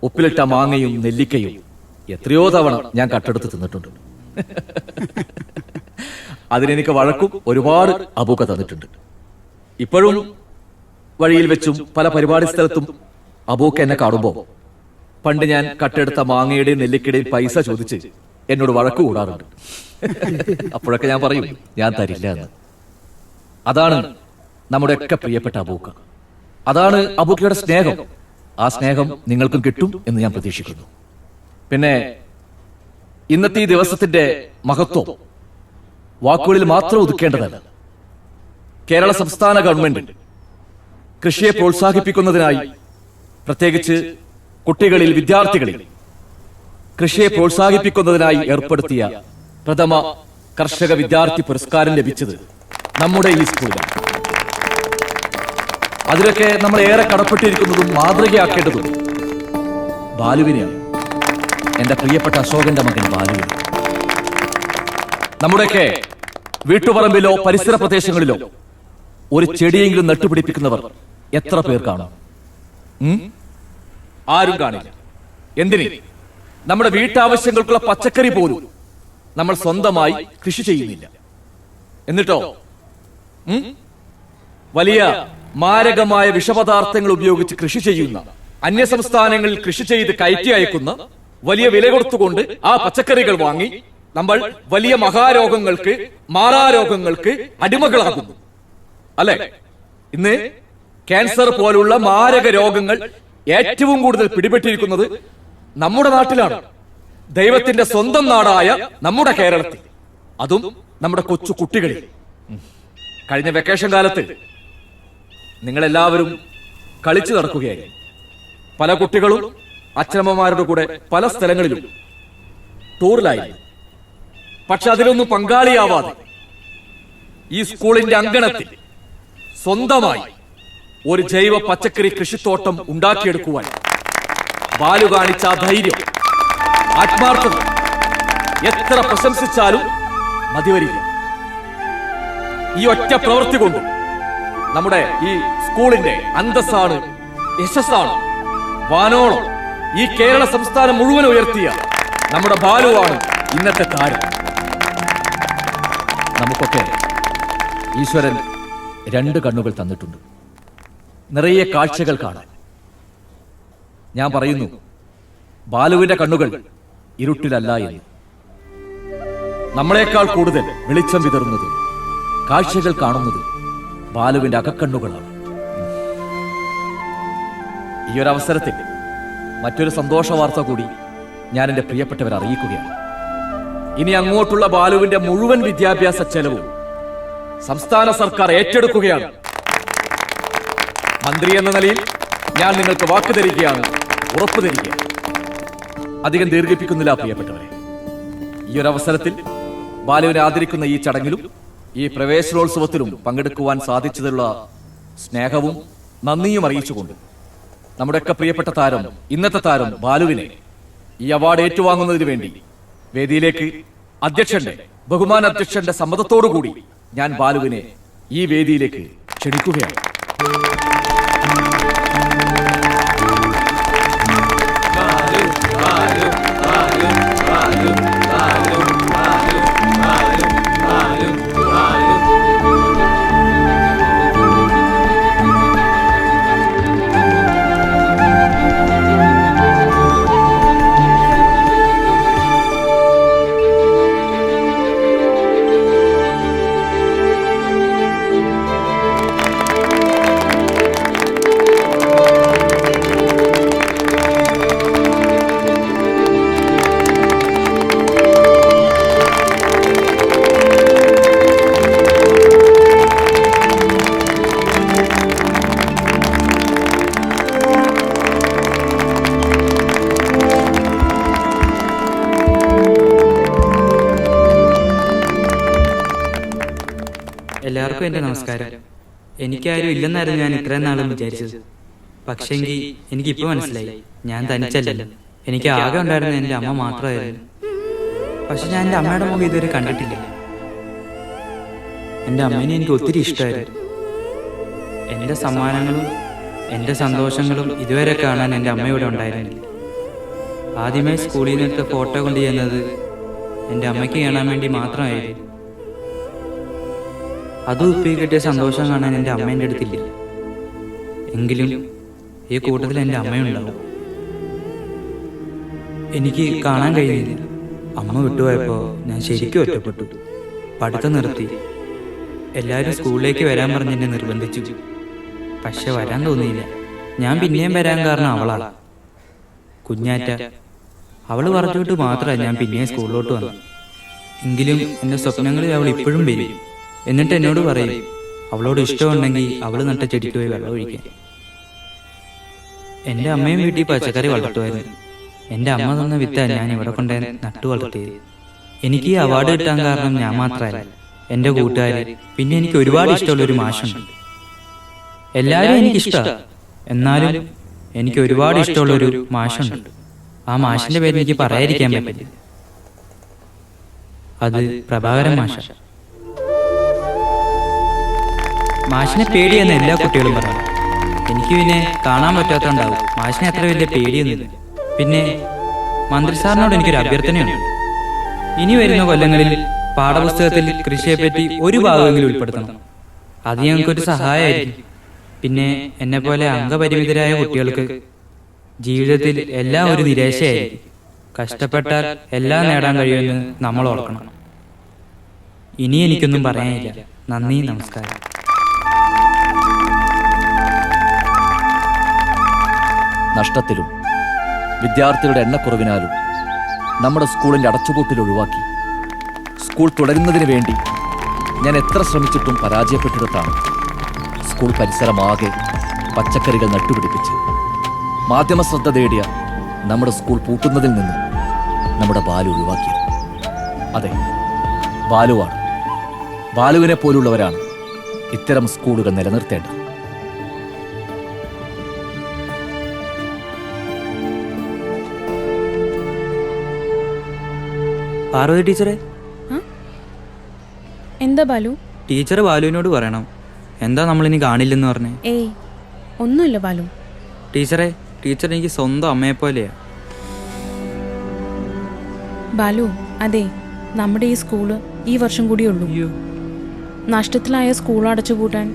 ഉപ്പിലിട്ട മാങ്ങയും നെല്ലിക്കയും എത്രയോ തവണ ഞാൻ കട്ടെടുത്ത് തിന്നിട്ടുണ്ട്. അതിനെനിക്ക് വഴക്കും ഒരുപാട് അബൂക്ക തന്നിട്ടുണ്ട്. ഇപ്പോഴും വഴിയിൽ വെച്ചും പല പരിപാടി സ്ഥലത്തും അബൂക്ക എന്നെ കാണുമ്പോൾ പണ്ട് ഞാൻ കട്ടെടുത്ത മാങ്ങയുടെയും നെല്ലിക്കയുടെയും പൈസ ചോദിച്ച് എന്നോട് വഴക്ക് കൂടാറുണ്ട്. അപ്പോഴൊക്കെ ഞാൻ പറയും ഞാൻ തരില്ല എന്ന്. അതാണ് നമ്മുടെയൊക്കെ പ്രിയപ്പെട്ട അബൂക്ക. അതാണ് അബൂക്കയുടെ സ്നേഹം. ആ സ്നേഹം നിങ്ങൾക്കും കിട്ടും എന്ന് ഞാൻ പ്രതീക്ഷിക്കുന്നു. പിന്നെ ഇന്നത്തെ ഈ ദിവസത്തിന്റെ മഹത്വം വാക്കുകളിൽ മാത്രം ഒതുക്കേണ്ടതല്ല. കേരള സംസ്ഥാന ഗവൺമെന്റ് കൃഷിയെ പ്രോത്സാഹിപ്പിക്കുന്നതിനായി, പ്രത്യേകിച്ച് കുട്ടികളിൽ, വിദ്യാർത്ഥികളിൽ കൃഷിയെ പ്രോത്സാഹിപ്പിക്കുന്നതിനായി ഏർപ്പെടുത്തിയ പ്രഥമ കർഷക വിദ്യാർത്ഥി പുരസ്കാരം ലഭിച്ചത് നമ്മുടെ ഈ സ്കൂളിലാണ്. അതിലൊക്കെ നമ്മൾ ഏറെ കടപ്പെട്ടിരിക്കുന്നതും മാതൃകയാക്കേണ്ടതും ബാലുവിനെയാണ്. എന്റെ പ്രിയപ്പെട്ട അശോകന്റെ മകൻ ബാലുവിനെ. നമ്മുടെയൊക്കെ വീട്ടുപറമ്പിലോ പരിസര പ്രദേശങ്ങളിലോ ഒരു ചെടിയെങ്കിലും നട്ടുപിടിപ്പിക്കുന്നവർ എത്ര പേർ കാണും? ആരും കാണില്ല. എന്തിന്? നമ്മുടെ വീട്ടാവശ്യങ്ങൾക്കുള്ള പച്ചക്കറി പോലും നമ്മൾ സ്വന്തമായി കൃഷി ചെയ്യുന്നില്ല. എന്നിട്ടോ വലിയ മാരകമായ വിഷപദാർത്ഥങ്ങൾ ഉപയോഗിച്ച് കൃഷി ചെയ്യുന്ന, അന്യസംസ്ഥാനങ്ങളിൽ കൃഷി ചെയ്ത് കയറ്റി അയക്കുന്ന, വലിയ വില കൊടുത്തുകൊണ്ട് ആ പച്ചക്കറികൾ വാങ്ങി നമ്മൾ വലിയ മഹാരോഗങ്ങൾക്ക്, മാറാരോഗങ്ങൾക്ക് അടിമകളാകുന്നു. അല്ലെ? ഇന്ന് ക്യാൻസർ പോലുള്ള മാരക രോഗങ്ങൾ ഏറ്റവും കൂടുതൽ പിടിപെട്ടിരിക്കുന്നത് നമ്മുടെ നാട്ടിലാണ്. ദൈവത്തിന്റെ സ്വന്തം നാടായ നമ്മുടെ കേരളത്തിൽ, അതും നമ്മുടെ കൊച്ചു കുട്ടികളിൽ. കഴിഞ്ഞ വെക്കേഷൻ കാലത്ത് നിങ്ങളെല്ലാവരും കളിച്ചു നടക്കുകയായി. പല കുട്ടികളും അച്ഛനമ്മമാരുടെ കൂടെ പല സ്ഥലങ്ങളിലും ടൂറിലായി. പക്ഷെ അതിലൊന്നും പങ്കാളിയാവാതെ ഈ സ്കൂളിന്റെ അങ്കണത്തിൽ സ്വന്തമായി ഒരു ജൈവ പച്ചക്കറി കൃഷിത്തോട്ടം ഉണ്ടാക്കിയെടുക്കുവാൻ ബാലു കാണിച്ച ധൈര്യം, ആത്മാർത്ഥത എത്ര പ്രശംസിച്ചാലും മതിവരില്ല. ഈ ഒറ്റ പ്രവൃത്തി കൊണ്ട് നമ്മുടെ ഈ സ്കൂളിന്റെ അന്തസ്സാണ്, യശസ്സാണ്. വാനോളം ഈ കേരള സംസ്ഥാനം മുഴുവൻ ഉയർത്തിയ നമ്മുടെ ബാലുവാണ് ഇന്നത്തെ താരം. നമുക്കൊക്കെ ഈശ്വരൻ 2 കണ്ണുകൾ തന്നിട്ടുണ്ട്, നിറയെ കാഴ്ചകൾ കാണാൻ. ഞാൻ പറയുന്നു, ബാലുവിന്റെ കണ്ണുകൾ ഇരുട്ടിലല്ല എന്ന്. നമ്മളെക്കാൾ കൂടുതൽ വെളിച്ചം വിതറുന്നത്, കാഴ്ചകൾ കാണുന്നത് ബാലുവിന്റെ അകക്കണ്ണുകളാണ്. ഈ ഒരു അവസരത്തിൽ മറ്റൊരു സന്തോഷ വാർത്ത കൂടി ഞാൻ എന്റെ പ്രിയപ്പെട്ടവരെ അറിയിക്കുകയാണ്. ഇനി അങ്ങോട്ടുള്ള ബാലുവിന്റെ മുഴുവൻ വിദ്യാഭ്യാസ ചെലവും സംസ്ഥാന സർക്കാർ ഏറ്റെടുക്കുകയാണ്. മന്ത്രി എന്ന നിലയിൽ ഞാൻ നിങ്ങൾക്ക് വാക്ക് തരികയാണ്, ഉറപ്പു തരികയാണ്. അധികം ദീർഘിപ്പിക്കുന്നില്ല പ്രിയപ്പെട്ടവരെ. ഈ ഒരു അവസരത്തിൽ ബാലുവിനെ ആദരിക്കുന്ന ഈ ചടങ്ങിലും ഈ പ്രവേശനോത്സവത്തിലും പങ്കെടുക്കുവാൻ സാധിച്ചതിലുള്ള സ്നേഹവും നന്ദിയും അറിയിച്ചുകൊണ്ട് നമ്മുടെയൊക്കെ പ്രിയപ്പെട്ട താരം, ഇന്നത്തെ താരം ബാലുവിനെ ഈ അവാർഡ് ഏറ്റുവാങ്ങുന്നതിന് വേണ്ടി വേദിയിലേക്ക് ബഹുമാന അധ്യക്ഷന്റെ സമ്മതത്തോടുകൂടി ഞാൻ ബാലുവിനെ ഈ വേദിയിലേക്ക് ക്ഷണിക്കുകയാണ്. എല്ലാവർക്കും എൻ്റെ നമസ്കാരം. എനിക്കാരും ഇല്ലെന്നായിരുന്നു ഞാൻ ഇത്രയും നാളും വിചാരിച്ചത്. പക്ഷേങ്കിൽ എനിക്കിപ്പോൾ മനസ്സിലായി, ഞാൻ തനിച്ചല്ലല്ലോ. എനിക്ക് ആകെ ഉണ്ടായിരുന്ന എൻ്റെ അമ്മ മാത്രമായിരുന്നു. പക്ഷെ ഞാൻ എൻ്റെ അമ്മയുടെ മുഖം ഇതുവരെ കണ്ടിട്ടില്ല. എൻ്റെ അമ്മേനെ എനിക്ക് ഒത്തിരി ഇഷ്ടമായിരുന്നു. എൻ്റെ സമ്മാനങ്ങളും എൻ്റെ സന്തോഷങ്ങളും ഇതുവരെ കാണാൻ എൻ്റെ അമ്മയോടെ ഉണ്ടായിരുന്നില്ല. ആദ്യമായി സ്കൂളിൽ നിന്നെടുത്ത ഫോട്ടോ കൊണ്ട് ചെയ്യുന്നത് എൻ്റെ അമ്മയ്ക്ക് കാണാൻ വേണ്ടി മാത്രമായിരുന്നു. അതും ഇപ്പം കിട്ടിയ സന്തോഷം കാണാൻ എൻ്റെ അമ്മേൻ്റെ അടുത്തില്ല. എങ്കിലും ഈ കൂട്ടത്തിൽ എൻ്റെ അമ്മയുണ്ടാവും. എനിക്ക് കാണാൻ കഴിയുന്നില്ല. അമ്മ വിട്ടുപോയപ്പോൾ ഞാൻ ശരിക്കും ഒറ്റപ്പെട്ടു. പഠിത്തം നിർത്തി. എല്ലാവരും സ്കൂളിലേക്ക് വരാൻ പറഞ്ഞ് എന്നെ നിർബന്ധിച്ചു. പക്ഷെ വരാൻ തോന്നിയില്ല. ഞാൻ പിന്നെയും വരാൻ കാരണം അവളാണ്, കുഞ്ഞാറ്റ. അവൾ പറഞ്ഞിട്ട് മാത്രമാണ് ഞാൻ പിന്നെയും സ്കൂളിലോട്ട് വന്നു. എങ്കിലും എൻ്റെ സ്വപ്നങ്ങളിൽ അവൾ ഇപ്പോഴും വരും. എന്നിട്ട് എന്നോട് പറയും, അവളോട് ഇഷ്ടമുണ്ടെങ്കിൽ അവൾ നട്ട ചെടിക്ക് പോയി വെള്ളം ഒഴിക്കാൻ. എൻ്റെ അമ്മയും വീട്ടിൽ പച്ചക്കറി വളർത്തുമായിരുന്നു. എൻ്റെ അമ്മ തന്ന വിത്താണ് ഞാൻ ഇവിടെ കൊണ്ട് നട്ടു വളർത്തിയത്. എനിക്ക് ഈ അവാർഡ് കിട്ടാൻ കാരണം ഞാൻ മാത്രമല്ല, എൻ്റെ കൂട്ടുകാർ, പിന്നെ എനിക്ക് ഒരുപാട് ഇഷ്ടമുള്ളൊരു മാഷുണ്ട്. എല്ലാവരും എനിക്കിഷ്ടമാണ്. എന്നാലും എനിക്ക് ഒരുപാട് ഇഷ്ടമുള്ളൊരു മാഷുണ്ട്. ആ മാഷിൻ്റെ പേര് എനിക്ക് പറയാതിരിക്കാൻ പറ്റില്ല. അത് പ്രഭാകരൻ മാഷ. മാഷിനെ പേടിയെന്ന് എല്ലാ കുട്ടികളും പറയും. എനിക്ക് പിന്നെ കാണാൻ പറ്റാത്തതുണ്ടാവും മാഷിനെ അത്ര വലിയ പേടിയൊന്നുമില്ല. പിന്നെ മന്ത്രി സാറിനോട് എനിക്കൊരു അഭ്യർത്ഥനയുണ്ട്. ഇനി വരുന്ന കൊല്ലങ്ങളിൽ പാഠപുസ്തകത്തിൽ കൃഷിയെപ്പറ്റി ഒരു ഭാഗമെങ്കിലും ഉൾപ്പെടുത്തണം. അത് ഞങ്ങൾക്കൊരു സഹായമായിരിക്കും. പിന്നെ എന്നെപ്പോലെ അംഗപരിമിതരായ കുട്ടികൾക്ക് ജീവിതത്തിൽ എല്ലാം ഒരു നിരാശയായിരിക്കും. കഷ്ടപ്പെട്ടാൽ എല്ലാം നേടാൻ കഴിയുമെന്ന് നമ്മൾ ഓർക്കണം. ഇനി എനിക്കൊന്നും പറയാനില്ല. നന്ദി, നമസ്കാരം. നഷ്ടത്തിലും വിദ്യാർത്ഥികളുടെ എണ്ണക്കുറവിനാലും നമ്മുടെ സ്കൂളിൻ്റെ അടച്ചുപൂട്ടൽ ഒഴിവാക്കി സ്കൂൾ തുടരുന്നതിന് വേണ്ടി ഞാൻ എത്ര ശ്രമിച്ചിട്ടും പരാജയപ്പെട്ടിടത്താണ് സ്കൂൾ പരിസരമാകെ പച്ചക്കറികൾ നട്ടുപിടിപ്പിച്ച് മാധ്യമ ശ്രദ്ധ തേടിയ നമ്മുടെ സ്കൂൾ പൂട്ടുന്നതിൽ നിന്ന് നമ്മുടെ ബാലു ഒഴിവാക്കിയത്. അതെ, ബാലുവാണ്. ബാലുവിനെ പോലുള്ളവരാണ് ഇത്തരം സ്കൂളുകൾ നിലനിർത്തേണ്ടത്. പാർവതി ടീച്ചറെ, എന്താ ബാലു? ടീച്ചർ ബാലുവിനോട് പറയണം എന്താ നമ്മളിനി കാണില്ലെന്ന് പറഞ്ഞേ. ഏയ് ഒന്നുമില്ല ബാലു. ടീച്ചറെ, ടീച്ചർ എനിക്ക് സ്വന്തം അമ്മയെ പോലെയാ. ബാലു, അതെ, നമ്മുടെ ഈ സ്കൂള് ഈ വർഷം കൂടിയേ ഉള്ളൂ. നഷ്ടത്തിലായ സ്കൂൾ അടച്ചുപൂട്ടാൻ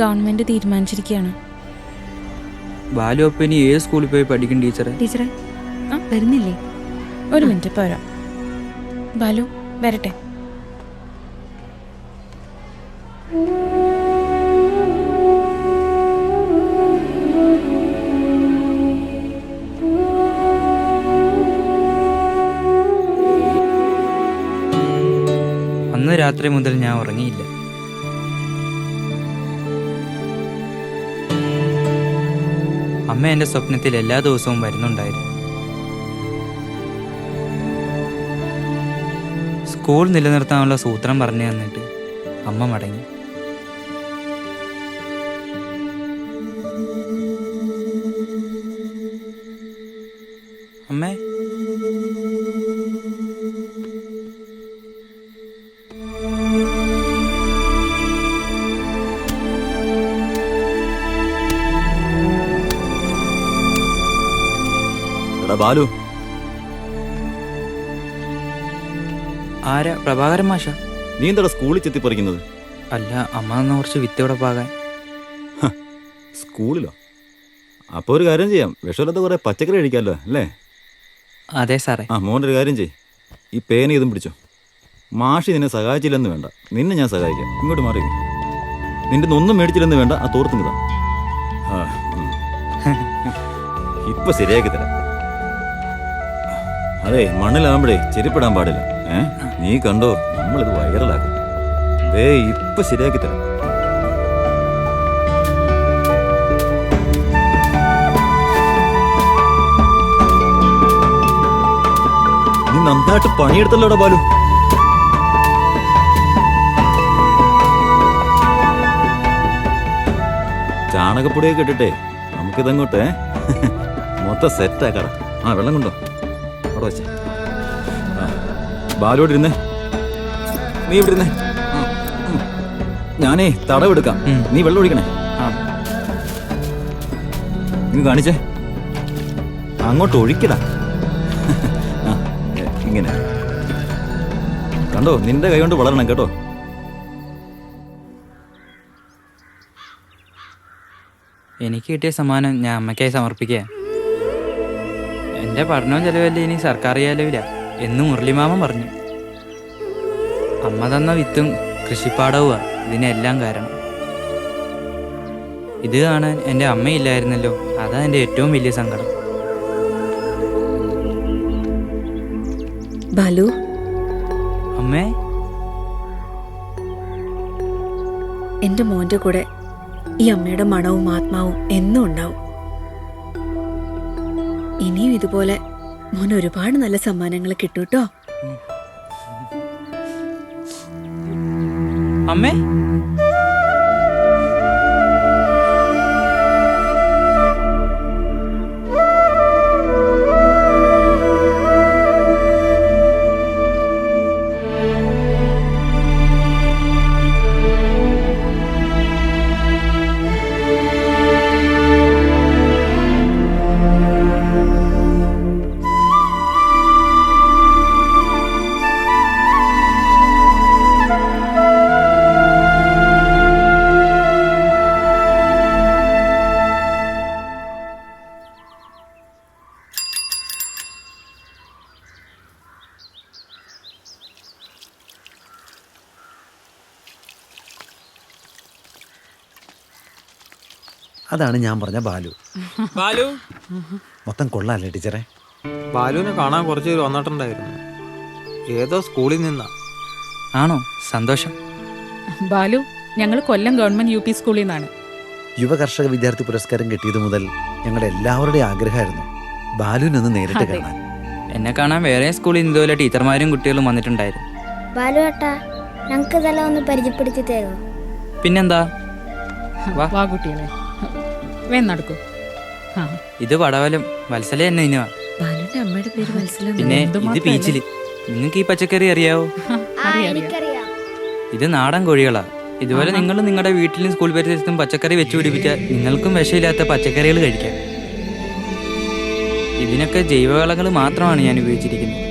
ഗവൺമെന്റ് തീരുമാനിച്ചിരിക്കുകയാണ്. ബാലു അപ്പം ഇനി ഏത് സ്കൂളിൽ പോയി പഠിക്കും ടീച്ചറെ? ടീച്ചറെ വരുന്നില്ലേ? ഒരു മിനിറ്റ് പോരാ. ബാലു വരട്ടെ. അന്ന് രാത്രി മുതൽ ഞാൻ ഉറങ്ങിയില്ല. അമ്മ എൻ്റെ സ്വപ്നത്തിൽ എല്ലാ ദിവസവും വരുന്നുണ്ടായിരുന്നു. സ്കൂൾ നിലനിർത്താനുള്ള സൂത്രം പറഞ്ഞു തന്നിട്ട് അമ്മ മടങ്ങി. അമ്മേ, എടാ ബാലു, ആരാ? പ്രഭാകരൻ മാഷ? നീ എന്താ സ്കൂളിൽ ചെത്തിപ്പറിക്കുന്നത്? അല്ല, അമ്മ തന്ന കുറച്ച് വിത്ത് ഇവിടെ പാകാൻ. സ്കൂളിലോ? അപ്പോൾ ഒരു കാര്യം ചെയ്യാം, വിഷമില്ലാത്ത കുറേ പച്ചക്കറി കഴിക്കാമല്ലോ അല്ലേ? അതെ സാറേ. മോൻ്റെ ഒരു കാര്യം ചെയ്യ്, ഈ പേന ഇതും പിടിച്ചോ. മാഷി നിന്നെ സഹായിച്ചില്ലെന്ന് വേണ്ട, നിന്നെ ഞാൻ സഹായിക്കാം. ഇങ്ങോട്ട് മാറി. നിന്റെ ഒന്നും മേടിച്ചില്ലെന്ന് വേണ്ട, ആ തോർത്തുന്നതാ. ഇപ്പൊ ശരിയാക്കി തരാം. അതെ, മണ്ണിലാകുമ്പോഴേ ചെരുപ്പിടാൻ പാടില്ല. നീ കണ്ടോ, നമ്മളിത് വൈറലാക്കും. ഇപ്പൊ ശരിയാക്കി തരാം. നീ നന്നായിട്ട് പണിയെടുത്തല്ലോടാ ബാലു. ചാണകപ്പൊടിയൊക്കെ ഇട്ടിട്ടേ നമുക്കിതങ്ങോട്ടേ മൊത്തം സെറ്റാക്കട. വെള്ളം കൊണ്ടോ അവിടെ വെച്ചേ. ബാലോട് ഇരുന്നേ, നീ ഇവിടെ ഇരുന്നേ. ഞാനേ തടവെടുക്കാം, നീ വെള്ളം ഒഴിക്കണേ. നീ കാണിച്ചേ, അങ്ങോട്ട് ഒഴിക്കടാ. ഇങ്ങനെ കണ്ടോ, നിന്റെ കൈ കൊണ്ട് വളരണം കേട്ടോ. എനിക്ക് കിട്ടിയ സമ്മാനം ഞാൻ അമ്മയ്ക്കായി സമർപ്പിക്കുക. എൻ്റെ പഠനവും ചെലവല്ല ഇനി സർക്കാർ ചെലവില്ല എന്ന് മുരളിമാമൻ പറഞ്ഞു. അമ്മ തന്ന വിത്തും കൃഷിപ്പാടവുമാണ് ഇതിനെല്ലാം കാരണം. ഇത് കാണാൻ എൻ്റെ അമ്മയില്ലായിരുന്നല്ലോ, അതാ എൻ്റെ ഏറ്റവും വലിയ സങ്കടം. ബാലു, അമ്മേ, എന്റെ മോന്റെ കൂടെ ഈ അമ്മയുടെ മണവും ആത്മാവും എന്നും ഉണ്ടാവും. ഇനിയും ഇതുപോലെ മോന് ഒരുപാട് നല്ല സമ്മാനങ്ങൾ കിട്ടൂട്ടോ. അമ്മേ, അതാണ് ഞാൻ പറഞ്ഞ ബാലു. ബാലു മൊത്തം കൊള്ളാല്ലേ ടീച്ചറെ? ബാലുവിനെ കാണാൻ കുറച്ച് പേര് വന്നിട്ടുണ്ടായിരുന്നു. ഏതോ സ്കൂളിൽ നിന്നാ. ആണോ? സന്തോഷം. ബാലു, ഞങ്ങൾ കൊല്ലം ഗവൺമെന്റ് UP സ്കൂളിൽ നിന്നാണ്. യുവ കർഷക വിദ്യാർത്ഥി പുരസ്കാരം കിട്ടിയത് മുതൽ ഞങ്ങളുടെ എല്ലാവരുടെയും ആഗ്രഹമായിരുന്നു ബാലുവിനൊന്ന് നേരിട്ട് കാണാൻ. എന്നെ കാണാൻ വേറെ സ്കൂളിൽ നിന്ന് ഇതുപോലെ ടീച്ചർമാരും കുട്ടികളും വന്നിട്ടുണ്ടായിരുന്നു. ബാലു ഏട്ടാ, ഞങ്ങൾക്ക് ഇതെല്ലാം ഒന്ന് പരിചയപ്പെടുത്തി തരുമോ? പിന്നെന്താ, വാ കുട്ടികളെ, നടക്കൂ. ഇത് വടവലം, വത്സല എന്നെ ഇനുവാ. ബാലുവിന്റെ അമ്മയുടെ പേര് വത്സല. പിന്നെ ഇത് പീച്ചില്. നിങ്ങൾക്ക് ഈ പച്ചക്കറി അറിയാവോ? ഇത് നാടൻ കോഴികളാ. ഇതുപോലെ നിങ്ങൾ നിങ്ങളുടെ വീട്ടിലും സ്കൂൾ പരിസരത്തും പച്ചക്കറി വെച്ച് പിടിപ്പിച്ചാൽ നിങ്ങൾക്കും വിഷമില്ലാത്ത പച്ചക്കറികൾ കഴിക്കാം. ഇതിനൊക്കെ ജൈവവളങ്ങൾ മാത്രമാണ് ഞാൻ ഉപയോഗിച്ചിരിക്കുന്നത്.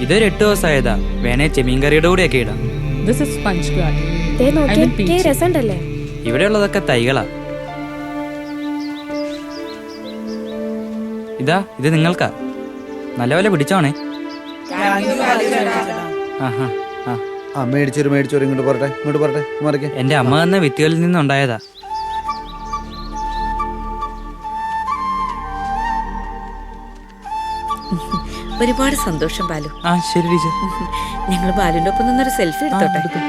ഇതൊരു 8 ദിവസമായതാ. വേണേ ചെമീൻ കറിയുടെ കൂടെയൊക്കെ ഇടാം. ഇവിടെയുള്ളതൊക്കെ തൈകളാ. ഇത് നിങ്ങൾക്കാ. നല്ലപോലെ പിടിച്ചോണേ. മേടിച്ചോരു ഇങ്ങോട്ട് പോരട്ടെ മറിക്കേ. എന്റെ അമ്മ തന്ന വിത്തുകളിൽ നിന്നുണ്ടായതാ. ഒരുപാട് സന്തോഷം ബാലു. ശരി ടീച്ചർ. ഞങ്ങൾ ബാലുവിന്റെ ഒപ്പം നിന്നൊരു സെൽഫി എടുത്തോട്ടെ.